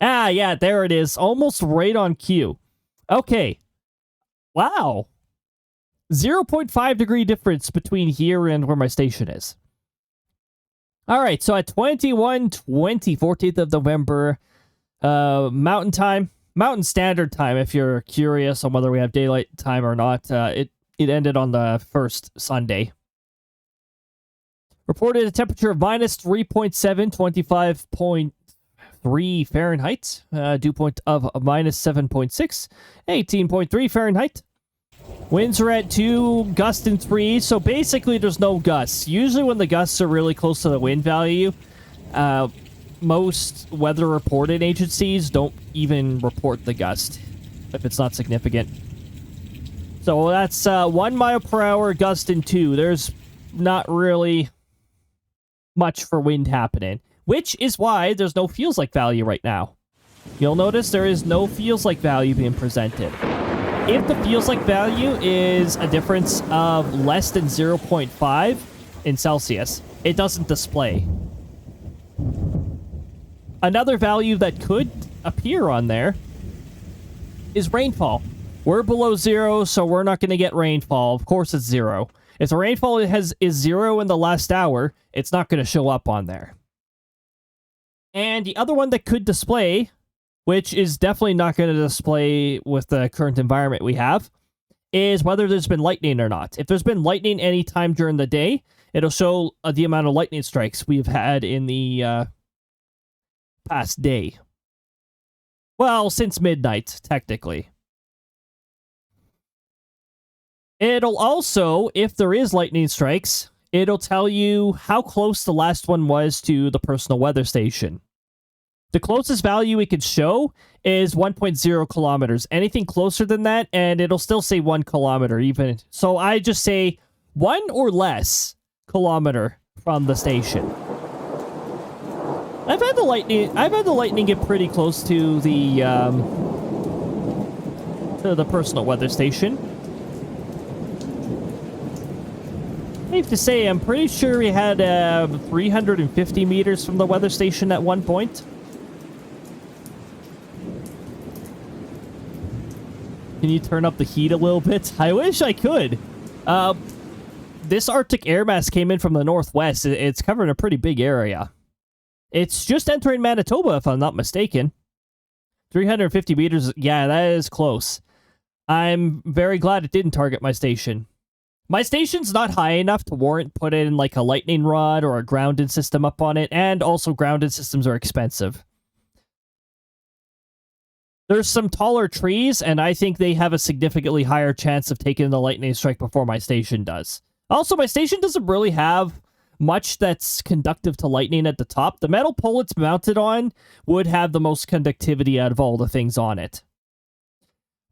Ah, yeah, there it is, almost right on cue. Okay, wow, 0.5 degree difference between here and where my station is. All right, so at 21:20, 14th of November, Mountain Time. Mountain Standard Time, if you're curious on whether we have daylight time or not. It ended on the first Sunday. Reported a temperature of -3.7, 25.3 Fahrenheit. Dew point of -7.6, 18.3 Fahrenheit. Winds are at 2, gust in 3, so basically there's no gusts. Usually when the gusts are really close to the wind value, most weather reporting agencies don't even report the gust if it's not significant. So that's 1 mile per hour, gust in 2. There's not really much for wind happening, which is why there's no feels like value right now. You'll notice there is no feels like value being presented. If the feels like value is a difference of less than 0.5 in Celsius, it doesn't display. Another value that could appear on there is rainfall. We're below 0, so we're not going to get rainfall. Of course it's 0. If the rainfall is 0 in the last hour, it's not going to show up on there. And the other one that could display, which is definitely not going to display with the current environment we have, is whether there's been lightning or not. If there's been lightning any time during the day, it'll show the amount of lightning strikes we've had in the past day. Well, since midnight, technically. It'll also, if there is lightning strikes, it'll tell you how close the last one was to the personal weather station. The closest value we could show is 1.0 kilometers. Anything closer than that, and it'll still say 1 kilometer even. So I just say 1 or less kilometer from the station. I've had the lightning get pretty close to the personal weather station. Safe to say, I'm pretty sure we had 350 meters from the weather station at one point. Can you turn up the heat a little bit? I wish I could. This Arctic air mass came in from the northwest. It's covering a pretty big area. It's just entering Manitoba, if I'm not mistaken. 350 meters. Yeah, that is close. I'm very glad it didn't target my station. My station's not high enough to warrant putting like a lightning rod or a grounded system up on it, and also grounded systems are expensive. There's some taller trees, and I think they have a significantly higher chance of taking the lightning strike before my station does. Also, my station doesn't really have much that's conductive to lightning at the top. The metal pole it's mounted on would have the most conductivity out of all the things on it.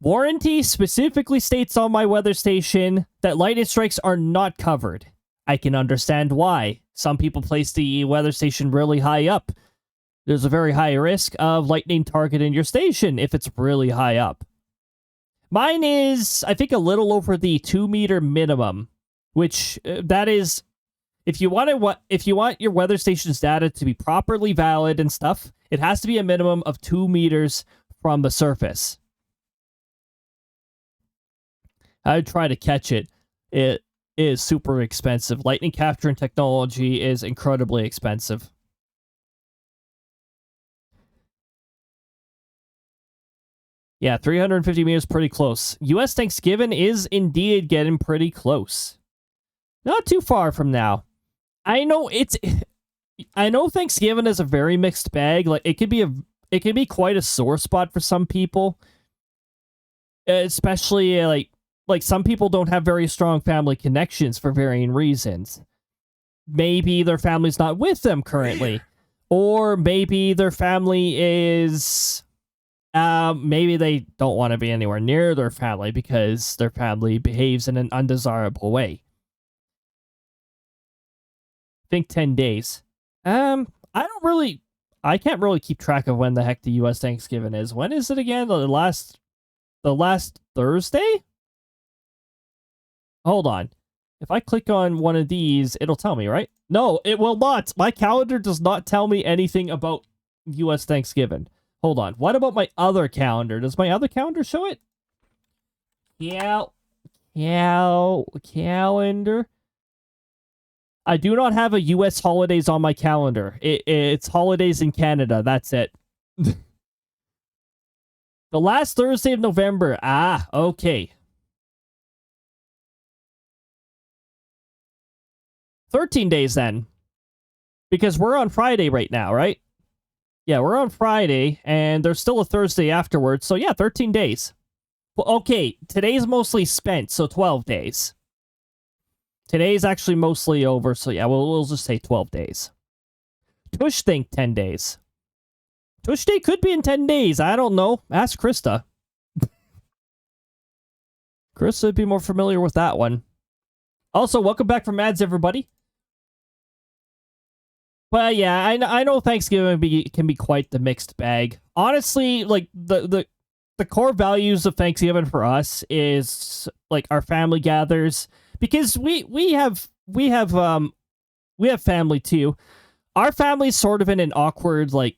Warranty specifically states on my weather station that lightning strikes are not covered. I can understand why. Some people place the weather station really high up. There's a very high risk of lightning targeting your station if it's really high up. Mine is, I think, a little over the 2-meter minimum, which that is, if you want your weather station's data to be properly valid and stuff, it has to be a minimum of 2 meters from the surface. I'd try to catch it. It is super expensive. Lightning capturing technology is incredibly expensive. Yeah, 350 meters, pretty close. U.S. Thanksgiving is indeed getting pretty close. Not too far from now. I know Thanksgiving is a very mixed bag. Like it could be quite a sore spot for some people. Especially like some people don't have very strong family connections for varying reasons. Maybe their family's not with them currently. Or maybe their family is maybe they don't want to be anywhere near their family because their family behaves in an undesirable way. I think 10 days. I can't really keep track of when the heck the US Thanksgiving is. When is it again? The last Thursday? Hold on. If I click on one of these, it'll tell me, right? No, it will not. My calendar does not tell me anything about US Thanksgiving. Hold on. What about my other calendar? Does my other calendar show it? Calendar. I do not have a U.S. holidays on my calendar. It's holidays in Canada. That's it. The last Thursday of November. Ah, okay. 13 days then. Because we're on Friday right now, right? Yeah, we're on Friday, and there's still a Thursday afterwards. So yeah, 13 days. Well, okay, today's mostly spent, so 12 days. Today's actually mostly over, so yeah, we'll just say 12 days. Tush think 10 days. Tush Day could be in 10 days, I don't know. Ask Crysta. Crysta would be more familiar with that one. Also, welcome back from ads, everybody. But yeah, I know Thanksgiving can be quite the mixed bag. Honestly, like the core values of Thanksgiving for us is like our family gathers, because we have family too. Our family's sort of in an awkward like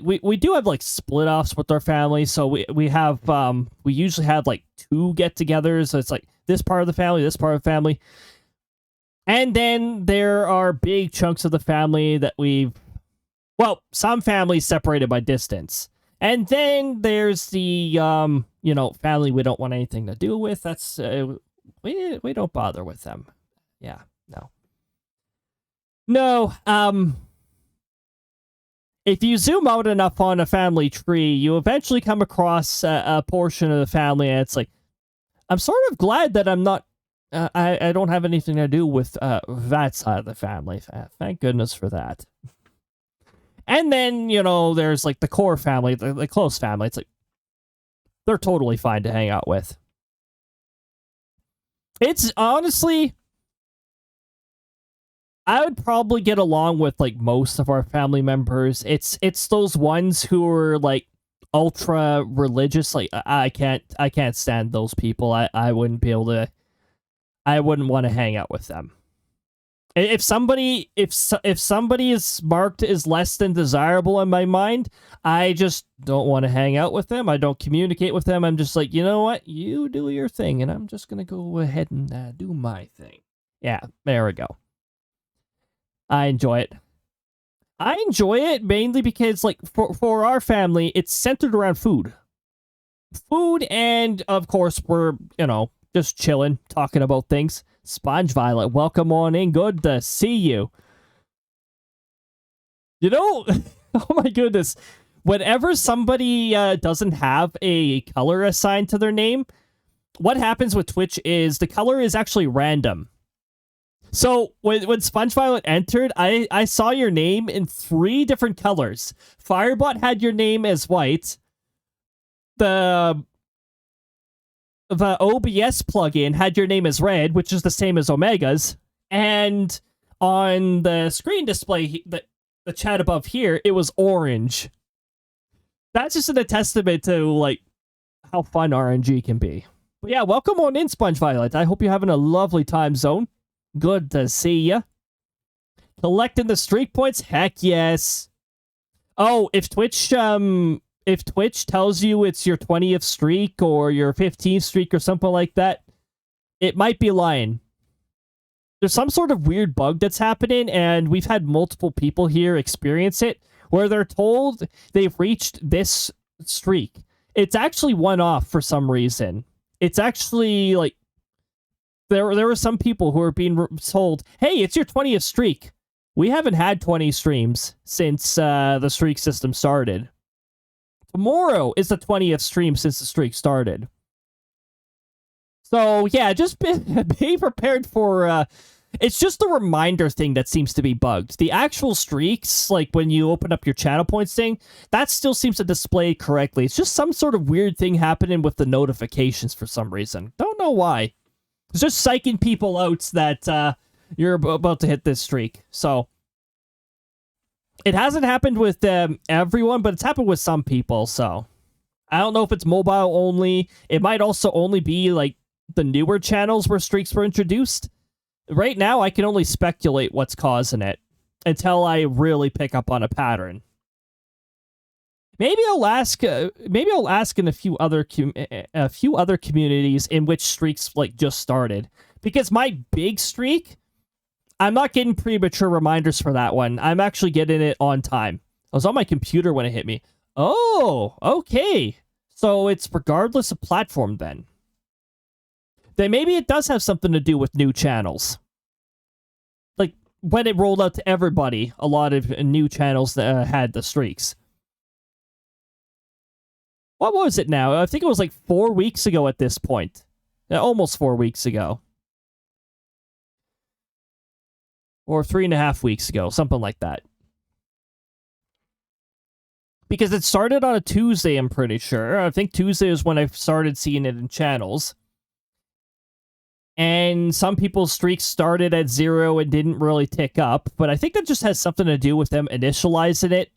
we do have like split offs with our family, so we usually have like 2 get-togethers. So it's like this part of the family, this part of the family. And then there are big chunks of the family that some families separated by distance. And then there's the, family we don't want anything to do with. That's, we don't bother with them. Yeah, no. No, if you zoom out enough on a family tree, you eventually come across a portion of the family, and it's like, I'm sort of glad that I'm not, I don't have anything to do with that side of the family. Thank goodness for that. And then, you know, there's like the core family, the close family. It's like, they're totally fine to hang out with. It's honestly, I would probably get along with like most of our family members. It's those ones who are like ultra religious. Like I can't stand those people. I wouldn't be able to. I wouldn't want to hang out with them. If somebody is marked as less than desirable in my mind, I just don't want to hang out with them. I don't communicate with them. I'm just like, you know what? You do your thing, and I'm just gonna go ahead and do my thing. Yeah, there we go. I enjoy it. I enjoy it mainly because, like, for our family, it's centered around food. Food, and of course, we're, you know, just chilling, talking about things. Sponge Violet, welcome on in. Good to see you. You know, oh my goodness. Whenever somebody doesn't have a color assigned to their name, what happens with Twitch is the color is actually random. So when Sponge Violet entered, I saw your name in 3 different colors. Firebot had your name as white. The OBS plugin had your name as red, which is the same as Omega's. And on the screen display, the chat above here, it was orange. That's just a testament to, like, how fun RNG can be. But yeah, welcome on in, Sponge Violet. I hope you're having a lovely time zone. Good to see ya. Collecting the streak points? Heck yes. Oh, if Twitch tells you it's your 20th streak or your 15th streak or something like that, it might be lying. There's some sort of weird bug that's happening, and we've had multiple people here experience it, where they're told they've reached this streak. It's actually one-off for some reason. It's actually, like, there were some people who are being told, hey, it's your 20th streak. We haven't had 20 streams since the streak system started. Tomorrow is the 20th stream since the streak started. So, yeah, just be prepared for... it's just the reminder thing that seems to be bugged. The actual streaks, like when you open up your channel points thing, that still seems to display correctly. It's just some sort of weird thing happening with the notifications for some reason. Don't know why. It's just psyching people out that you're about to hit this streak. So, it hasn't happened with everyone, but it's happened with some people, so. I don't know if it's mobile only. It might also only be, like, the newer channels where streaks were introduced. Right now, I can only speculate what's causing it until I really pick up on a pattern. Maybe I'll ask in a few other communities in which streaks, like, just started. Because my big streak, I'm not getting premature reminders for that one. I'm actually getting it on time. I was on my computer when it hit me. Oh, okay. So it's regardless of platform then. Then maybe it does have something to do with new channels. Like, when it rolled out to everybody, a lot of new channels had the streaks. What was it now? I think it was like 4 weeks ago at this point. Almost 4 weeks ago. Or 3.5 weeks ago, something like that. Because it started on a Tuesday, I'm pretty sure. I think Tuesday is when I started seeing it in channels. And some people's streaks started at 0 and didn't really tick up. But I think that just has something to do with them initializing it.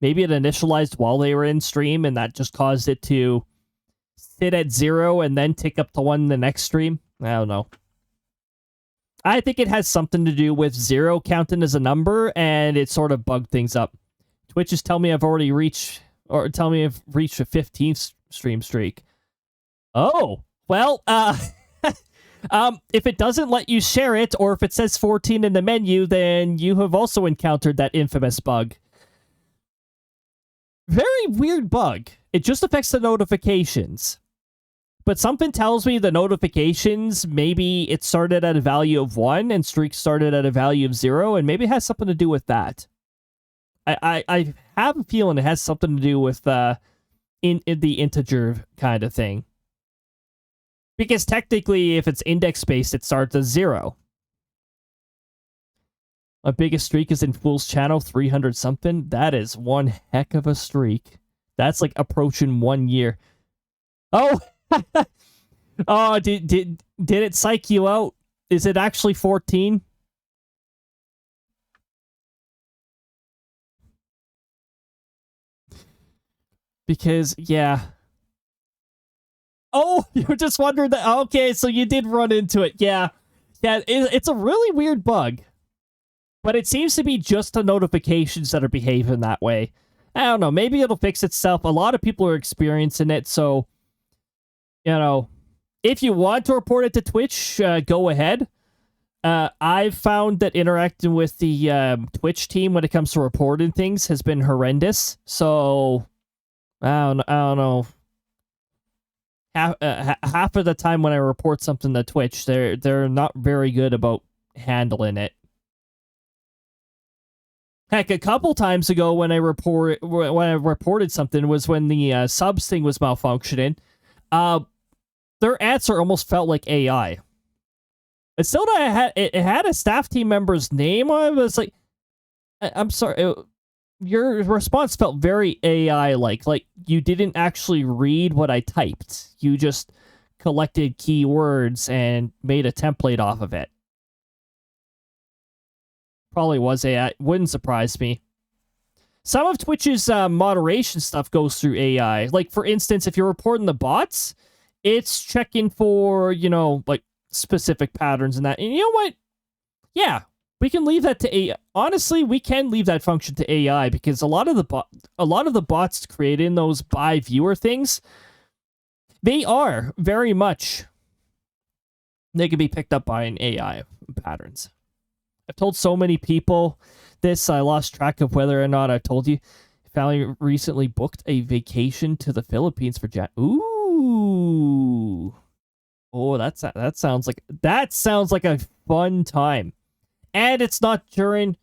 Maybe it initialized while they were in stream, and that just caused it to sit at 0 and then tick up to 1 the next stream. I don't know. I think it has something to do with 0 counting as a number, and it sort of bugged things up. Twitch is telling me I've already reached, or tell me I've reached a 15th stream streak. Oh, well, if it doesn't let you share it, or if it says 14 in the menu, then you have also encountered that infamous bug. Very weird bug. It just affects the notifications. But something tells me the notifications, maybe it started at a value of 1 and streaks started at a value of 0, and maybe it has something to do with that. I have a feeling it has something to do with in the integer kind of thing. Because technically, if it's index-based, it starts as 0. My biggest streak is in Fool's Channel, 300 something. That is one heck of a streak. That's like approaching 1 year. Oh, oh, did it psych you out? Is it actually 14? Because, yeah. Oh, you were just wondering that. Okay, so you did run into it. Yeah. Yeah, it's a really weird bug. But it seems to be just the notifications that are behaving that way. I don't know. Maybe it'll fix itself. A lot of people are experiencing it, so, you know, if you want to report it to Twitch, go ahead. I've found that interacting with the Twitch team when it comes to reporting things has been horrendous. So, I don't know. Half of the time when I report something to Twitch, they're not very good about handling it. Heck, a couple times ago when I reported something was when the subs thing was malfunctioning. Their answer almost felt like AI. It still it had a staff team member's name. I was like, I'm sorry. Your response felt very AI-like. Like you didn't actually read what I typed. You just collected keywords and made a template off of it. Probably was AI. Wouldn't surprise me. Some of Twitch's moderation stuff goes through AI. Like, for instance, if you're reporting the bots, it's checking for, you know, like, specific patterns and that. And you know what? Yeah, we can leave that to AI. Honestly, we can leave that function to AI because a lot of the bots creating those by viewer things, they are very much, they can be picked up by an AI patterns. I've told so many people this, I lost track of whether or not I've told you. Family recently booked a vacation to the Philippines for Ooh. Oh, that sounds like a fun time. And it's not during,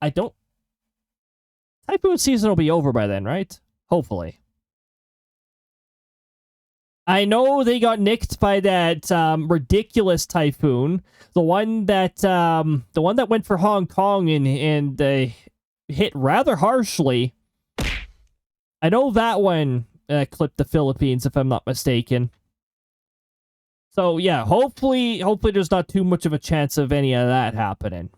typhoon season will be over by then, right? Hopefully. I know they got nicked by that ridiculous typhoon, the one that went for Hong Kong and hit rather harshly. I know that one clipped the Philippines, if I'm not mistaken. So yeah, hopefully there's not too much of a chance of any of that happening.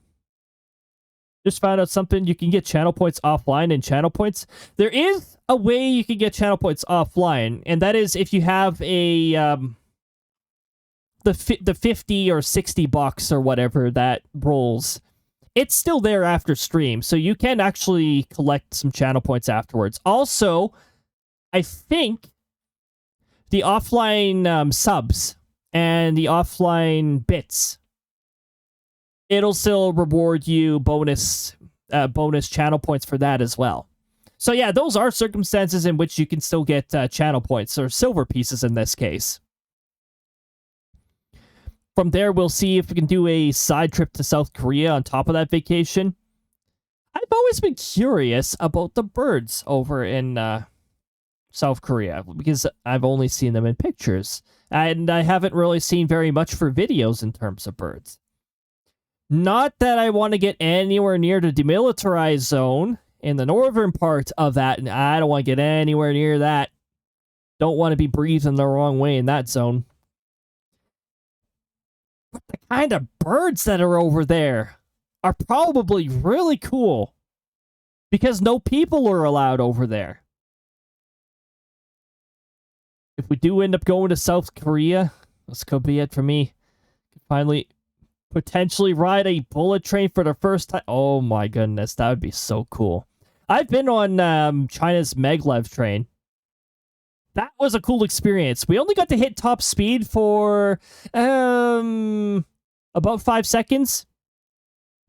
Just found out something. You can get channel points offline and channel points. There is a way you can get channel points offline, and that is if you have a the 50 or 60 bucks or whatever that rolls. It's still there after stream, so you can actually collect some channel points afterwards. Also, I think the offline subs and the offline bits, it'll still reward you bonus channel points for that as well. So yeah, those are circumstances in which you can still get channel points, or silver pieces in this case. From there, we'll see if we can do a side trip to South Korea on top of that vacation. I've always been curious about the birds over in South Korea, because I've only seen them in pictures, and I haven't really seen very much for videos in terms of birds. Not that I want to get anywhere near the demilitarized zone in the northern part of that, and I don't want to get anywhere near that. Don't want to be breathing the wrong way in that zone. But the kind of birds that are over there are probably really cool, because no people are allowed over there. If we do end up going to South Korea, this could be it for me. Finally, potentially ride a bullet train for the first time. Oh my goodness, that would be so cool. I've been on China's maglev train. That was a cool experience. We only got to hit top speed for about 5 seconds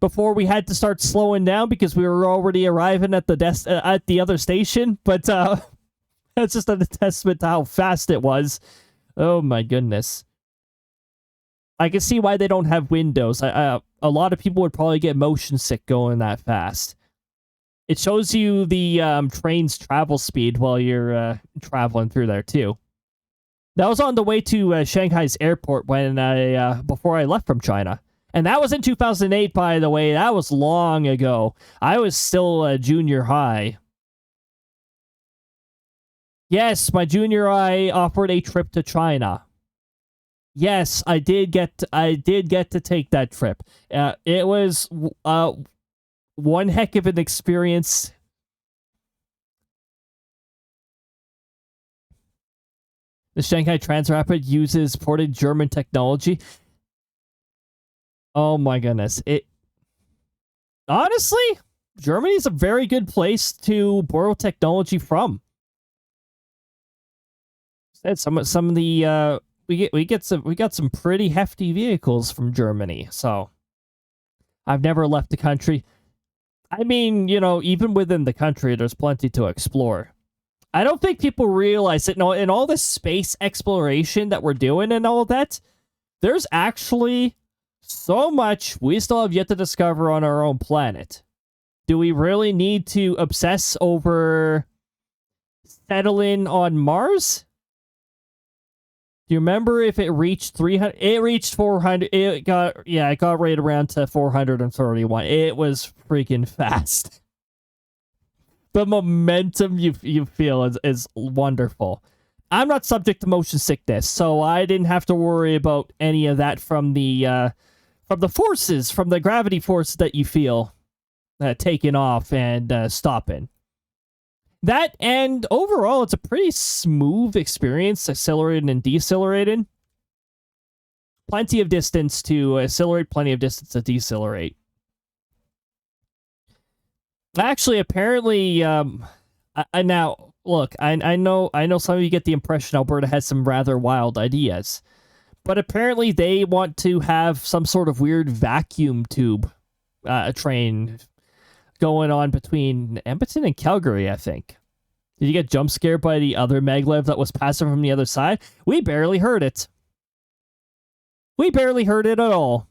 before we had to start slowing down because we were already arriving at the other station. But that's just a testament to how fast it was. Oh my goodness. I can see why they don't have windows. A lot of people would probably get motion sick going that fast. It shows you the train's travel speed while you're traveling through there too. That was on the way to Shanghai's airport when before I left from China, And that was in 2008, by the way. That was long ago. I was still junior high. Yes, my junior high offered a trip to China. Yes, I did get to take that trip. It was one heck of an experience. The Shanghai Transrapid uses ported German technology. Oh my goodness. Honestly, Germany is a very good place to borrow technology from. Some of the we got some pretty hefty vehicles from Germany. So I've never left the country. I mean, you know, even within the country, there's plenty to explore. I don't think people realize that in all this space exploration that we're doing and all that, there's actually so much we still have yet to discover on our own planet. Do we really need to obsess over settling on Mars? Do you remember if it reached 300? It reached 400. It got right around to 431. It was freaking fast. The momentum you feel is wonderful. I'm not subject to motion sickness, so I didn't have to worry about any of that from the forces, from the gravity force that you feel taking off and stopping. That, and overall, it's a pretty smooth experience, accelerating and decelerating. Plenty of distance to accelerate, plenty of distance to decelerate. Actually, apparently, now, look, I know some of you get the impression Alberta has some rather wild ideas, but apparently they want to have some sort of weird vacuum tube train going on between Edmonton and Calgary, I think. Did you get jump scared by the other maglev that was passing from the other side? We barely heard it. We barely heard it at all.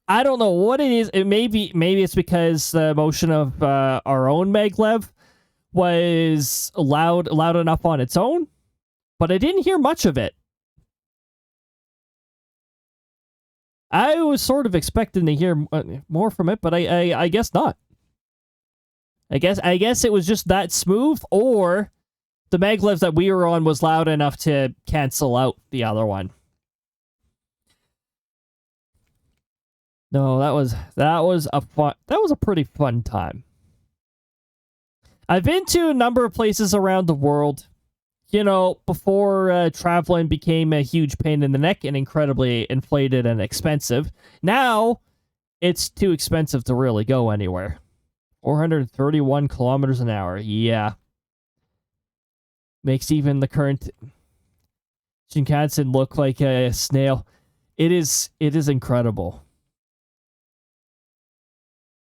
I don't know what it is. Maybe it's because the motion of our own maglev was loud enough on its own, but I didn't hear much of it. I was sort of expecting to hear more from it, but I guess not. I guess it was just that smooth, or the maglev that we were on was loud enough to cancel out the other one. No, that was a pretty fun time. I've been to a number of places around the world, you know, before traveling became a huge pain in the neck and incredibly inflated and expensive. Now, it's too expensive to really go anywhere. 431 kilometers an hour, yeah. Makes even the current Shinkansen look like a snail. It is incredible.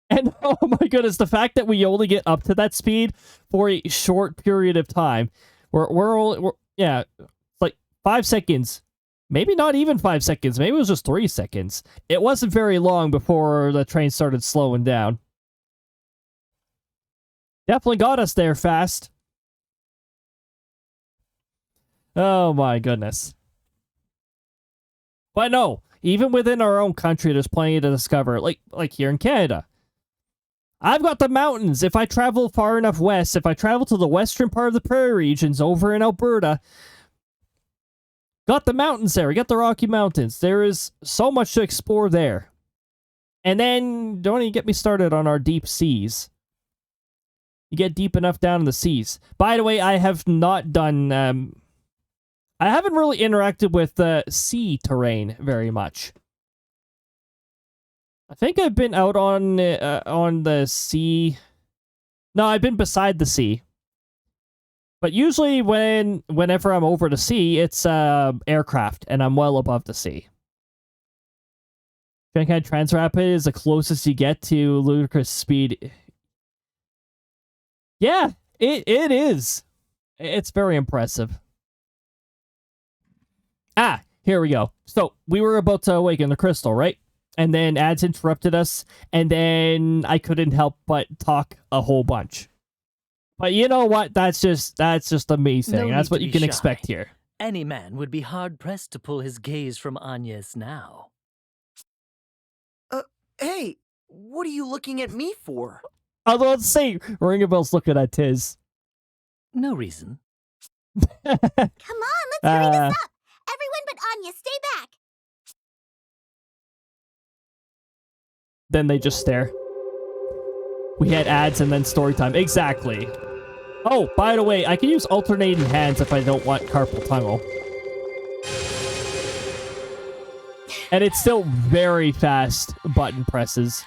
And oh my goodness, the fact that we only get up to that speed for a short period of time. We're it's like 5 seconds. Maybe not even 5 seconds. Maybe it was just 3 seconds. It wasn't very long before the train started slowing down. Definitely got us there fast. Oh my goodness. But no, even within our own country, there's plenty to discover. Like here in Canada. I've got the mountains. If I travel far enough west, if I travel to the western part of the prairie regions over in Alberta, got the mountains there. We got the Rocky Mountains. There is so much to explore there. And then, don't even get me started on our deep seas. You get deep enough down in the seas. By the way, I have not done... I haven't really interacted with sea terrain very much. I think I've been out on the sea. No, I've been beside the sea. But usually whenever I'm over the sea, it's aircraft, and I'm well above the sea. Shanghai Transrapid is the closest you get to ludicrous speed. Yeah, it is. It's very impressive. Ah, here we go. So, we were about to awaken the crystal, right? And then ads interrupted us, and then I couldn't help but talk a whole bunch. But you know what? That's just amazing. No That's what need you to be can shy. expect here. Any man would be hard-pressed to pull his gaze from Agnes now. What are you looking at me for? I was about to say, Ring a Bell's looking at Tiz. No reason. Come on, let's hurry this up. Everyone but Anya, stay back. Then they just stare. We had ads and then story time. Exactly. Oh, by the way, I can use alternating hands if I don't want carpal tunnel. And it's still very fast button presses.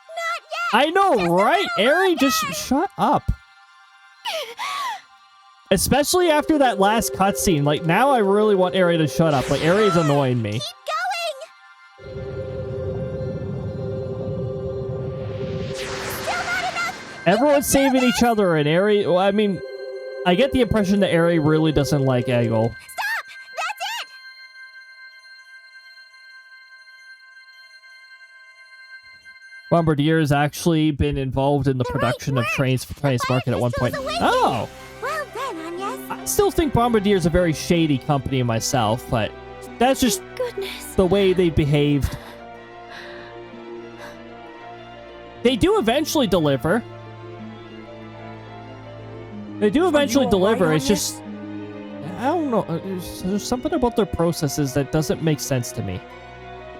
Not yet. I know, right? Ari, just shut up. Especially after that last cutscene. Like, now I really want Ari to shut up. Like, Ari's annoying me. Keep going. Still not enough. Everyone's saving each other, and Ari... Well, I mean, I get the impression that Ari really doesn't like Eggle. Stop! That's it! Bombardier has actually been involved in the production of trains for Chinese market at one point. Oh! Well done, Agnes. I still think Bombardier is a very shady company myself, but that's just Goodness. the way they behaved. They do eventually deliver. They do eventually deliver. It's just... I don't know. There's something about their processes that doesn't make sense to me.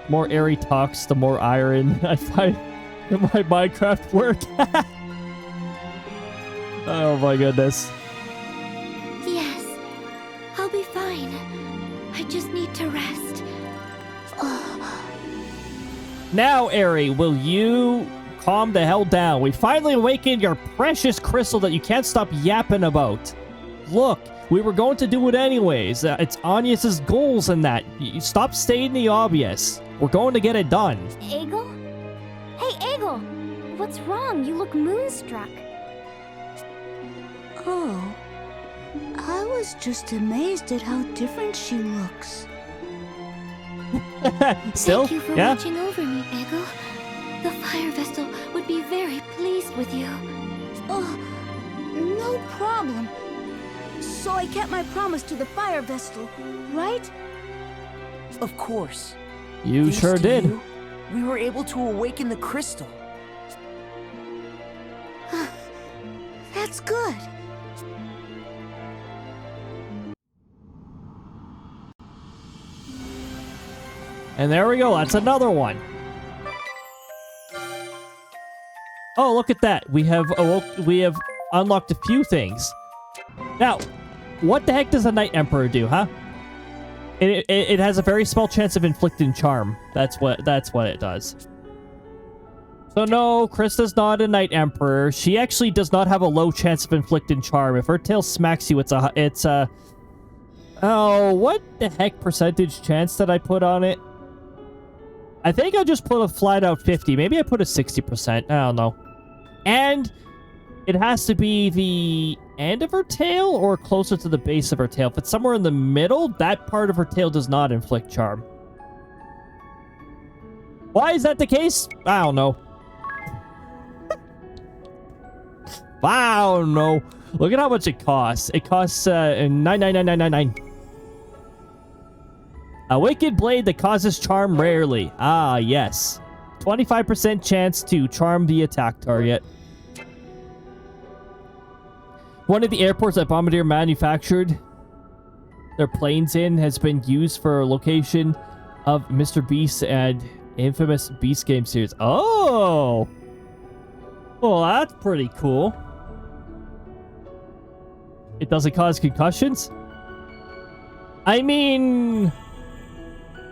The more Ari talks, the more iron I find in my Minecraft work. Oh my goodness. Yes, I'll be fine. I just need to rest. Now, Ari, will you calm the hell down? We finally awakened your precious crystal that you can't stop yapping about. Look, we were going to do it anyways. It's Agnes's goals and that. You stop stating the obvious. We're going to get it done. Eggle? Hey, Eggle! What's wrong? You look moonstruck. Oh, I was just amazed at how different she looks. Still? Thank you for Yeah? watching over me, Eggle. The Fire Vestal would be very pleased with you. Oh, no problem. So I kept my promise to the Fire Vestal, right? Of course. You Thanks sure to did. you, we were able to awaken the crystal. That's good. And there we go. That's another one. Oh, look at that. We have unlocked a few things. Now, what the heck does a Night Emperor do, huh? It has a very small chance of inflicting charm. That's what it does. So no, Crysta's not a Night Emperor. She actually does not have a low chance of inflicting charm. If her tail smacks you, it's a oh, what the heck percentage chance did I put on it? I think I just put a flat out 50. Maybe I put a 60%. I don't know. And it has to be the end of her tail or closer to the base of her tail. If it's somewhere in the middle, that part of her tail does not inflict charm. Why is that the case? I don't know. I don't know. Look at how much it costs. It costs 99999. A wicked blade that causes charm rarely. Ah, yes. 25% chance to charm the attack target. One of the airports that Bombardier manufactured their planes in has been used for a location of Mr. Beast and infamous Beast game series. Oh! Well, that's pretty cool. It doesn't cause concussions? I mean...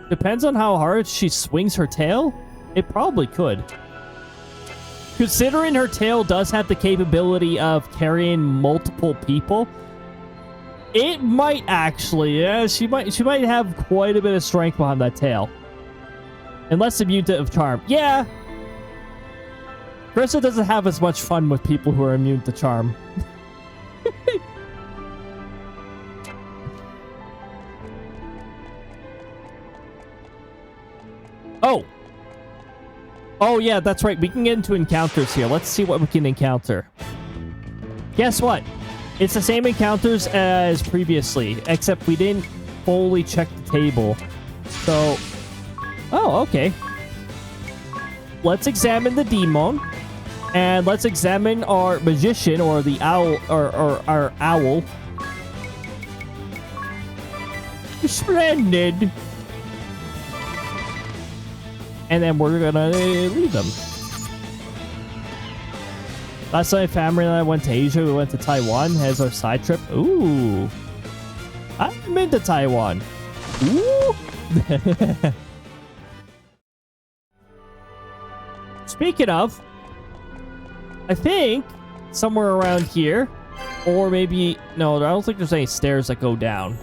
depends on how hard she swings her tail. It probably could. Considering her tail does have the capability of carrying multiple people, it might actually, yeah, she might have quite a bit of strength behind that tail. Unless immune to charm. Yeah. Crysta doesn't have as much fun with people who are immune to charm. Oh. Oh, yeah, that's right. We can get into encounters here. Let's see what we can encounter. Guess what? It's the same encounters as previously, except we didn't fully check the table. So... oh, okay. let's examine the demon. And let's examine our magician, or the owl, or our owl. Splendid. And then we're gonna leave them. Last time, family and I went to Asia. We went to Taiwan as our side trip. Ooh. I've been to Taiwan. Ooh. Speaking of, I think somewhere around here, or maybe, no, I don't think there's any stairs that go down.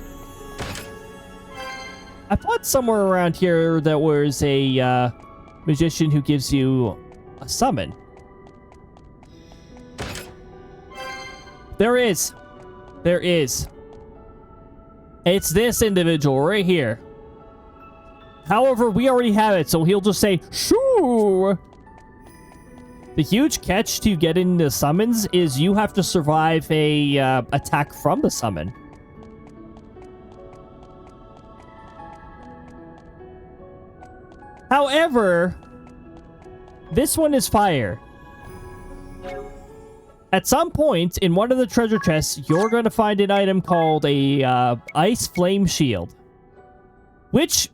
I thought somewhere around here there was a magician who gives you a summon. There is. There is. It's this individual right here. However, we already have it, so he'll just say, sure. The huge catch to getting the summons is you have to survive a attack from the summon. However, this one is fire. At some point in one of the treasure chests, you're going to find an item called a ice flame shield, which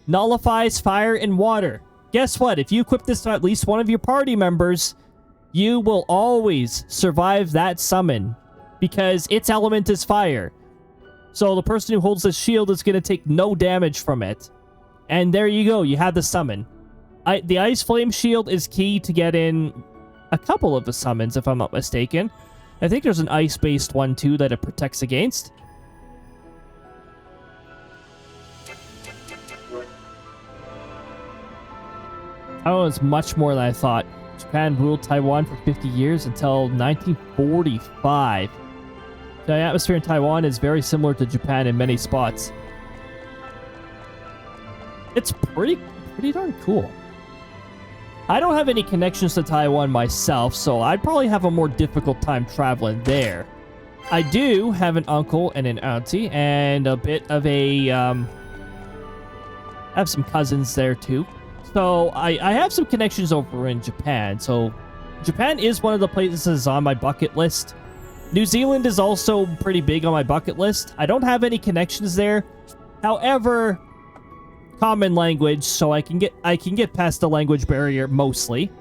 nullifies fire and water. Guess what? If you equip this to at least one of your party members, you will always survive that summon because its element is fire. So the person who holds the shield is going to take no damage from it. And there you go. You have the summon. The ice flame shield is key to get in a couple of the summons, if I'm not mistaken. I think there's an ice-based one too that it protects against. Oh, it's much more than I thought. Japan ruled Taiwan for 50 years until 1945. The atmosphere in Taiwan is very similar to Japan in many spots. It's pretty darn cool. I don't have any connections to Taiwan myself, so I'd probably have a more difficult time traveling there. I do have an uncle and an auntie, and a bit of a, I have some cousins there too. So I have some connections over in Japan. So Japan is one of the places on my bucket list. New Zealand is also pretty big on my bucket list. I don't have any connections there. However, common language, so I can get past the language barrier mostly.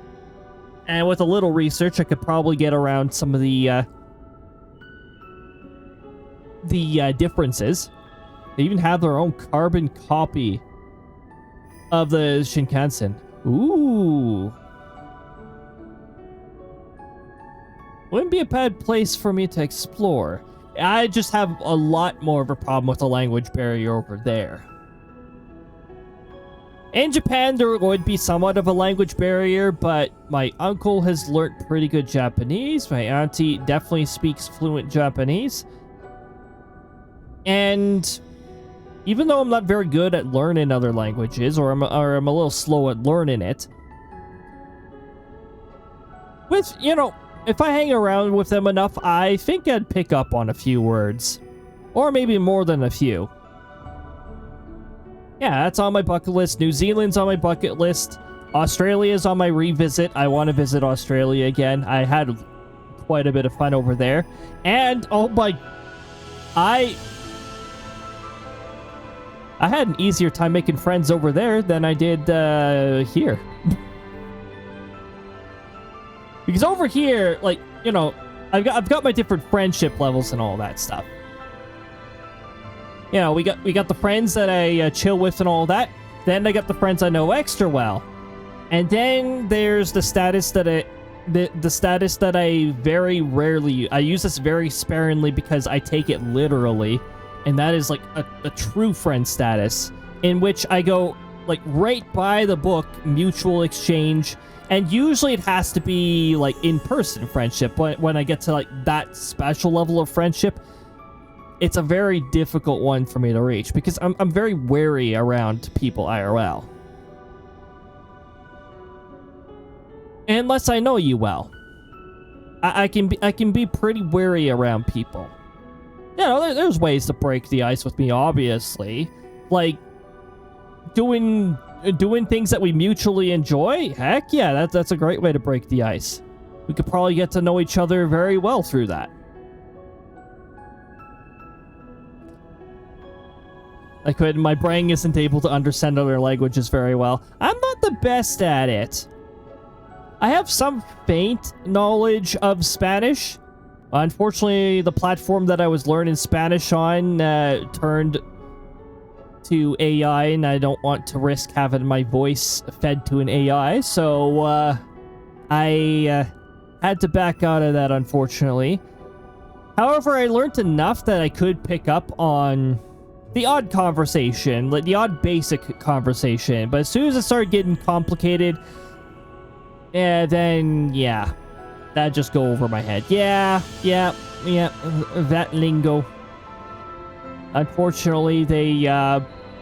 And with a little research, I could probably get around some of the differences. They even have their own carbon copy of the Shinkansen. Ooh. Wouldn't be a bad place for me to explore. I just have a lot more of a problem with the language barrier over there. In Japan, there would be somewhat of a language barrier, but my uncle has learnt pretty good Japanese. My auntie definitely speaks fluent Japanese. And even though I'm not very good at learning other languages, or I'm a little slow at learning it, with, you know, if I hang around with them enough, I think I'd pick up on a few words. Or maybe more than a few. Yeah, that's on my bucket list. New Zealand's on my bucket list. Australia's on my revisit. I want to visit Australia again. I had quite a bit of fun over there. And, oh my... I had an easier time making friends over there than I did here. Because over here, like, you know, I've got my different friendship levels and all that stuff. You know, we got the friends that I chill with and all that. Then I got the friends I know extra well. And then there's the status that the status that I very rarely... I use this very sparingly because I take it literally. And that is like a true friend status, in which I go like right by the book, mutual exchange, and usually it has to be like in-person friendship. But when I get to like that special level of friendship, it's a very difficult one for me to reach because I'm very wary around people IRL. Unless I know you well, I can be pretty wary around people. You know, there's ways to break the ice with me, obviously. Like, doing things that we mutually enjoy, heck yeah, that's a great way to break the ice. We could probably get to know each other very well through that. My brain isn't able to understand other languages very well. I'm not the best at it. I have some faint knowledge of Spanish. Unfortunately, the platform that I was learning Spanish on turned to AI, and I don't want to risk having my voice fed to an AI, so I had to back out of that, unfortunately. However, I learned enough that I could pick up on the odd conversation, like the odd basic conversation, but as soon as it started getting complicated, then yeah, that'd just go over my head. Yeah, that lingo. Unfortunately, they,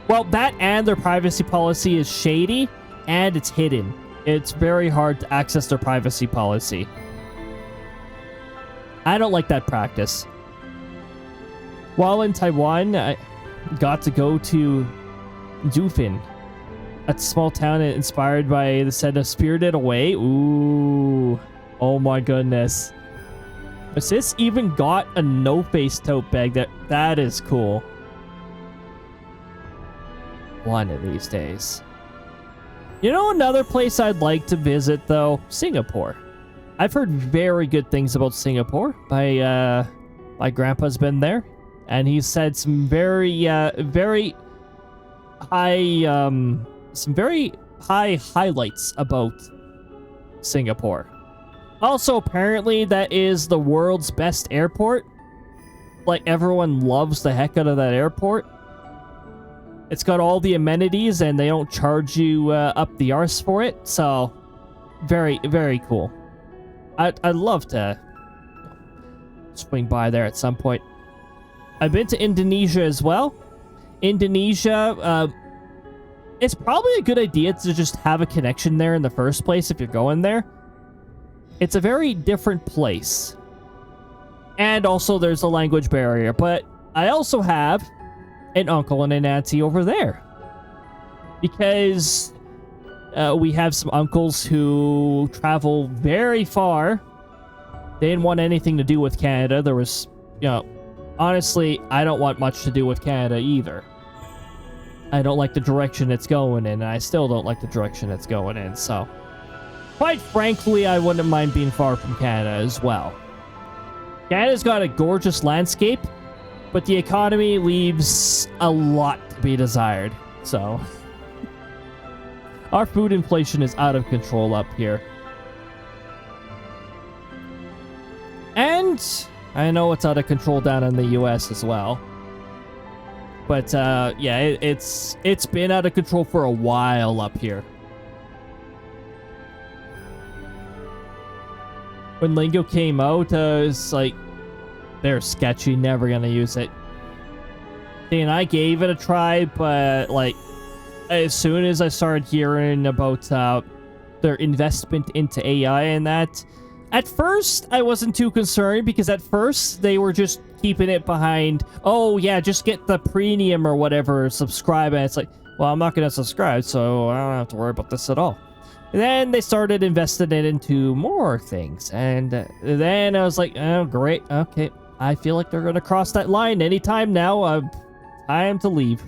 well, that and their privacy policy is shady, and it's hidden. It's very hard to access their privacy policy. I don't like that practice. While in Taiwan, I got to go to Dufin, a small town inspired by the set of Spirited Away. Ooh. Oh my goodness. Has this even got a no-face tote bag? That is cool. One of these days. You know another place I'd like to visit, though? Singapore. I've heard very good things about Singapore. My grandpa's been there, and he said some very high highlights about Singapore. Also, apparently, that is the world's best airport. Like, everyone loves the heck out of that airport. It's got all the amenities, and they don't charge you up the arse for it. So, very, very cool. I'd love to swing by there at some point. I've been to Indonesia as well. Indonesia, it's probably a good idea to just have a connection there in the first place if you're going there. It's a very different place. And also there's a language barrier, but I also have an uncle and an auntie over there. Because we have some uncles who travel very far. They didn't want anything to do with Canada. There was, you know, honestly, I don't want much to do with Canada either. I don't like the direction it's going in, and I still don't like the direction it's going in, so quite frankly, I wouldn't mind being far from Canada as well. Canada's got a gorgeous landscape, but the economy leaves a lot to be desired, so our food inflation is out of control up here. And I know it's out of control down in the US as well. But yeah, it's been out of control for a while up here. When Lingo came out, it's like, they're sketchy, never gonna use it. And I gave it a try, but like, as soon as I started hearing about their investment into AI and that, at first I wasn't too concerned, because at first they were just keeping it behind, oh yeah, just get the premium or whatever, subscribe, and it's like, well, I'm not gonna subscribe, so I don't have to worry about this at all. And then they started investing it into more things, and then I was like, oh great, okay, I feel like they're gonna cross that line anytime now. Time to leave.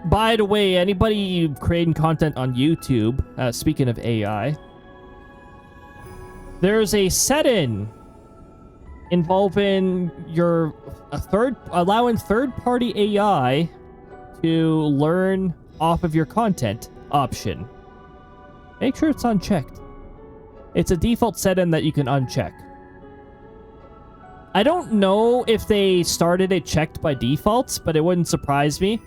By the way, anybody creating content on YouTube, speaking of AI, there's a setting involving allowing third-party AI to learn off of your content option. Make sure it's unchecked. It's a default setting that you can uncheck. I don't know if they started it checked by default, but it wouldn't surprise me.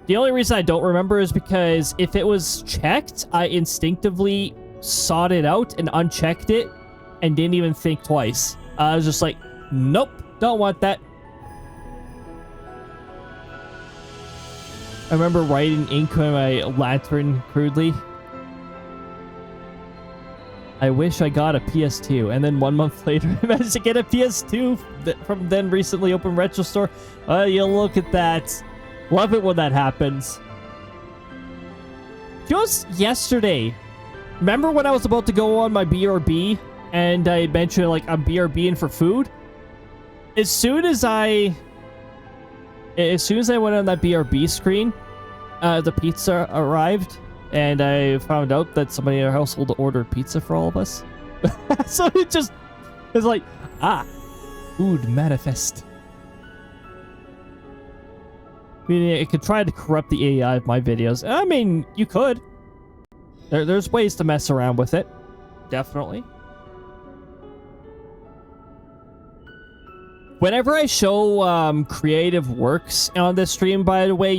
The only reason I don't remember is because if it was checked, I instinctively sought it out and unchecked it and didn't even think twice. I was just like, nope, don't want that. I remember writing ink on my lantern crudely. I wish I got a PS2. And then 1 month later, I managed to get a PS2 from then recently opened retro store. You look at that. Love it when that happens. Just yesterday, remember when I was about to go on my BRB and I mentioned like I'm BRBing for food? As soon as I went on that BRB screen, the pizza arrived, and I found out that somebody in our household ordered pizza for all of us. So it's like, food manifest. I mean, it could try to corrupt the AI of my videos. I mean, you could. There's ways to mess around with it. Definitely. Whenever I show creative works on this stream, by the way,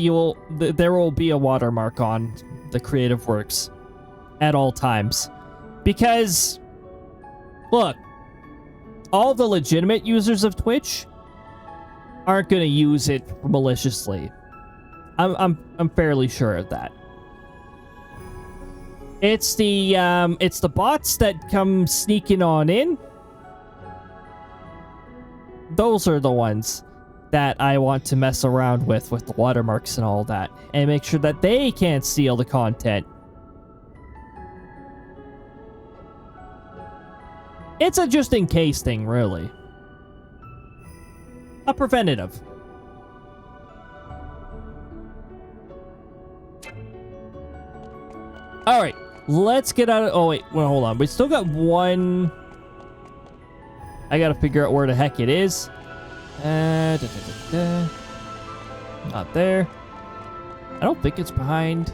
there will be a watermark on the creative works at all times. Because, look, all the legitimate users of Twitch aren't going to use it maliciously. I'm fairly sure of that. It's the bots that come sneaking on in. Those are the ones that I want to mess around with the watermarks and all that, and make sure that they can't steal the content. It's a just in case thing, really. A preventative. Alright, let's get out of... Oh, wait, well, hold on. We still got one... I gotta figure out where the heck it is. Not there. I don't think it's behind.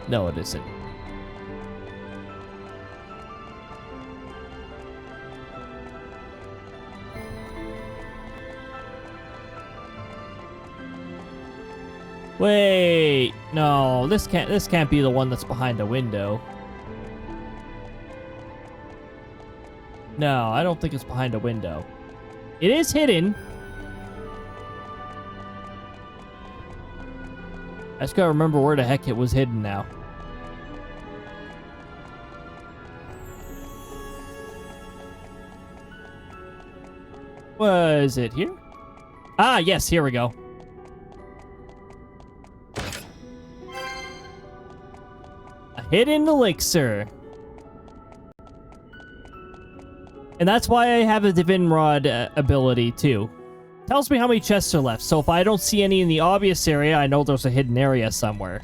No, it isn't. Wait, no, this can't be the one that's behind a window. No, I don't think it's behind a window. It is hidden. I just gotta remember where the heck it was hidden now. Was it here? Ah, yes, here we go. A hidden elixir. And that's why I have a Divine Rod ability, too. Tells me how many chests are left, so if I don't see any in the obvious area, I know there's a hidden area somewhere.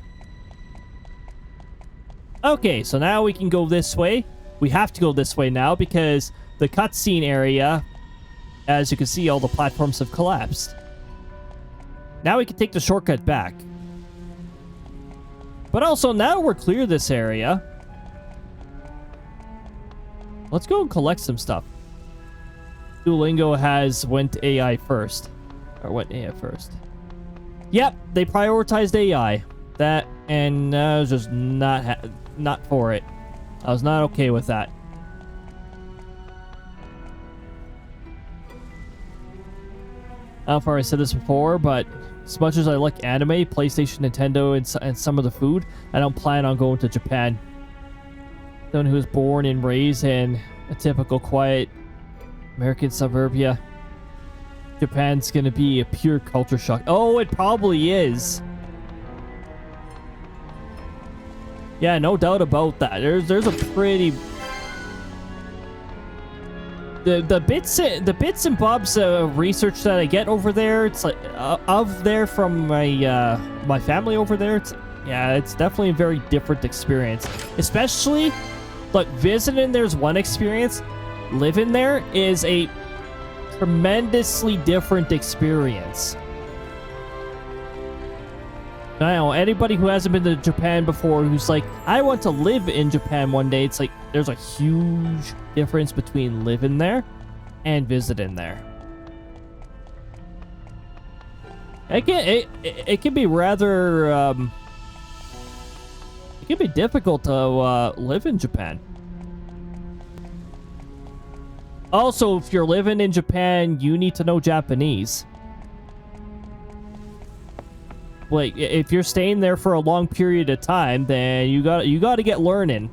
Okay, so now we can go this way. We have to go this way now, because the cutscene area, as you can see, all the platforms have collapsed. Now we can take the shortcut back. But also, now we're clear this area. Let's go and collect some stuff. Duolingo has went AI first. Or went AI first. Yep, they prioritized AI. That, and I was just not for it. I was not okay with that. I don't know if I already said this before, but as much as I like anime, PlayStation, Nintendo, and some of the food, I don't plan on going to Japan. Someone who was born and raised in a typical quiet American suburbia. Japan's gonna be a pure culture shock. Oh, it probably is. Yeah, no doubt about that. There's a pretty... The bits and bobs research that I get over there, it's like from my my family over there. It's definitely a very different experience. Especially, like, visiting there's one experience. Living there is a tremendously different experience. I know anybody who hasn't been to Japan before, who's like, I want to live in Japan one day. It's like there's a huge difference between living there and visiting there. It can be rather it can be difficult to live in Japan. Also, if you're living in Japan, you need to know Japanese. Like, if you're staying there for a long period of time, then you got to get learning.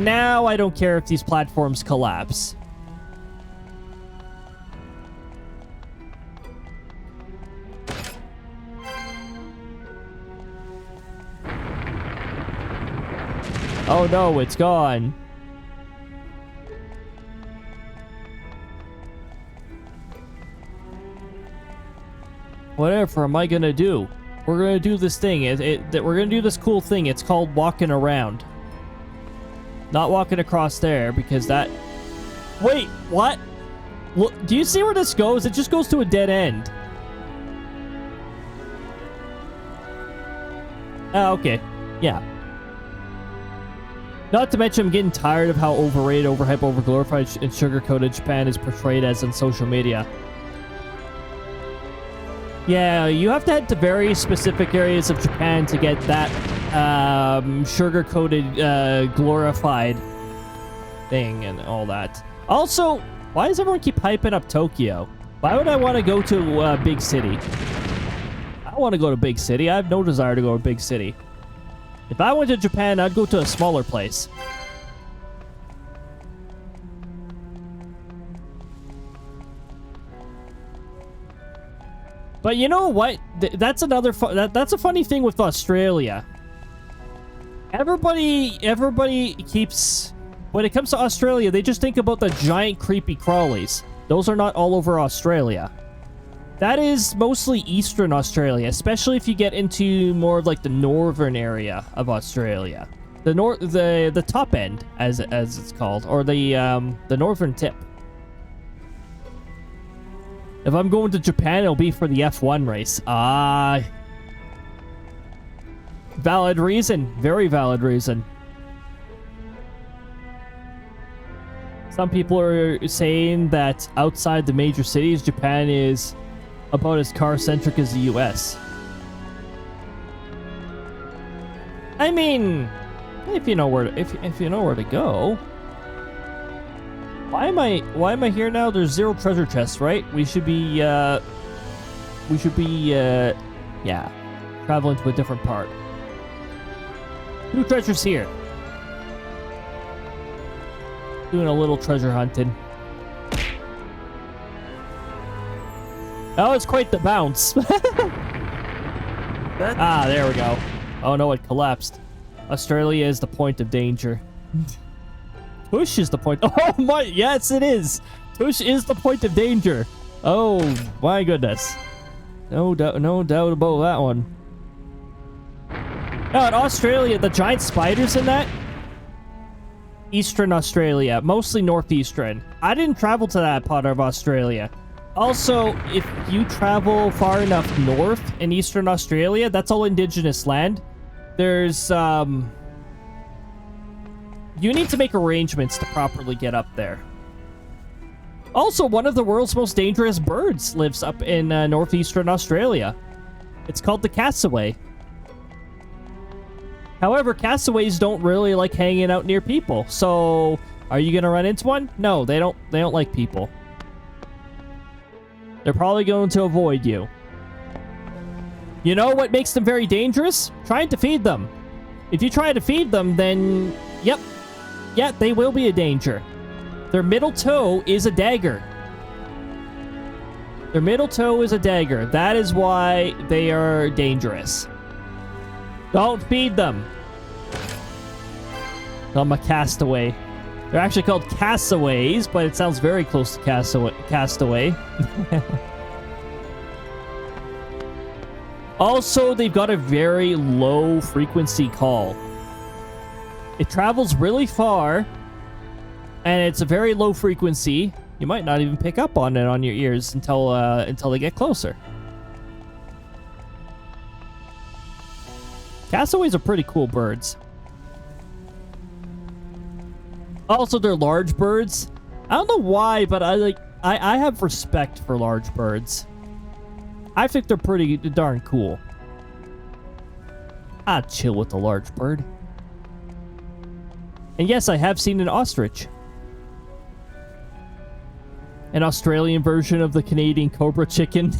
now I don't care if these platforms collapse. Oh no, it's gone. Whatever am I gonna do? We're gonna do this thing. We're gonna do this cool thing. It's called walking around. Not walking across there, because that... Wait, what? Look, do you see where this goes? It just goes to a dead end. Oh, okay. Yeah. Not to mention, I'm getting tired of how overrated, overhyped, overglorified, and sugar-coated Japan is portrayed as on social media. Yeah, you have to head to very specific areas of Japan to get that sugar-coated, glorified thing and all that. Also, why does everyone keep hyping up Tokyo? Why would I want to go to a big city? I want to go to big city. I have no desire to go to big city. If I went to Japan, I'd go to a smaller place. But you know what? That's another that's a funny thing with Australia. Everybody keeps... When it comes to Australia, they just think about the giant creepy crawlies. Those are not all over Australia. That is mostly Eastern Australia, especially if you get into more of like the northern area of Australia. The top end, as it's called, or the northern tip. If I'm going to Japan, it'll be for the F1 race. Valid reason. Very valid reason. Some people are saying that outside the major cities, Japan is about as car-centric as the US. I mean, if you know where to, if you know where to go. Why am I here now? There's 0 treasure chests, right? We should be yeah, traveling to a different part. 2 treasures here. Doing a little treasure hunting. Oh, it's quite the bounce. There we go. Oh no, it collapsed. Australia is the point of danger. Tush is the point. Oh my, yes it is. Tush is the point of danger. Oh my goodness. No doubt about that one. Oh, in Australia, the giant spiders in that. Eastern Australia, mostly northeastern. I didn't travel to that part of Australia. Also, if you travel far enough north in Eastern Australia, that's all indigenous land. There's, you need to make arrangements to properly get up there. Also, one of the world's most dangerous birds lives up in northeastern Australia. It's called the cassowary. However, cassowaries don't really like hanging out near people. So, are you gonna run into one? No, they don't like people. They're probably going to avoid you. You know what makes them very dangerous? Trying to feed them. If you try to feed them, then... Yep. Yeah, they will be a danger. Their middle toe is a dagger. Their middle toe is a dagger. That is why they are dangerous. Don't feed them. I'm a castaway. They're actually called cassowaries, but it sounds very close to castaway. Also, they've got a very low frequency call. It travels really far, and it's a very low frequency. You might not even pick up on it on your ears until they get closer. Cassowaries are pretty cool birds. Also, they're large birds. I don't know why, but I have respect for large birds. I think they're pretty darn cool. I'd chill with a large bird. And yes, I have seen an ostrich. An Australian version of the Canadian cobra chicken.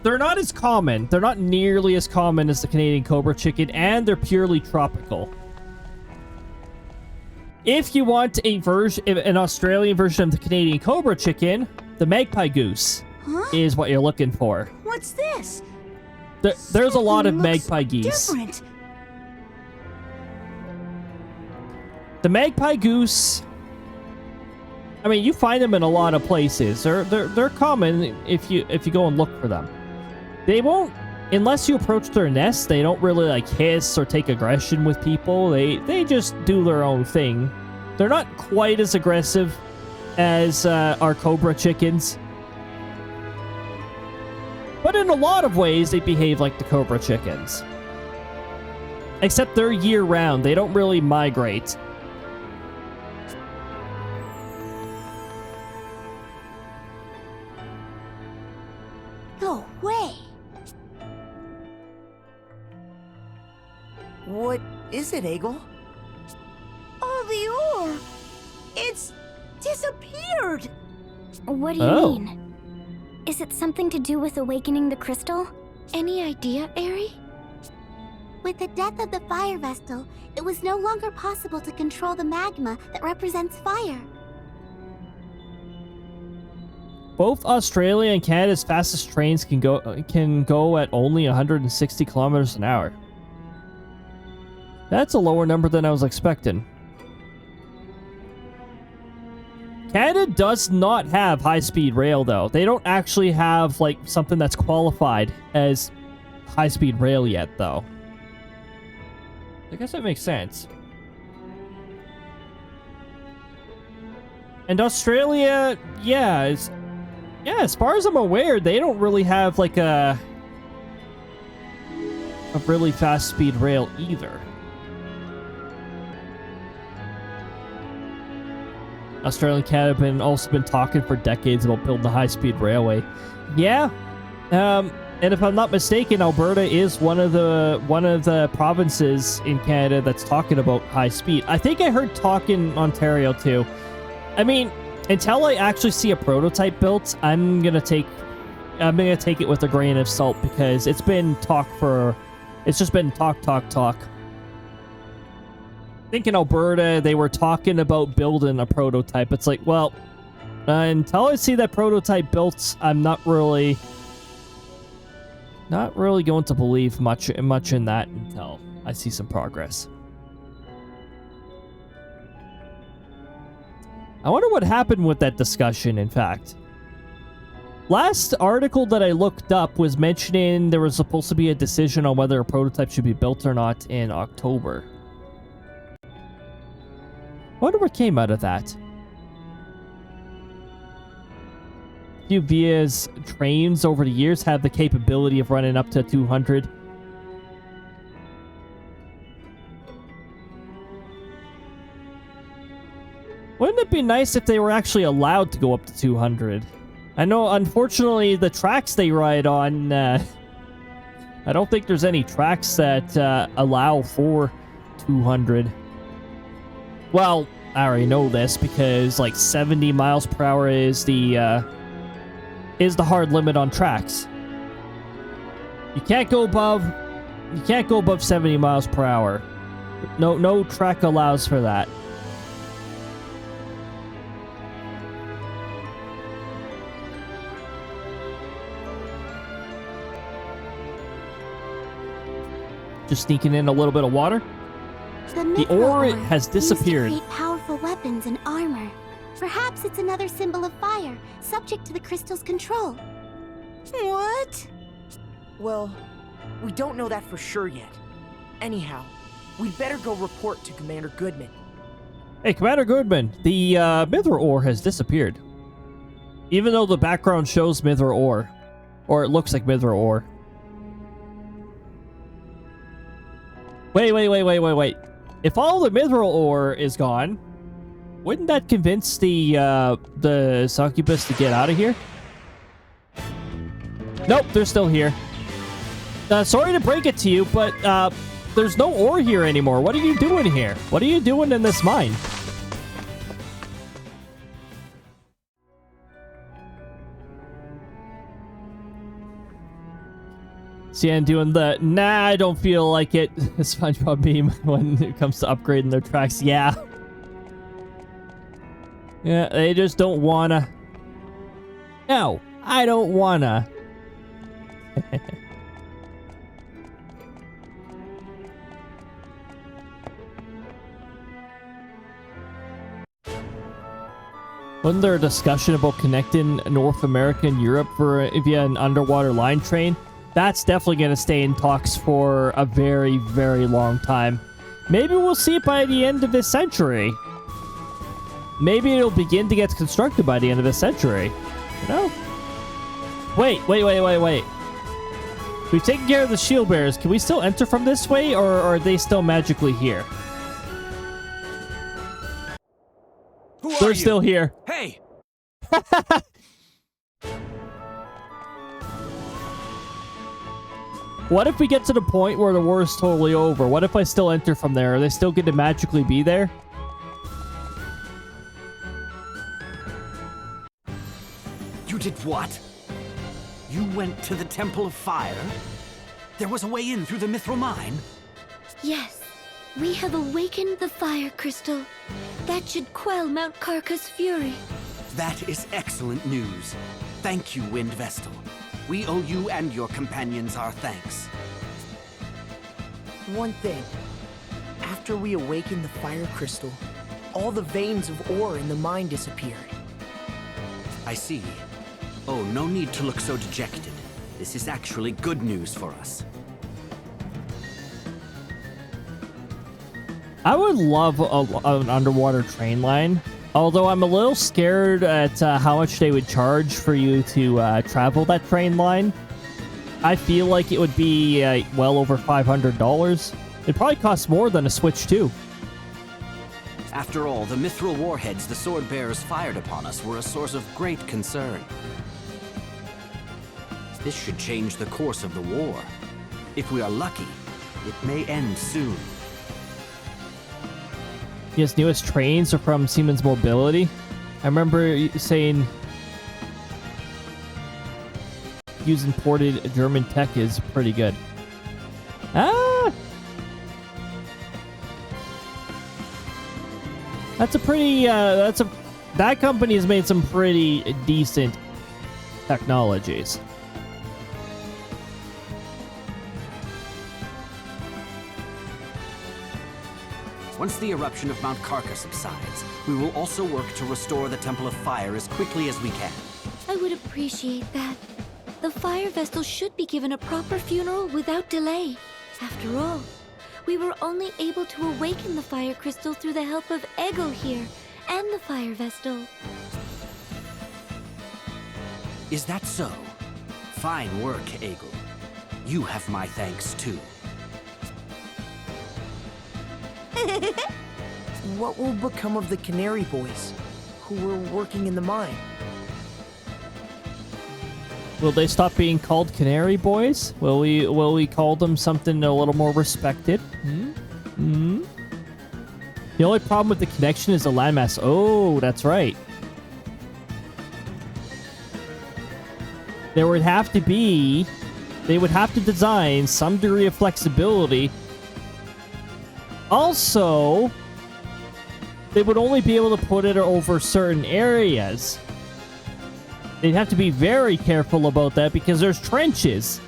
They're not as common. They're not nearly as common as the Canadian cobra chicken, and they're purely tropical. If you want an Australian version of the Canadian Cobra chicken, the magpie goose is what you're looking for. What's this? There's a lot of Something looks magpie geese. Different. The magpie goose, I mean, you find them in a lot of places. They're common if you go and look for them. They won't, unless you approach their nest, they don't really like hiss or take aggression with people. They just do their own thing. They're not quite as aggressive as our Cobra chickens. But in a lot of ways, they behave like the Cobra chickens. Except they're year-round. They don't really migrate. No way. What is it, Egel? Oh, the ore. It's disappeared. What do you mean? Is it something to do with awakening the crystal? Any idea, Eri? With the death of the fire vestal, it was no longer possible to control the magma that represents fire. Both Australia and Canada's fastest trains can go at only 160 kilometers an hour. That's a lower number than I was expecting. Canada does not have high-speed rail, though. They don't actually have, like, something that's qualified as high-speed rail yet, though. I guess that makes sense. And Australia, yeah, as far as I'm aware, they don't really have, like, a really fast-speed rail either. Australia and Canada have also been talking for decades about building a high-speed railway. Yeah, and if I'm not mistaken, Alberta is one of the provinces in Canada that's talking about high speed. I think I heard talk in Ontario too. I mean, until I actually see a prototype built, I'm gonna take it with a grain of salt because it's been it's just been talk. I think in Alberta, they were talking about building a prototype. It's like, well, until I see that prototype built, I'm not really going to believe much in that until I see some progress. I wonder what happened with that discussion, in fact. Last article that I looked up was mentioning there was supposed to be a decision on whether a prototype should be built or not in October. Wonder what came out of that. Via's trains over the years have the capability of running up to 200. Wouldn't it be nice if they were actually allowed to go up to 200? I know, unfortunately, the tracks they ride on, I don't think there's any tracks that allow for 200. Well, I already know this because like 70 miles per hour is the hard limit on tracks. You can't go above 70 miles per hour. No track allows for that. Just sneaking in a little bit of water. The ore has disappeared. Used to create powerful weapons and armor. Perhaps it's another symbol of fire, subject to the crystal's control. What? Well, we don't know that for sure yet. Anyhow, we'd better go report to Commander Goodman. Hey, Commander Goodman, the mithril ore has disappeared. Even though the background shows mithril ore. Or it looks like mithril ore. Wait. If all the mithril ore is gone, wouldn't that convince the succubus to get out of here? Nope, they're still here. Sorry to break it to you, but there's no ore here anymore. What are you doing here? What are you doing in this mine? See, I'm doing the, nah, I don't feel like it. SpongeBob meme when it comes to upgrading their tracks. Yeah. Yeah, they just don't wanna. No, I don't wanna. Wasn't there a discussion about connecting North America and Europe for if you had an underwater line train? That's definitely going to stay in talks for a very, very long time. Maybe we'll see it by the end of this century. Maybe it'll begin to get constructed by the end of this century. You know? Wait. We've taken care of the shield bearers. Can we still enter from this way, or are they still magically here? They're still here. Hey! What if we get to the point where the war is totally over? What if I still enter from there? Are they still going to magically be there? You did what? You went to the Temple of Fire? There was a way in through the Mithril Mine? Yes, we have awakened the fire crystal. That should quell Mount Karka's fury. That is excellent news. Thank you, Wind Vestal. We owe you and your companions our thanks. One thing. After we awakened the fire crystal, all the veins of ore in the mine disappeared. I see. Oh, no need to look so dejected. This is actually good news for us. I would love an underwater train line, although I'm a little scared at how much they would charge for you to travel that train line. I feel like it would be well over $500. It'd probably cost more than a Switch 2. After all, the mithril warheads the sword bearers fired upon us were a source of great concern. This should change the course of the war. If we are lucky, it may end soon. Yes, newest trains are from Siemens Mobility. I remember you saying using imported German tech is pretty good. Ah! That's a pretty, that company has made some pretty decent technologies. Once the eruption of Mount Karka subsides, we will also work to restore the Temple of Fire as quickly as we can. I would appreciate that. The fire vestal should be given a proper funeral without delay. After all, we were only able to awaken the fire crystal through the help of Egil here and the fire vestal. Is that so? Fine work, Egil. You have my thanks too. What will become of the Canary Boys, who were working in the mine? Will they stop being called Canary Boys? Will we call them something a little more respected? The only problem with the connection is the landmass. Oh, that's right. They would have to design some degree of flexibility. Also, they would only be able to put it over certain areas. They'd have to be very careful about that because there's trenches.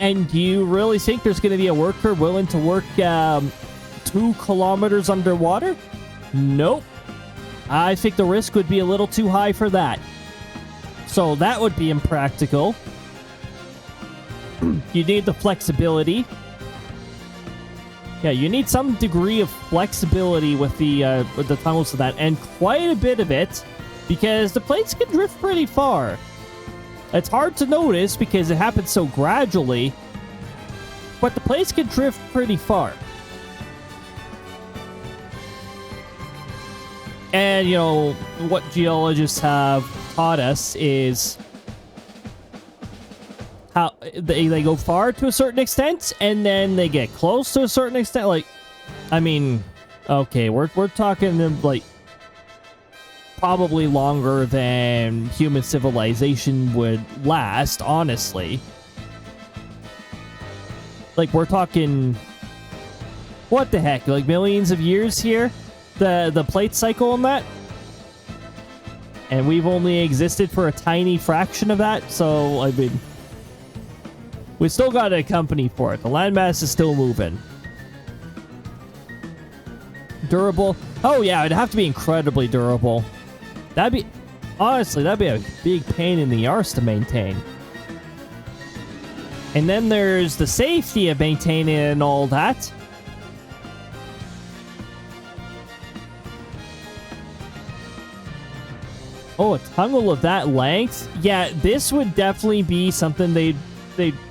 And do you really think there's going to be a worker willing to work 2 kilometers underwater? Nope. I think the risk would be a little too high for that. So that would be impractical. You need the flexibility. Yeah, you need some degree of flexibility with the tunnels of that, and quite a bit of it, because the plates can drift pretty far. It's hard to notice because it happens so gradually, but the plates can drift pretty far. And, you know, what geologists have taught us is how they go far to a certain extent, and then they get close to a certain extent. Like, I mean, okay, we're talking like probably longer than human civilization would last, honestly. Like, we're talking, what the heck, like millions of years here? The plate cycle on that? And we've only existed for a tiny fraction of that, so, I mean, we still got a company for it. The landmass is still moving. Durable. Oh, yeah, it'd have to be incredibly durable. That'd be... Honestly, that'd be a big pain in the arse to maintain. And then there's the safety of maintaining and all that. Oh, a tunnel of that length? Yeah, this would definitely be something they'd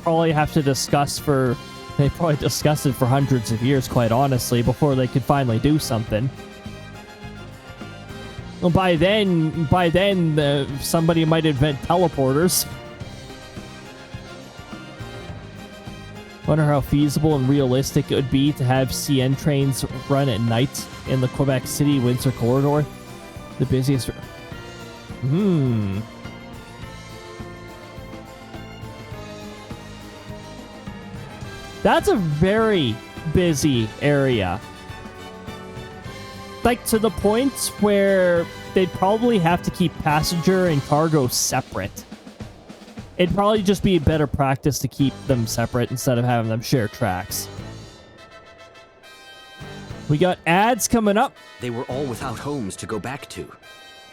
probably have to discuss for... They'd probably discuss it for hundreds of years, quite honestly, before they could finally do something. Well, by then, somebody might invent teleporters. Wonder how feasible and realistic it would be to have CN trains run at night in the Quebec City-Windsor corridor. The busiest... That's a very busy area. Like, to the point where they'd probably have to keep passenger and cargo separate. It'd probably just be a better practice to keep them separate instead of having them share tracks. We got ads coming up. They were all without homes to go back to,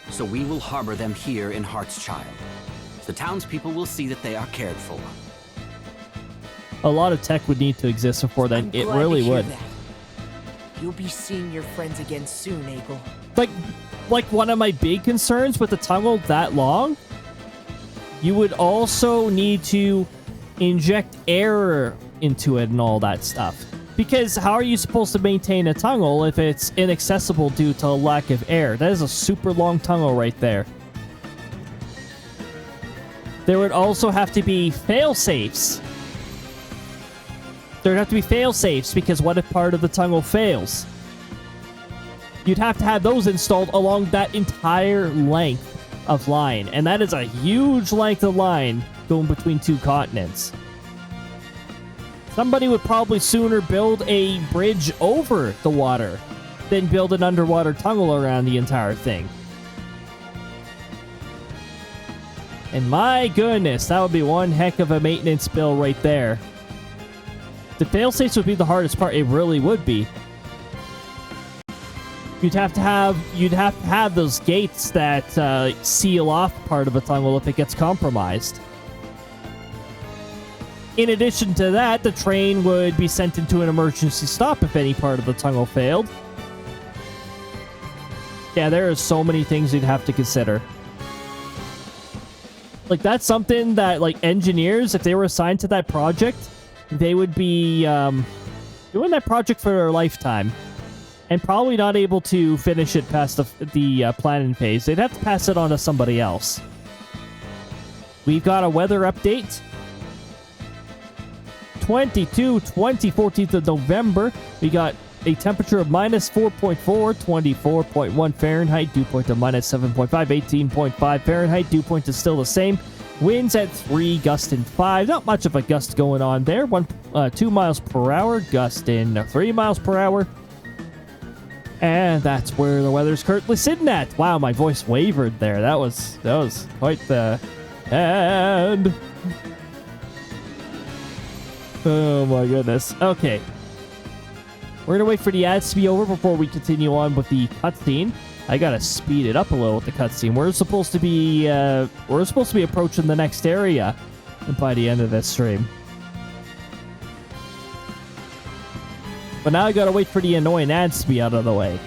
so we will harbor them here in Heartschild. The townspeople will see that they are cared for. A lot of tech would need to exist before then. It really would. You'll be seeing your friends again soon, Egil. Like one of my big concerns with the tunnel that long, you would also need to inject air into it and all that stuff. Because how are you supposed to maintain a tunnel if it's inaccessible due to a lack of air? That is a super long tunnel right there. There would also have to be fail-safes. There'd have to be fail-safes because what if part of the tunnel fails? You'd have to have those installed along that entire length of line. And that is a huge length of line going between two continents. Somebody would probably sooner build a bridge over the water than build an underwater tunnel around the entire thing. And my goodness, that would be one heck of a maintenance bill right there. The failsafes would be the hardest part. It really would be. You'd have to have those gates that seal off part of a tunnel if it gets compromised. In addition to that, the train would be sent into an emergency stop if any part of the tunnel failed. Yeah, there are so many things you'd have to consider. Like, that's something that, like, engineers, if they were assigned to that project, they would be doing that project for their lifetime. And probably not able to finish it past the planning phase. They'd have to pass it on to somebody else. We've got a weather update. 14th of November. We got a temperature of minus 4.4, 24.1 Fahrenheit. Dew point of minus 7.5, 18.5 Fahrenheit. Dew point is still the same. Winds at 3, gust in 5. Not much of a gust going on there. 2 miles per hour. Gust in 3 miles per hour. And that's where the weather's currently sitting at. Wow, my voice wavered there. That was quite the... And... Oh my goodness. Okay. We're gonna wait for the ads to be over before we continue on with the cutscene. I gotta speed it up a little with the cutscene. We're supposed to be approaching the next area by the end of this stream. But now I gotta wait for the annoying ads to be out of the way.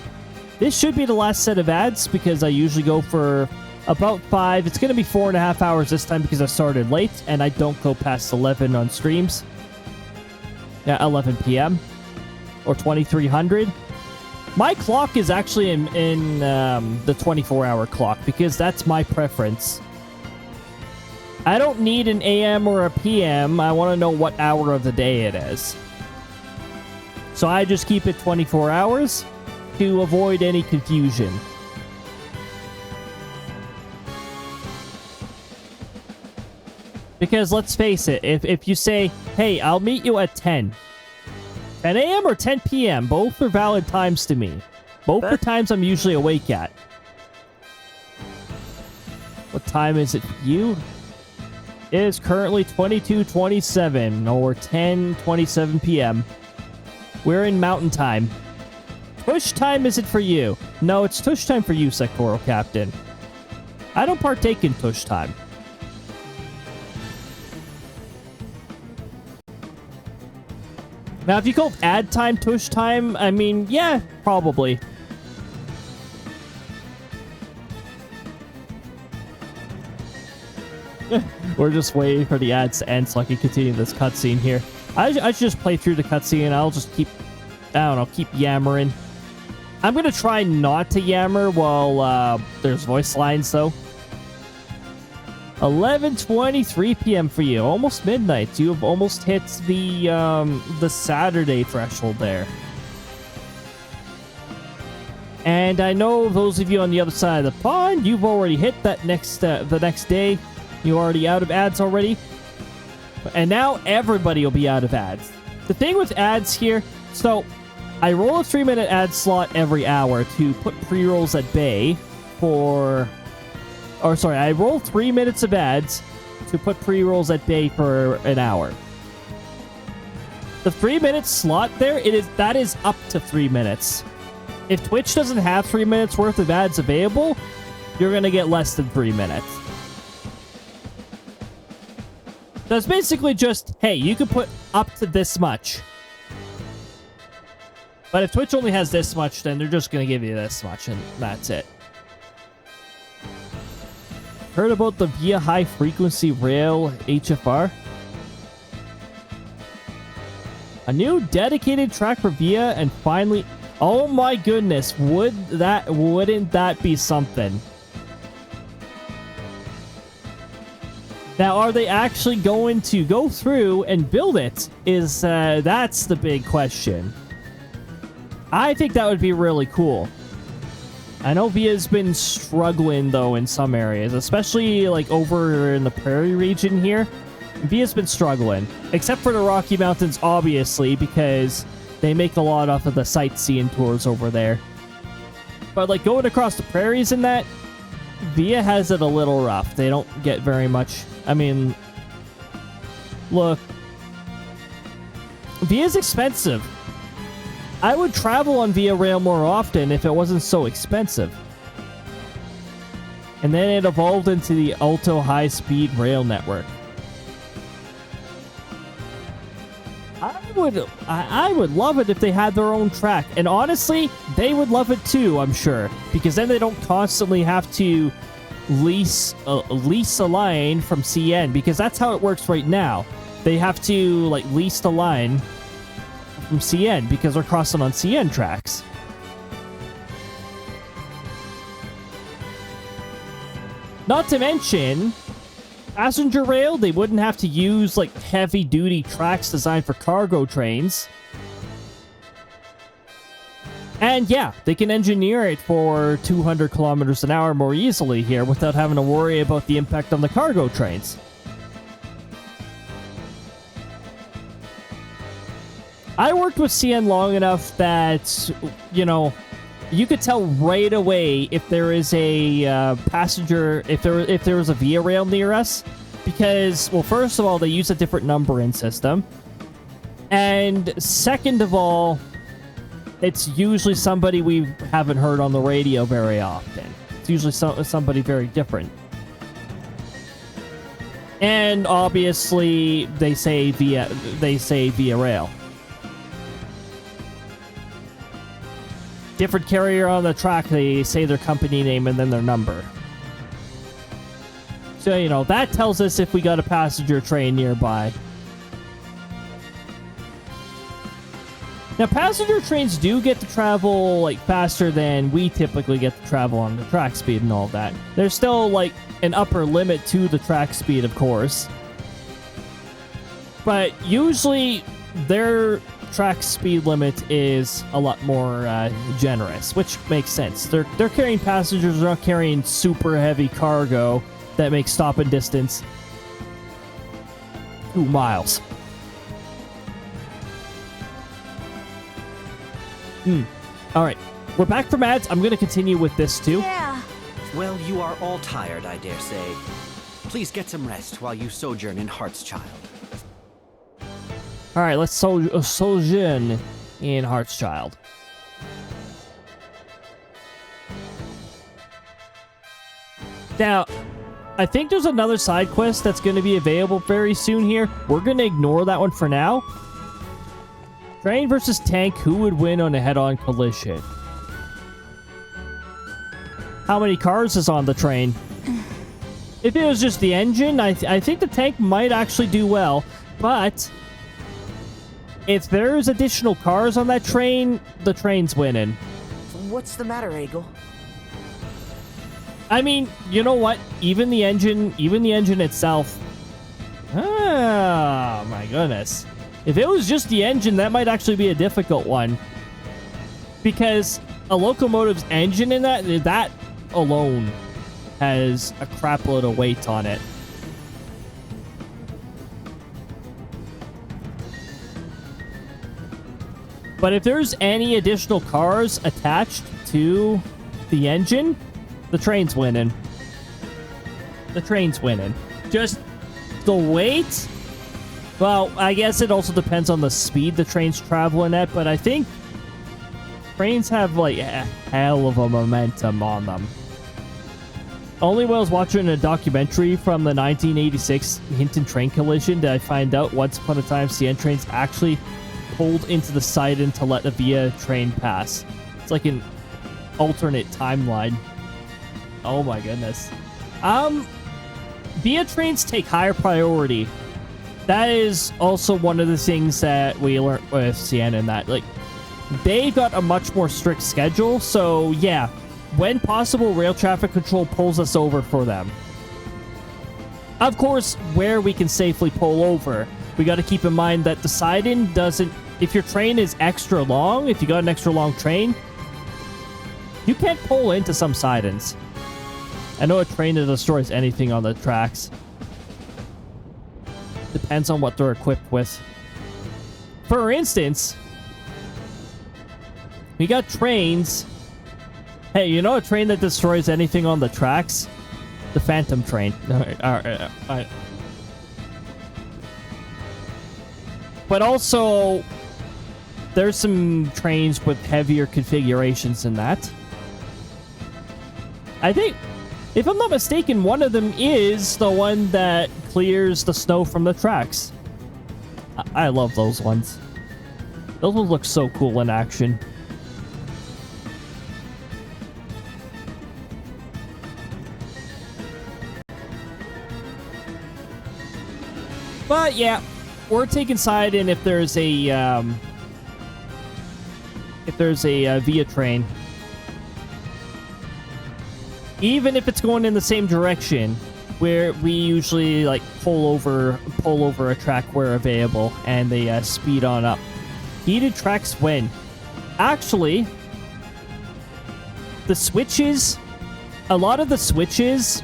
This should be the last set of ads because I usually go for about 5. It's gonna be 4.5 hours this time because I started late and I don't go past 11 on streams. Yeah, 11 p.m. or 2300. My clock is actually in the 24-hour clock because that's my preference. I don't need an AM or a PM. I want to know what hour of the day it is. So I just keep it 24 hours to avoid any confusion. Because let's face it, if you say, hey, I'll meet you at 10 a.m. or 10 p.m., both are valid times to me. Both are times I'm usually awake at. time is it for you? It is currently 22:27 or 10:27 p.m. We're in mountain time. Tush time is it for you? No, it's tush time for you, Sectoral Captain. I don't partake in tush time. Now, if you call ad time tush time, I mean, yeah, probably. We're just waiting for the ads to end so I can continue this cutscene here. I should just play through the cutscene and I'll just keep, I don't know, keep yammering. I'm gonna try not to yammer while there's voice lines though. 11:23 p.m. for you, almost midnight. You have almost hit the Saturday threshold there. And I know those of you on the other side of the pond, you've already hit that the next day. You're already out of ads already. And now everybody will be out of ads. The thing with ads here, so I roll a 3-minute ad slot every hour to put pre-rolls at bay for... Or sorry, I roll 3 minutes of ads to put pre-rolls at bay for an hour. The 3-minute slot there, that is up to 3 minutes. If Twitch doesn't have 3 minutes worth of ads available, you're gonna get less than 3 minutes. So it's basically just, hey, you can put up to this much. But if Twitch only has this much, then they're just gonna give you this much, and that's it. Heard about the Via High Frequency Rail HFR? A new dedicated track for Via, and finally... Oh my goodness, wouldn't that be something? Now, are they actually going to go through and build it? That's the big question. I think that would be really cool. I know Via's been struggling, though, in some areas, especially, like, over in the prairie region here. Via's been struggling, except for the Rocky Mountains, obviously, because they make a lot off of the sightseeing tours over there. But, like, going across the prairies and that, Via has it a little rough. They don't get very much... I mean... Look. Via's expensive. I would travel on Via Rail more often if it wasn't so expensive. And then it evolved into the Alto High-Speed Rail Network. I would love it if they had their own track. And honestly, they would love it too, I'm sure. Because then they don't constantly have to lease a line from CN. Because that's how it works right now. They have to, like, lease the line from CN because they're crossing on CN tracks. Not to mention... passenger rail, they wouldn't have to use, like, heavy-duty tracks designed for cargo trains. And yeah, they can engineer it for 200 kilometers an hour more easily here without having to worry about the impact on the cargo trains. I worked with CN long enough that, you know, you could tell right away if there is a passenger, if there was a Via Rail near us, because, well, first of all, they use a different numbering system, and second of all, it's usually somebody we haven't heard on the radio very often. It's usually somebody very different. And obviously, they say Via Rail. Different carrier on the track, they say their company name and then their number. So, you know, that tells us if we got a passenger train nearby. Now, passenger trains do get to travel, like, faster than we typically get to travel on the track speed and all that. There's still, like, an upper limit to the track speed, of course. But usually, their track speed limit is a lot more generous, which makes sense. They're carrying passengers, they're not carrying super heavy cargo that makes stopping distance 2 miles. Alright, we're back from ads. I'm going to continue with this too. Yeah, Well, you are all tired, I dare say. Please get some rest while you sojourn in Heartschild. All right, let's sojourn in Heartschild. Now, I think there's another side quest that's going to be available very soon here. We're going to ignore that one for now. Train versus tank, who would win on a head-on collision? How many cars is on the train? If it was just the engine, I think the tank might actually do well, but if there's additional cars on that train, the train's winning. What's the matter, Egil? I mean, you know what? Even the engine itself. Oh my goodness. If it was just the engine, that might actually be a difficult one. Because a locomotive's engine in that alone has a crap load of weight on it. But if there's any additional cars attached to the engine, the train's winning. The train's winning. Just the weight? Well, I guess it also depends on the speed the train's traveling at, but I think trains have, like, a hell of a momentum on them. Only when I was watching a documentary from the 1986 Hinton train collision did I find out once upon a time CN trains actually pulled into the Sidon to let a Via train pass. It's like an alternate timeline. Oh my goodness. Via trains take higher priority. That is also one of the things that we learned with CN and that, like, they've got a much more strict schedule, so yeah, when possible, rail traffic control pulls us over for them. Of course, where we can safely pull over, we got to keep in mind that the Sidon doesn't, if your train is extra long, if you got an extra long train, you can't pull into some Sidons. I know a train that destroys anything on the tracks. Depends on what they're equipped with. For instance, we got trains. Hey, you know a train that destroys anything on the tracks? The Phantom train. But also, there's some trains with heavier configurations than that. I think, if I'm not mistaken, one of them is the one that clears the snow from the tracks. I love those ones. Those ones look so cool in action. But yeah, we're taking side in if there's a Via train. Even if it's going in the same direction, where we usually like pull over a track where available, and they speed on up. Heated tracks win. Actually, the switches, a lot of the switches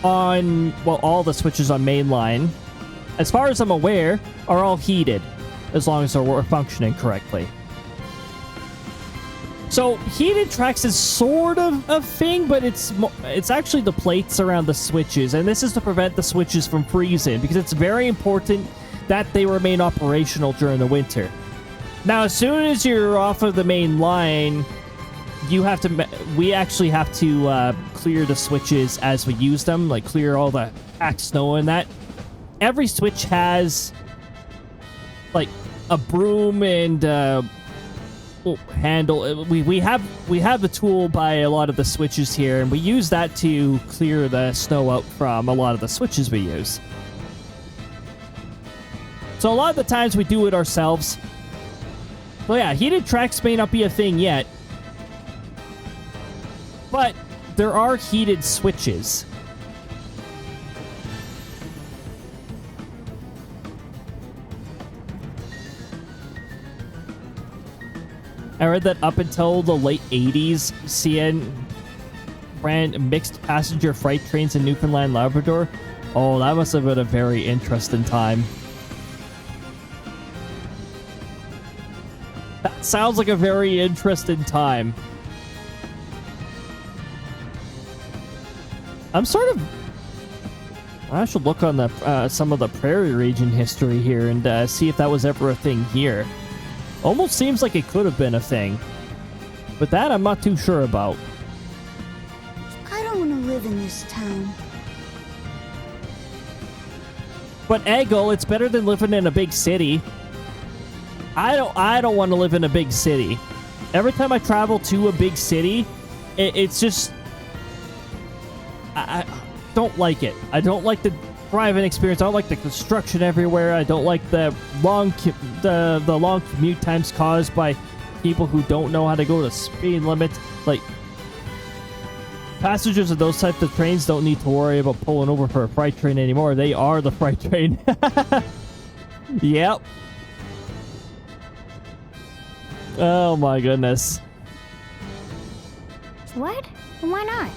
on, well, all the switches on mainline, as far as I'm aware, are all heated, as long as they're functioning correctly. So, heated tracks is sort of a thing, but it's actually the plates around the switches, and this is to prevent the switches from freezing, because it's very important that they remain operational during the winter. Now, as soon as you're off of the main line, we actually have to clear the switches as we use them, like clear all the packed snow and that. Every switch has, like, a broom and handle. We have the tool by a lot of the switches here, and we use that to clear the snow out from a lot of the switches we use. So a lot of the times we do it ourselves. Well, yeah, heated tracks may not be a thing yet, but there are heated switches. I read that up until the late 80s, CN ran mixed passenger freight trains in Newfoundland, Labrador. Oh, that must have been a very interesting time. That sounds like a very interesting time. I'm sort of... I should look on the some of the prairie region history here and see if that was ever a thing here. Almost seems like it could have been a thing. But that I'm not too sure about. I don't want to live in this town. But Eggle, it's better than living in a big city. I don't want to live in a big city. Every time I travel to a big city, it's just... I don't like it. I don't like the driving experience. I don't like the construction everywhere. I don't like the long commute times caused by people who don't know how to go to speed limits. Like, passengers of those types of trains don't need to worry about pulling over for a freight train anymore. They are the freight train. Yep. Oh my goodness. What? Why not?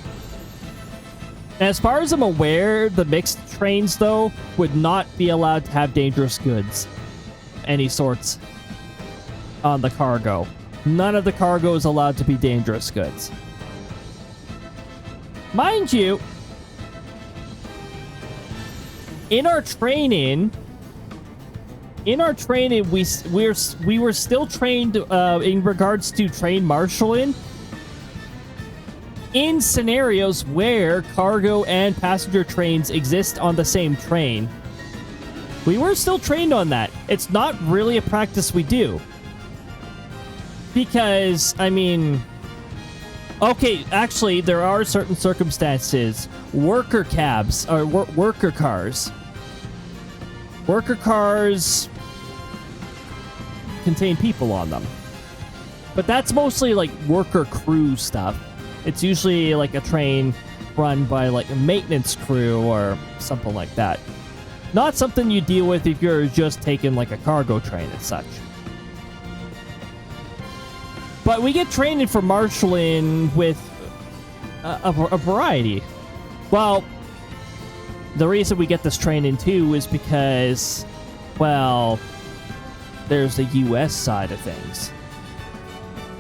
As far as I'm aware, the mixed trains, though, would not be allowed to have dangerous goods. Any sorts. On the cargo. None of the cargo is allowed to be dangerous goods. Mind you, in our training, we were still trained in regards to train marshalling in scenarios where cargo and passenger trains exist on the same train. We were still trained on that. It's not really a practice we do. Because, I mean... Okay, actually, there are certain circumstances. Worker cabs, or worker cars. Worker cars contain people on them. But that's mostly, like, worker crew stuff. It's usually like a train run by like a maintenance crew or something like that. Not something you deal with if you're just taking like a cargo train and such. But we get training for marshalling with a variety. Well, the reason we get this training too is because, well, there's the US side of things.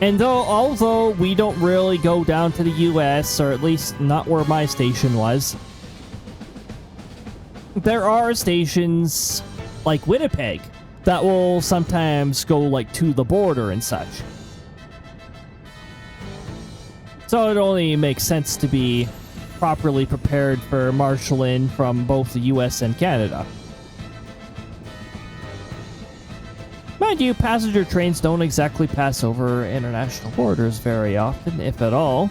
And although we don't really go down to the US, or at least not where my station was, there are stations like Winnipeg that will sometimes go like to the border and such. So it only makes sense to be properly prepared for marshalling from both the US and Canada. Mind you, passenger trains don't exactly pass over international borders very often, if at all.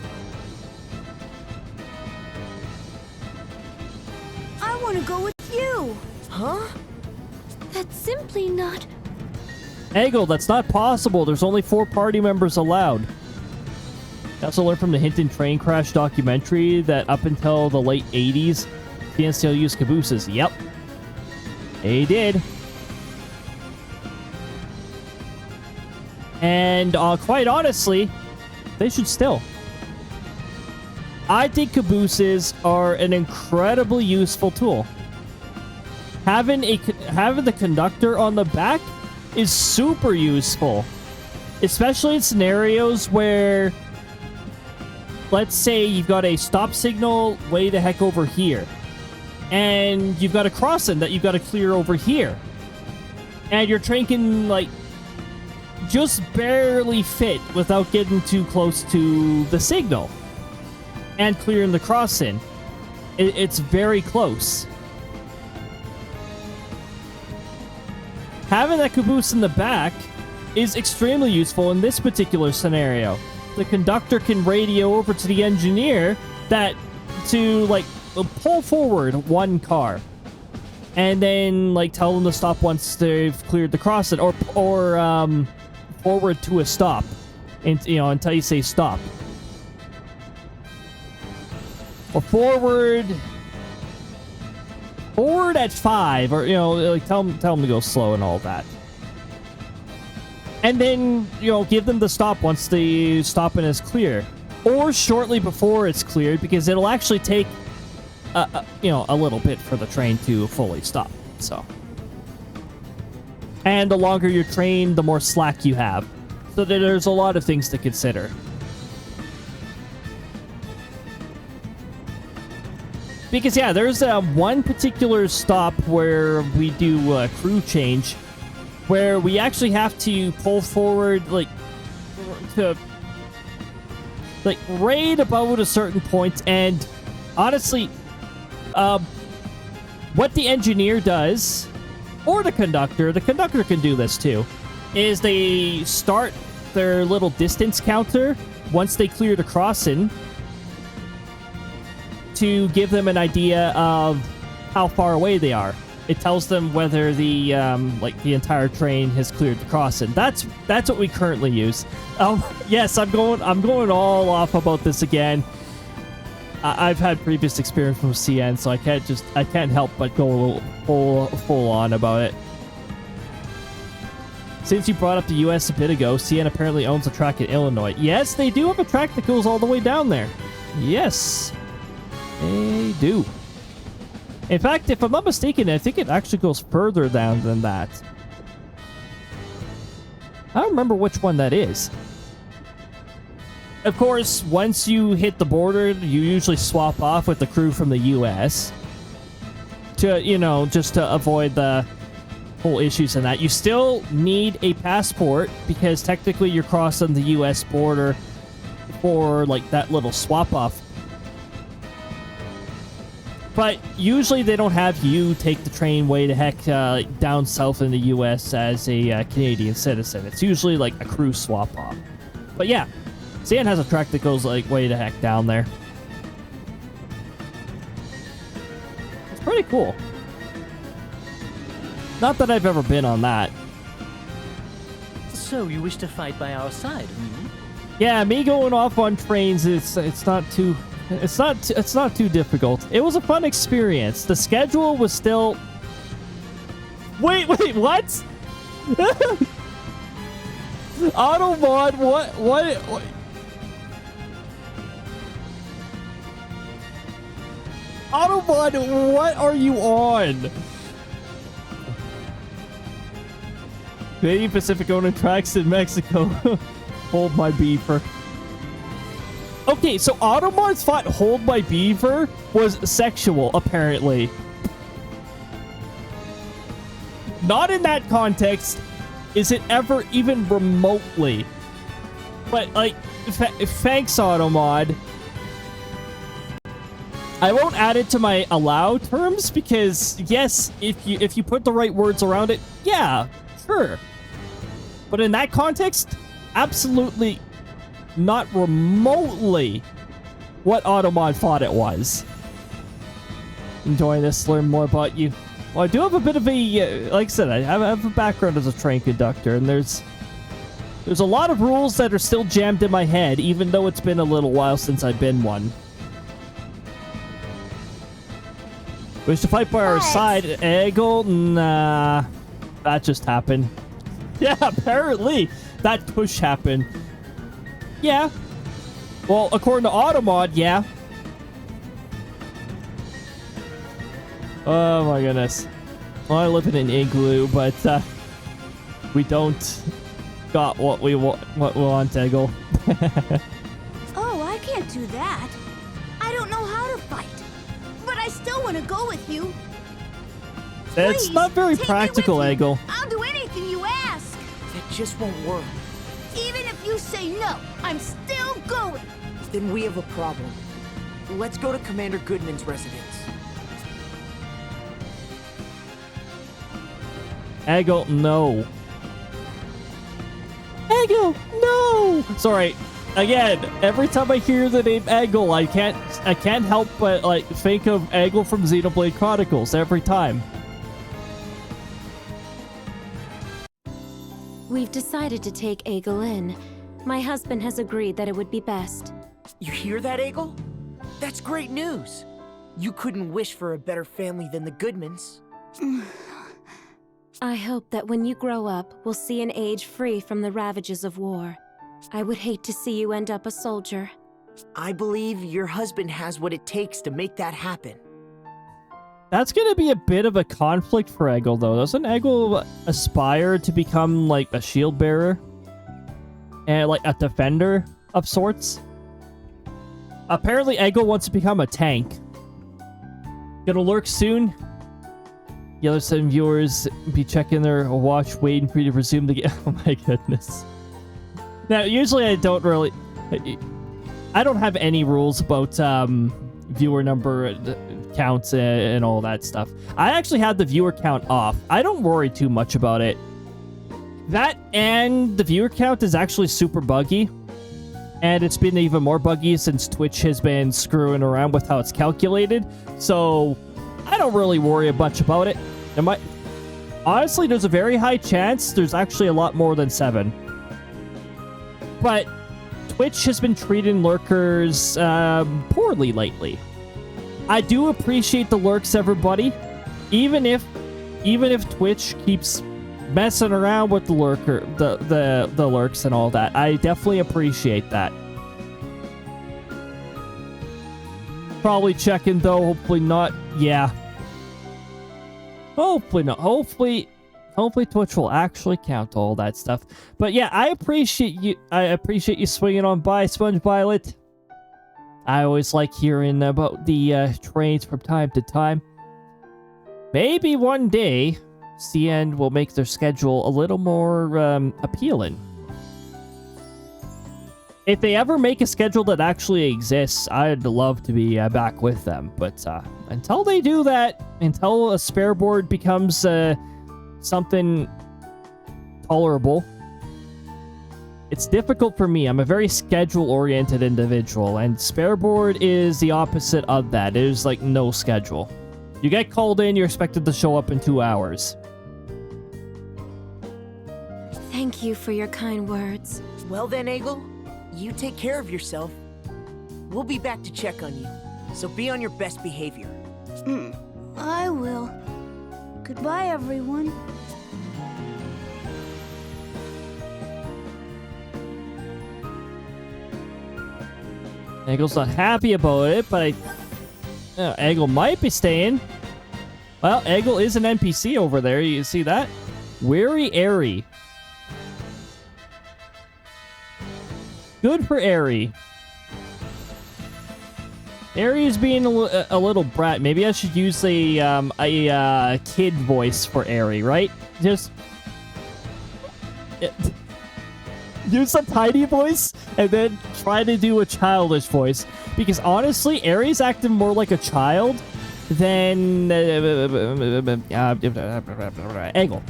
I want to go with you. Huh? That's simply not... Eggle, that's not possible. There's only 4 party members allowed. I also learned from the Hinton train crash documentary that up until the late 80s, TNCL used cabooses. Yep. They did. And quite honestly, they should still. I think cabooses are an incredibly useful tool. Having the conductor on the back is super useful, especially in scenarios where, let's say you've got a stop signal way the heck over here, and you've got a crossing that you've got to clear over here, and your train can like just barely fit without getting too close to the signal and clearing the crossing. It's very close. Having that caboose in the back is extremely useful in this particular scenario. The conductor can radio over to the engineer to like pull forward one car, and then like tell them to stop once they've cleared the crossing, or forward to a stop, and until you say stop, or forward at 5, or like tell them to go slow and all that, and then give them the stop once the stopping is clear, or shortly before it's cleared, because it'll actually take a little bit for the train to fully stop. So. And the longer your train, the more slack you have. So there's a lot of things to consider. Because, yeah, there's one particular stop where we do a crew change, where we actually have to pull forward, like, to, like, right about a certain point, and honestly, what the engineer does, or the conductor can do this too, is they start their little distance counter once they clear the crossing to give them an idea of how far away they are. It tells them whether the like the entire train has cleared the crossing. That's what we currently use. Yes, I'm going all off about this again. I've had previous experience from CN, so I can't help but go a little full on about it. Since you brought up the US a bit ago, CN apparently owns a track in Illinois. Yes, they do have a track that goes all the way down there. Yes, they do. In fact, if I'm not mistaken, I think it actually goes further down than that. I don't remember which one that is. Of course, once you hit the border, you usually swap off with the crew from the US to, you know, just to avoid the whole issues and that. You still need a passport because technically you're crossing the US border for, like, that little swap off. But usually they don't have you take the train way the heck down south in the US as a Canadian citizen. It's usually like a crew swap off. But yeah, CN has a track that goes like way the heck down there. It's pretty cool. Not that I've ever been on that. So you wish to fight by our side, hmm? Yeah, me going off on trains, it's not too difficult. It was a fun experience. The schedule was still... Wait, what? Automod, what? Automod, what are you on? Canadian Pacific owning tracks in Mexico. Hold my beaver. Okay, so Automod's thought Hold My Beaver was sexual, apparently. Not in that context is it ever even remotely. But, like, thanks, Automod. I won't add it to my allow terms because, yes, if you put the right words around it, yeah, sure. But in that context, absolutely not remotely what Automod thought it was. Enjoying this, learn more about you. Well, I do have a bit of a, like I said, I have a background as a train conductor, and there's a lot of rules that are still jammed in my head, even though it's been a little while since I've been one. Wish to fight by our side, Eggle? Nah, that just happened. Yeah, apparently that push happened. Yeah. Well, according to Automod, yeah. Oh my goodness. Well, I live in an igloo, but we don't got what we want, Eggle. Oh, I can't do that. I don't know how to fight. But I still want to go with you. It's not very practical, Eggle. I'll do anything you ask. That just won't work. Even if you say no, I'm still going. Then we have a problem. Let's go to Commander Goodman's residence. Eggle, no. Eggle, no! Sorry. Again, every time I hear the name Eggle, I can't help but like think of Eggle from Xenoblade Chronicles every time. We've decided to take Eggle in. My husband has agreed that it would be best. You hear that, Eggle? That's great news. You couldn't wish for a better family than the Goodmans. I hope that when you grow up, we'll see an age free from the ravages of war. I would hate to see you end up a soldier. I believe your husband has what it takes to make that happen. That's gonna be a bit of a conflict for Eggle, though. Doesn't Eggle aspire to become, like, a shield bearer? And, like, a defender of sorts? Apparently, Eggle wants to become a tank. Gonna lurk soon. The other 7 viewers be checking their watch, waiting for you to resume the game. Oh my goodness. Now, usually I don't really... I don't have any rules about viewer number counts and all that stuff. I actually had the viewer count off. I don't worry too much about it. That and the viewer count is actually super buggy. And it's been even more buggy since Twitch has been screwing around with how it's calculated. So I don't really worry much about it. Honestly, there's a very high chance there's actually a lot more than 7. But Twitch has been treating lurkers poorly lately. I do appreciate the lurks, everybody. Even if Twitch keeps messing around with the lurks and all that, I definitely appreciate that. Probably checking though. Hopefully not. Yeah. Hopefully not. Hopefully Twitch will actually count all that stuff. But yeah, I appreciate you. I appreciate you swinging on by, Sponge Violet. I always like hearing about the trains from time to time. Maybe one day, CN will make their schedule a little more appealing. If they ever make a schedule that actually exists, I'd love to be back with them. But until they do that, until a spare board becomes something tolerable, it's difficult for me. I'm a very schedule-oriented individual, and spare board is the opposite of that. There's like no schedule. You get called in, you're expected to show up in 2 hours. Thank you for your kind words. Well then, Eggle, you take care of yourself. We'll be back to check on you, so be on your best behavior. I will. Goodbye, everyone. Eggle's not happy about it, but Eggle might be staying. Well, Eggle is an NPC over there. You see that? Weary Airy. Good for Airy. Airy is being a little brat. Maybe I should use a kid voice for Airy, right? Just use a tiny voice and then try to do a childish voice. Because honestly, Airy's acting more like a child than Eggle.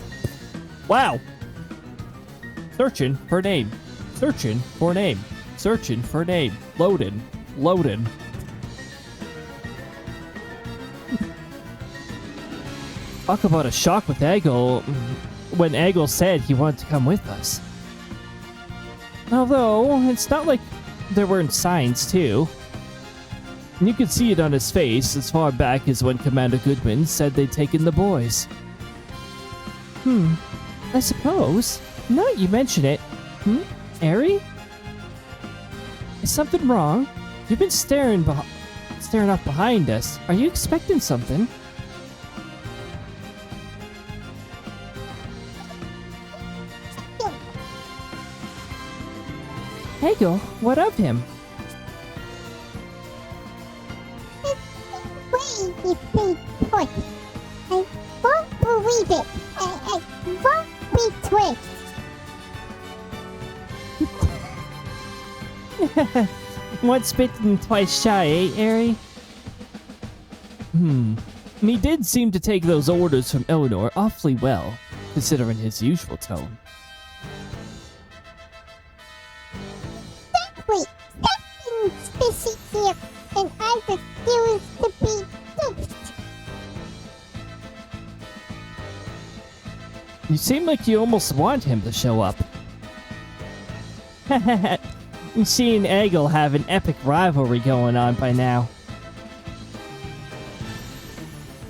Wow. Searching for name. Searching for name. Searching for name. Loading. Loading. Talk about a shock with Eggle when Eggle said he wanted to come with us. Although, it's not like there weren't signs, too. And you could see it on his face as far back as when Commander Goodman said they'd taken the boys. I suppose. Now that you mention it. Airy? Is something wrong? You've been staring off behind us. Are you expecting something? Eggle, what of him? Way you big put. I won't believe it. I won't be tricked. Once bitten, twice shy, eh, Airy? He did seem to take those orders from Eleanor awfully well, considering his usual tone. Wait, something's fishy here, and I refuse to be fixed. You seem like you almost want him to show up. She and Eggle have an epic rivalry going on by now.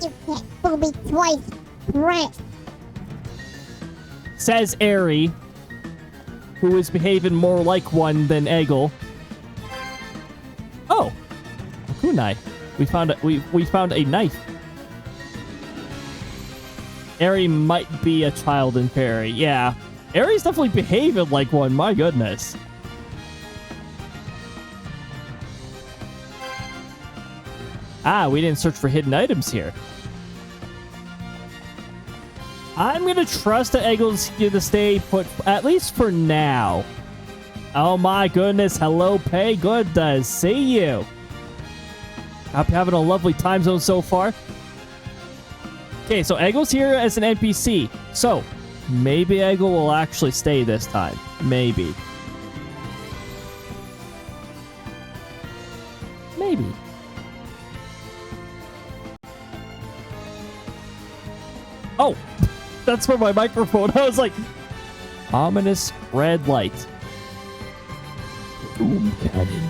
You can't fool me twice, Brent. Says Airy, who is behaving more like one than Eggle. Oh, a kunai. We found a knife. Airy might be a child in fairy. Yeah, Airy's definitely behaving like one. My goodness. Ah, we didn't search for hidden items here. I'm gonna trust that Eggle's gonna stay put, at least for now. Oh my goodness, hello Pay, good to see you. Hope you're having a lovely time zone so far. Okay, so Eggle's here as an NPC. So, maybe Eggle will actually stay this time. Maybe. Maybe. Oh! That's for my microphone. I was like, ominous red light. Boom cannon.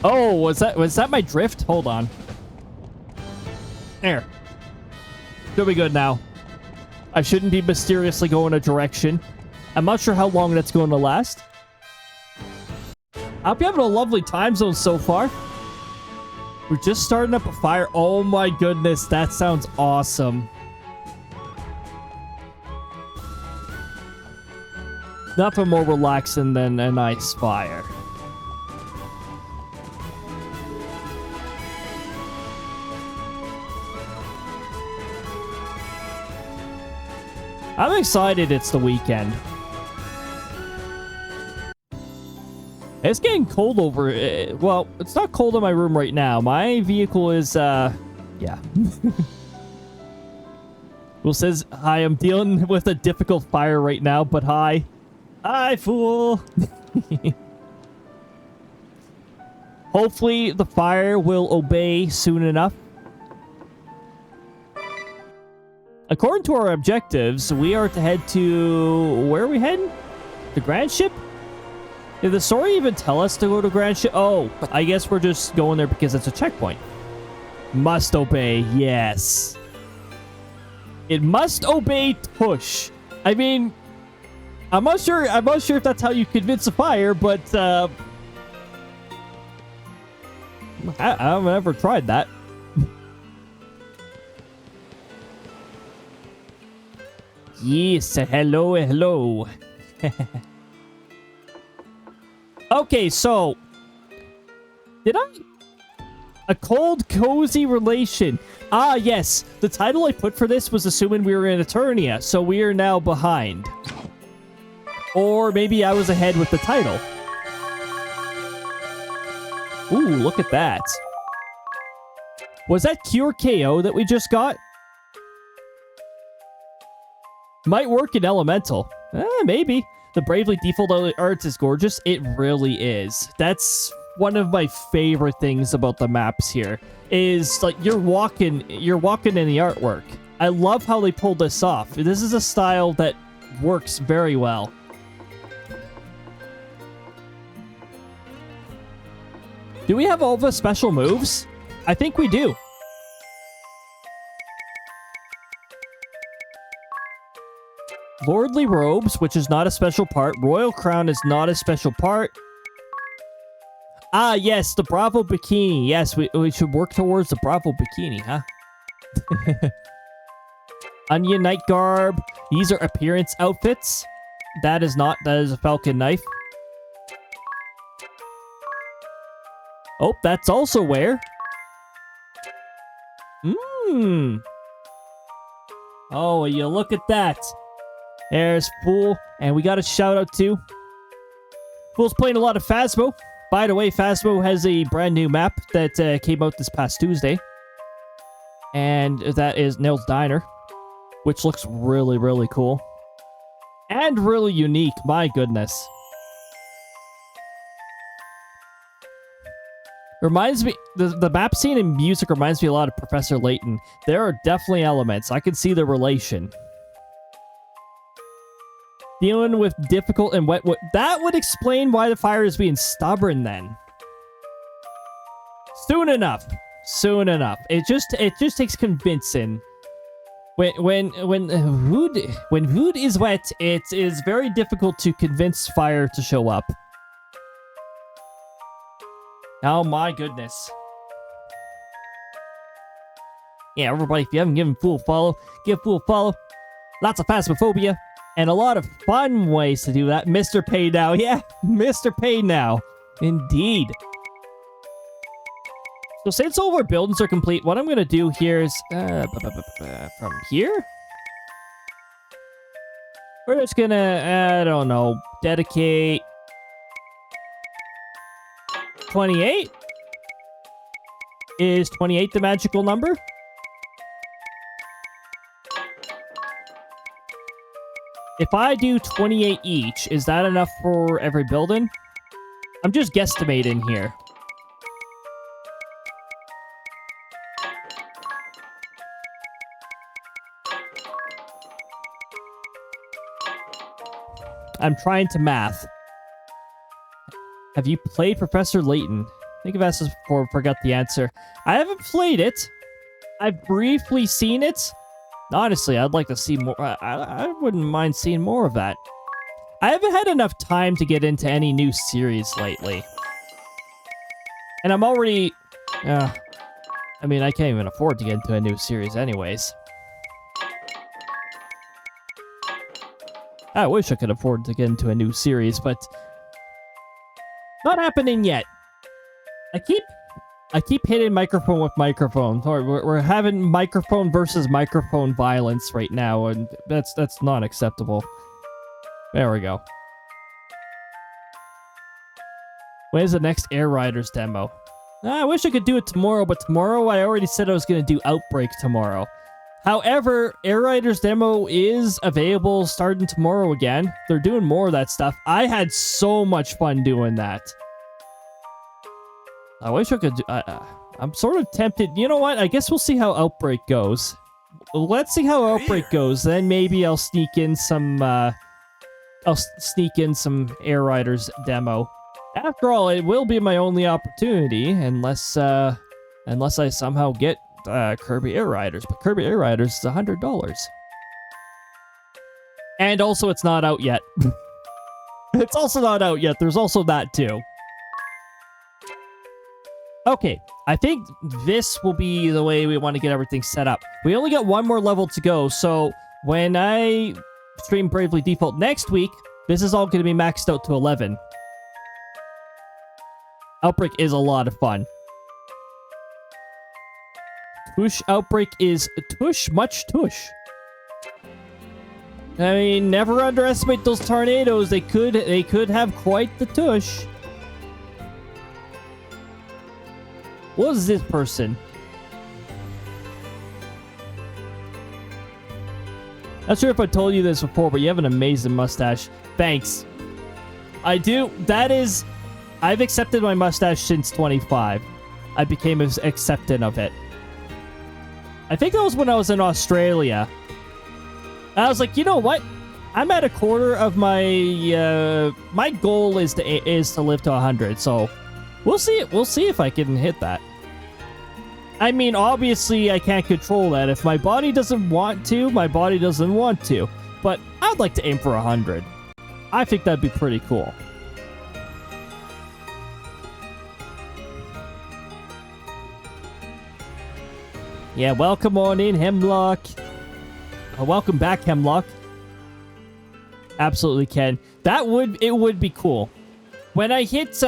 Oh, was that my drift? Hold on. There. Should be good now. I shouldn't be mysteriously going a direction. I'm not sure how long that's going to last. I hope you're having a lovely time zone so far. We're just starting up a fire. Oh my goodness, that sounds awesome. Nothing more relaxing than a nice fire. I'm excited it's the weekend. It's getting cold over... well, it's not cold in my room right now. My vehicle is, yeah. Will says, hi, I'm dealing with a difficult fire right now, but hi. Hi, fool. Hopefully, the fire will obey soon enough. According to our objectives, we are to head to... Where are we heading? The Grand Ship? Did the story even tell us to go to Grand Ship? Oh, I guess we're just going there because it's a checkpoint. Must obey, yes. It must obey push. I mean, I'm not sure if that's how you convince a fire, but I've never tried that. Yes, hello, hello. Okay, so did I? A cold, cozy relation. Ah, yes. The title I put for this was assuming we were in Eternia, so we are now behind. Or maybe I was ahead with the title. Ooh, look at that. Was that Cure KO that we just got? Might work in Elemental. Maybe. The Bravely default art is gorgeous. It really is. That's one of my favorite things about the maps here. Is like you're walking in the artwork. I love how they pulled this off. This is a style that works very well. Do we have all the special moves? I think we do. Lordly Robes, which is not a special part. Royal Crown is not a special part. Ah, yes, the Bravo Bikini. Yes, we should work towards the Bravo Bikini, huh? Onion Knight Garb. These are appearance outfits. That is a Falcon Knife. Oh, that's also wear. Mmm. Oh, you look at that. There's Fool, and we got a shout out to Fool's playing a lot of Phasmo. By the way, Phasmo has a brand new map that came out this past Tuesday, and that is Nell's Diner, which looks really, really cool and really unique. My goodness, reminds me the map scene and music reminds me a lot of Professor Layton. There are definitely elements. I can see the relation. Dealing with difficult and wet wood. That would explain why the fire is being stubborn then. Soon enough. Soon enough. It just takes convincing. When wood is wet, it is very difficult to convince fire to show up. Oh my goodness. Yeah, everybody, if you haven't given Fool a follow, give Fool a follow. Lots of phasmophobia. And a lot of fun ways to do that. Mr. Pay Now. Yeah, Mr. Pay Now. Indeed. So since all of our buildings are complete, what I'm going to do here is... from here? We're just going to, I don't know, dedicate... 28? Is 28 the magical number? If I do 28 each, is that enough for every building? I'm just guesstimating here. I'm trying to math. Have you played Professor Layton? I think I've asked this before, forgot the answer. I haven't played it. I've briefly seen it. Honestly, I'd like to see more. I wouldn't mind seeing more of that. I haven't had enough time to get into any new series lately. And I'm already... I mean, I can't even afford to get into a new series anyways. I wish I could afford to get into a new series, but... not happening yet. I keep hitting microphone with microphone. We're having microphone versus microphone violence right now, and that's not acceptable. There we go. When's the next Air Riders demo? I wish I could do it tomorrow, but tomorrow I already said I was going to do Outbreak tomorrow. However, Air Riders demo is available starting tomorrow again. They're doing more of that stuff. I had so much fun doing that. I wish I could do... I'm sort of tempted. You know what? I guess we'll see how Outbreak goes. Let's see how Outbreak goes. Then maybe I'll sneak in some... Air Riders demo. After all, it will be my only opportunity, unless I somehow get Kirby Air Riders. But Kirby Air Riders is $100. And also, it's not out yet. It's also not out yet. There's also that, too. Okay, I think this will be the way we want to get everything set up. We only got one more level to go, so when I stream Bravely Default next week, this is all going to be maxed out to 11. Outbreak is a lot of fun. Tush Outbreak is tush, much tush. I mean, never underestimate those tornadoes. They could have quite the tush. What is this person? Not sure if I told you this before, but you have an amazing mustache. Thanks. I do. That is... I've accepted my mustache since 25. I became acceptant of it. I think that was when I was in Australia. I was like, you know what? I'm at a quarter of my... my goal is to live to 100, so... We'll see. We'll see if I can hit that. I mean, obviously, I can't control that. If my body doesn't want to, my body doesn't want to. But I'd like to aim for 100. I think that'd be pretty cool. Yeah, welcome on in, Hemlock. Welcome back, Hemlock. Absolutely can. It would be cool. When I hit,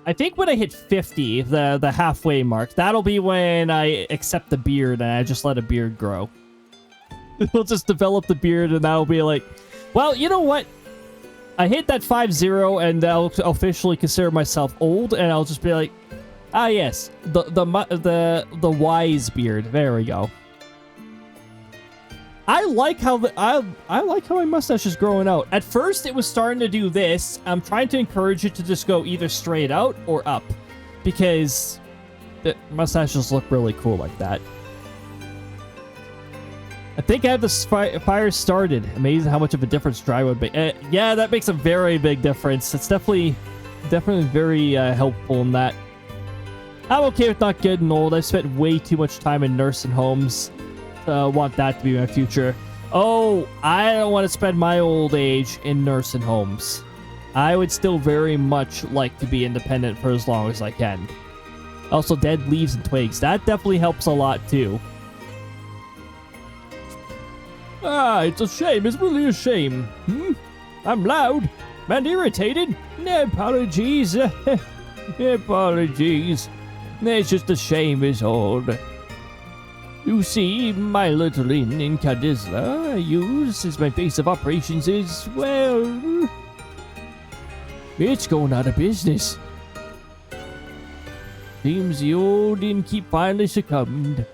I think when I hit 50, the halfway mark, that'll be when I accept the beard and I just let a beard grow. We'll just develop the beard and that'll be like, well, you know what? I hit that 5-0 and I'll officially consider myself old and I'll just be like, ah yes, the wise beard. There we go. I like how my mustache is growing out. At first, it was starting to do this. I'm trying to encourage it to just go either straight out or up, because the mustaches look really cool like that. I think I have the fire started. Amazing how much of a difference dry would make. Yeah, that makes a very big difference. It's definitely very helpful in that. I'm okay with not getting old. I've spent way too much time in nursing homes. Want that to be my future. Oh, I don't want to spend my old age in nursing homes. I would still very much like to be independent for as long as I can. Also, dead leaves and twigs. That definitely helps a lot, too. Ah, it's a shame. It's really a shame. I'm loud and irritated. Apologies. Apologies. It's just a shame is all. You see, my little inn in Crysta I use as my base of operations is, well, it's going out of business. Seems the old innkeep finally succumbed.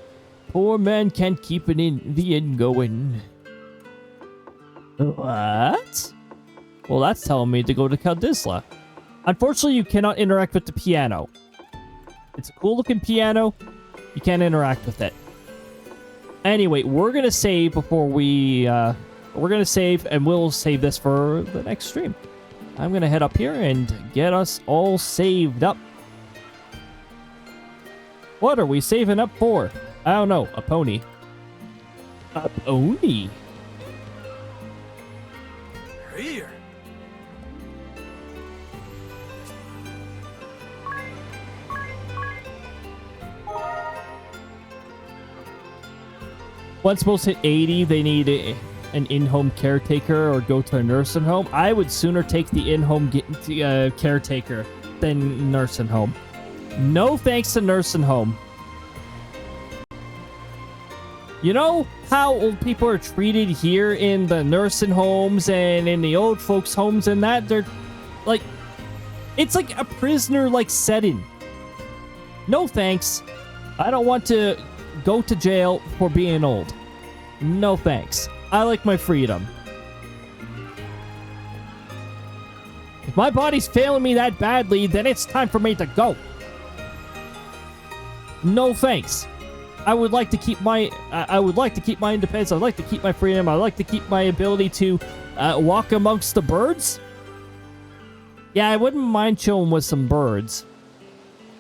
Poor man can't keep the inn going. What? Well, that's telling me to go to Crysta. Unfortunately, you cannot interact with the piano. It's a cool looking piano. You can't interact with it. Anyway, we're gonna save before we're gonna save, and we'll save this for the next stream. I'm gonna head up here and get us all saved up. What are we saving up for? I don't know. A pony. A pony? Here. Once most hit 80, they need an in-home caretaker or go to a nursing home. I would sooner take the in-home caretaker than nursing home. No thanks to nursing home. You know how old people are treated here in the nursing homes and in the old folks' homes and that? They're like, it's like a prisoner-like setting. No thanks. I don't want to go to jail for being old. No thanks. I like my freedom. If my body's failing me that badly, then it's time for me to go. No thanks. I would like to keep my independence. I'd like to keep my freedom. I'd like to keep my ability to walk amongst the birds. Yeah, I wouldn't mind chilling with some birds.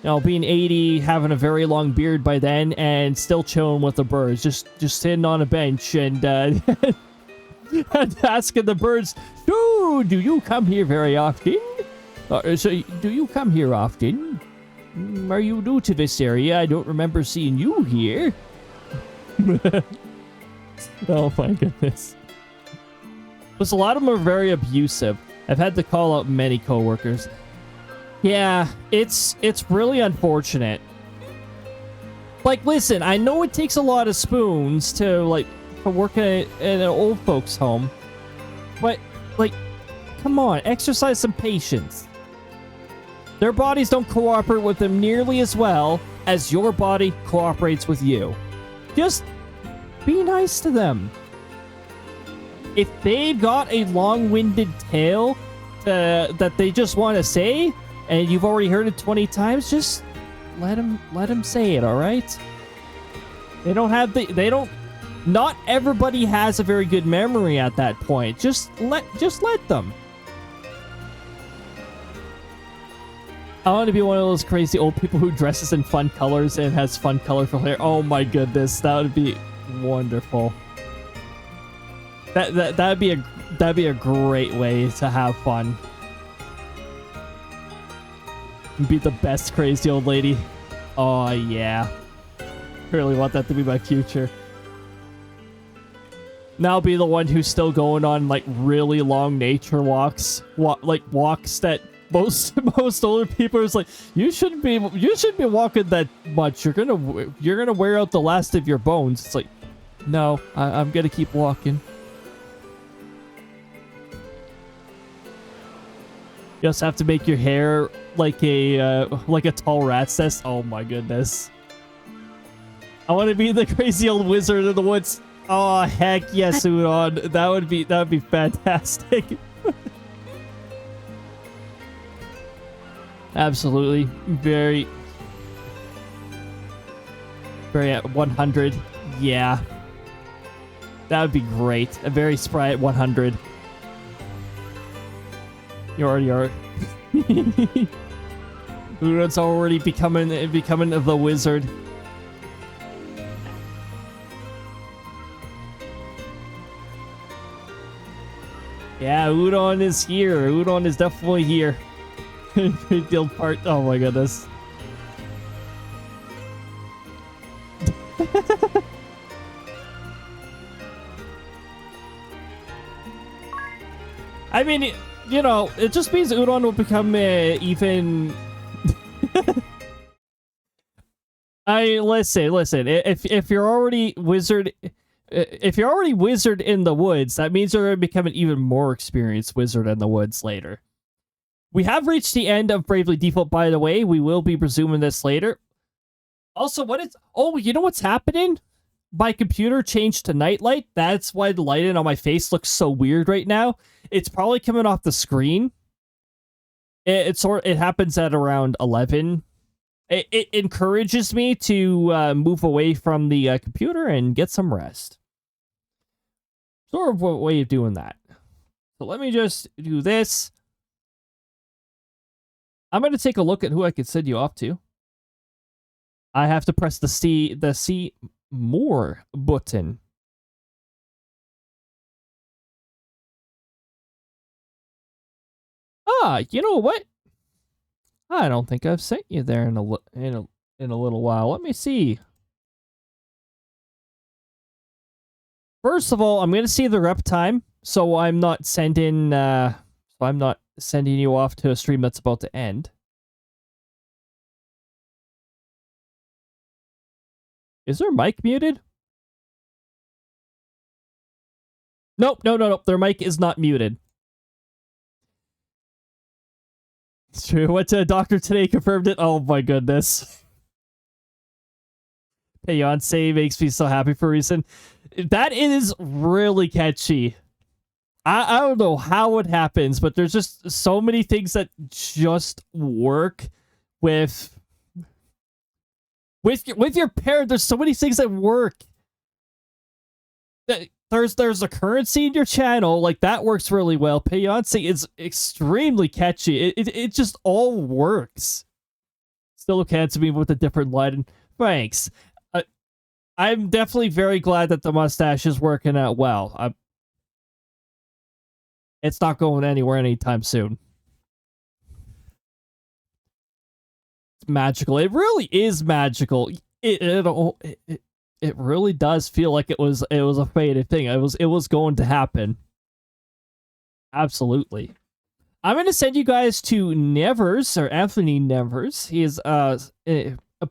You know, being 80, having a very long beard by then, and still chilling with the birds. Just sitting on a bench and asking the birds, "So, do you come here very often? Do you come here often? Are you new to this area? I don't remember seeing you here." Oh my goodness. Because a lot of them are very abusive. I've had to call out many coworkers. Yeah, it's really unfortunate. Like, listen, I know it takes a lot of spoons to work in an old folks' home, but like, come on, exercise some patience. Their bodies don't cooperate with them nearly as well as your body cooperates with you. Just be nice to them. If they've got a long-winded tale that they just want to say, and you've already heard it 20 times, just let them say it, all right? Not everybody has a very good memory at that point. Just let them. I want to be one of those crazy old people who dresses in fun colors and has fun colorful hair. Oh my goodness, that would be wonderful. That'd be a great way to have fun. Be the best crazy old lady. Oh yeah. Really want that to be my future. Now I'll be the one who's still going on like really long nature walks. Walks that most older people is like, you shouldn't be walking that much. You're gonna wear out the last of your bones. It's like, no, I'm gonna keep walking. You also have to make your hair like a tall rat's nest. Oh my goodness. I want to be the crazy old wizard of the woods. Oh heck yes, Udon. That would be fantastic. Absolutely. Very at 100. Yeah. That would be great. A very spry at 100. You already are. Udon's already becoming the wizard. Yeah, Udon is here. Udon is definitely here. Big deal part. Oh my goodness. I mean, you know, it just means Udon will become even... Listen. If you're already wizard, if you're already wizard in the woods, that means you're going to become an even more experienced wizard in the woods later. We have reached the end of Bravely Default, by the way. We will be resuming this later. Also, you know what's happening? My computer changed to nightlight. That's why the lighting on my face looks so weird right now. It's probably coming off the screen. It happens at around 11. It encourages me to move away from the computer and get some rest. Sort of a way of doing that. So let me just do this. I'm going to take a look at who I could send you off to. I have to press the see more button. You know what? I don't think I've sent you there in a little while. Let me see. First of all, I'm going to see the rep time, so I'm not sending you off to a stream that's about to end. Is their mic muted? Nope. Their mic is not muted. It's true. Went to a doctor today, confirmed it. Oh my goodness. Beyonce makes me so happy for a reason. That is really catchy. I don't know how it happens, but there's just so many things that just work with your parent. There's so many things that work. There's a currency in your channel, like that works really well. Beyonce is extremely catchy. It just all works. Still okay to me with a different light. And thanks. I'm definitely very glad that the mustache is working out well. It's not going anywhere anytime soon. It's magical. It really is magical. It really does feel like it was a fated thing. It was going to happen. Absolutely. I'm going to send you guys to Nevers, or Anthony Nevers. He is a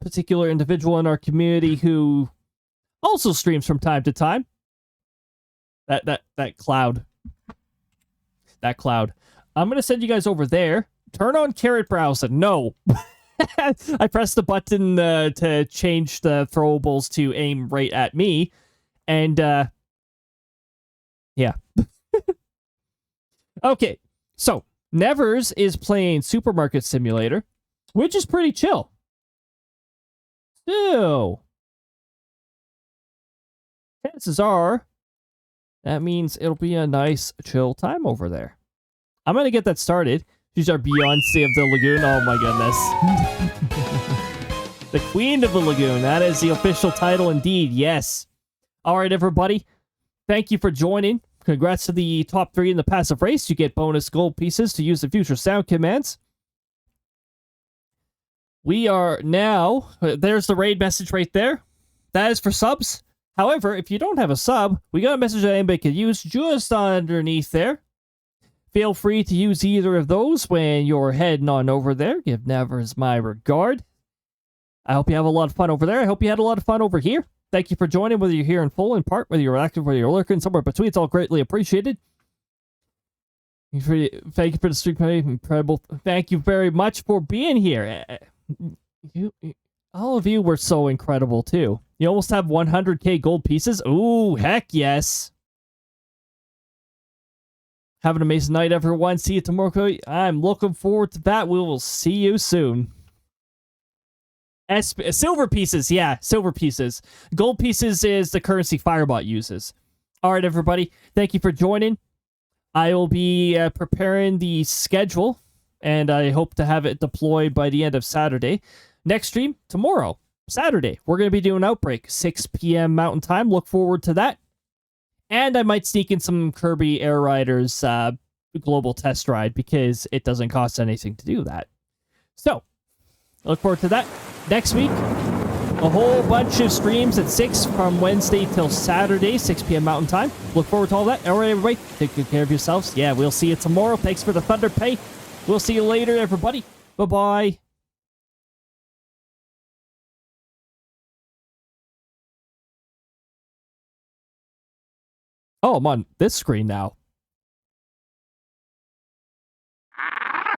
particular individual in our community who also streams from time to time. That cloud. That cloud. I'm going to send you guys over there. Turn on carrot browsing. No. I pressed the button to change the throwables to aim right at me. And, yeah. Okay. So, Nevers is playing Supermarket Simulator, which is pretty chill. So, chances are, that means it'll be a nice, chill time over there. I'm going to get that started. She's our Beyonce of the Lagoon. Oh my goodness. The Queen of the Lagoon. That is the official title indeed. Yes. All right, everybody. Thank you for joining. Congrats to the top 3 in the passive race. You get bonus gold pieces to use the future sound commands. We are now... There's the raid message right there. That is for subs. However, if you don't have a sub, we got a message that anybody can use just underneath there. Feel free to use either of those when you're heading on over there. Give Nevers my regard. I hope you have a lot of fun over there. I hope you had a lot of fun over here. Thank you for joining, whether you're here in full, in part, whether you're active, whether you're lurking, somewhere between. It's all greatly appreciated. Thank you for the stream. Incredible. Thank you very much for being here. All of you were so incredible, too. You almost have 100k gold pieces. Ooh, heck yes. Have an amazing night, everyone. See you tomorrow, Cody. I'm looking forward to that. We will see you soon. Silver pieces. Yeah, silver pieces. Gold pieces is the currency Firebot uses. All right, everybody. Thank you for joining. I will be preparing the schedule, and I hope to have it deployed by the end of Saturday. Next stream, tomorrow, Saturday. We're going to be doing Outbreak, 6 p.m. Mountain Time. Look forward to that. And I might sneak in some Kirby Air Riders global test ride because it doesn't cost anything to do that. So, look forward to that. Next week, a whole bunch of streams at 6 from Wednesday till Saturday, 6 p.m. Mountain Time. Look forward to all that. All right, everybody, take good care of yourselves. Yeah, we'll see you tomorrow. Thanks for the Thunder Pay. We'll see you later, everybody. Bye-bye. Oh, I'm on this screen now.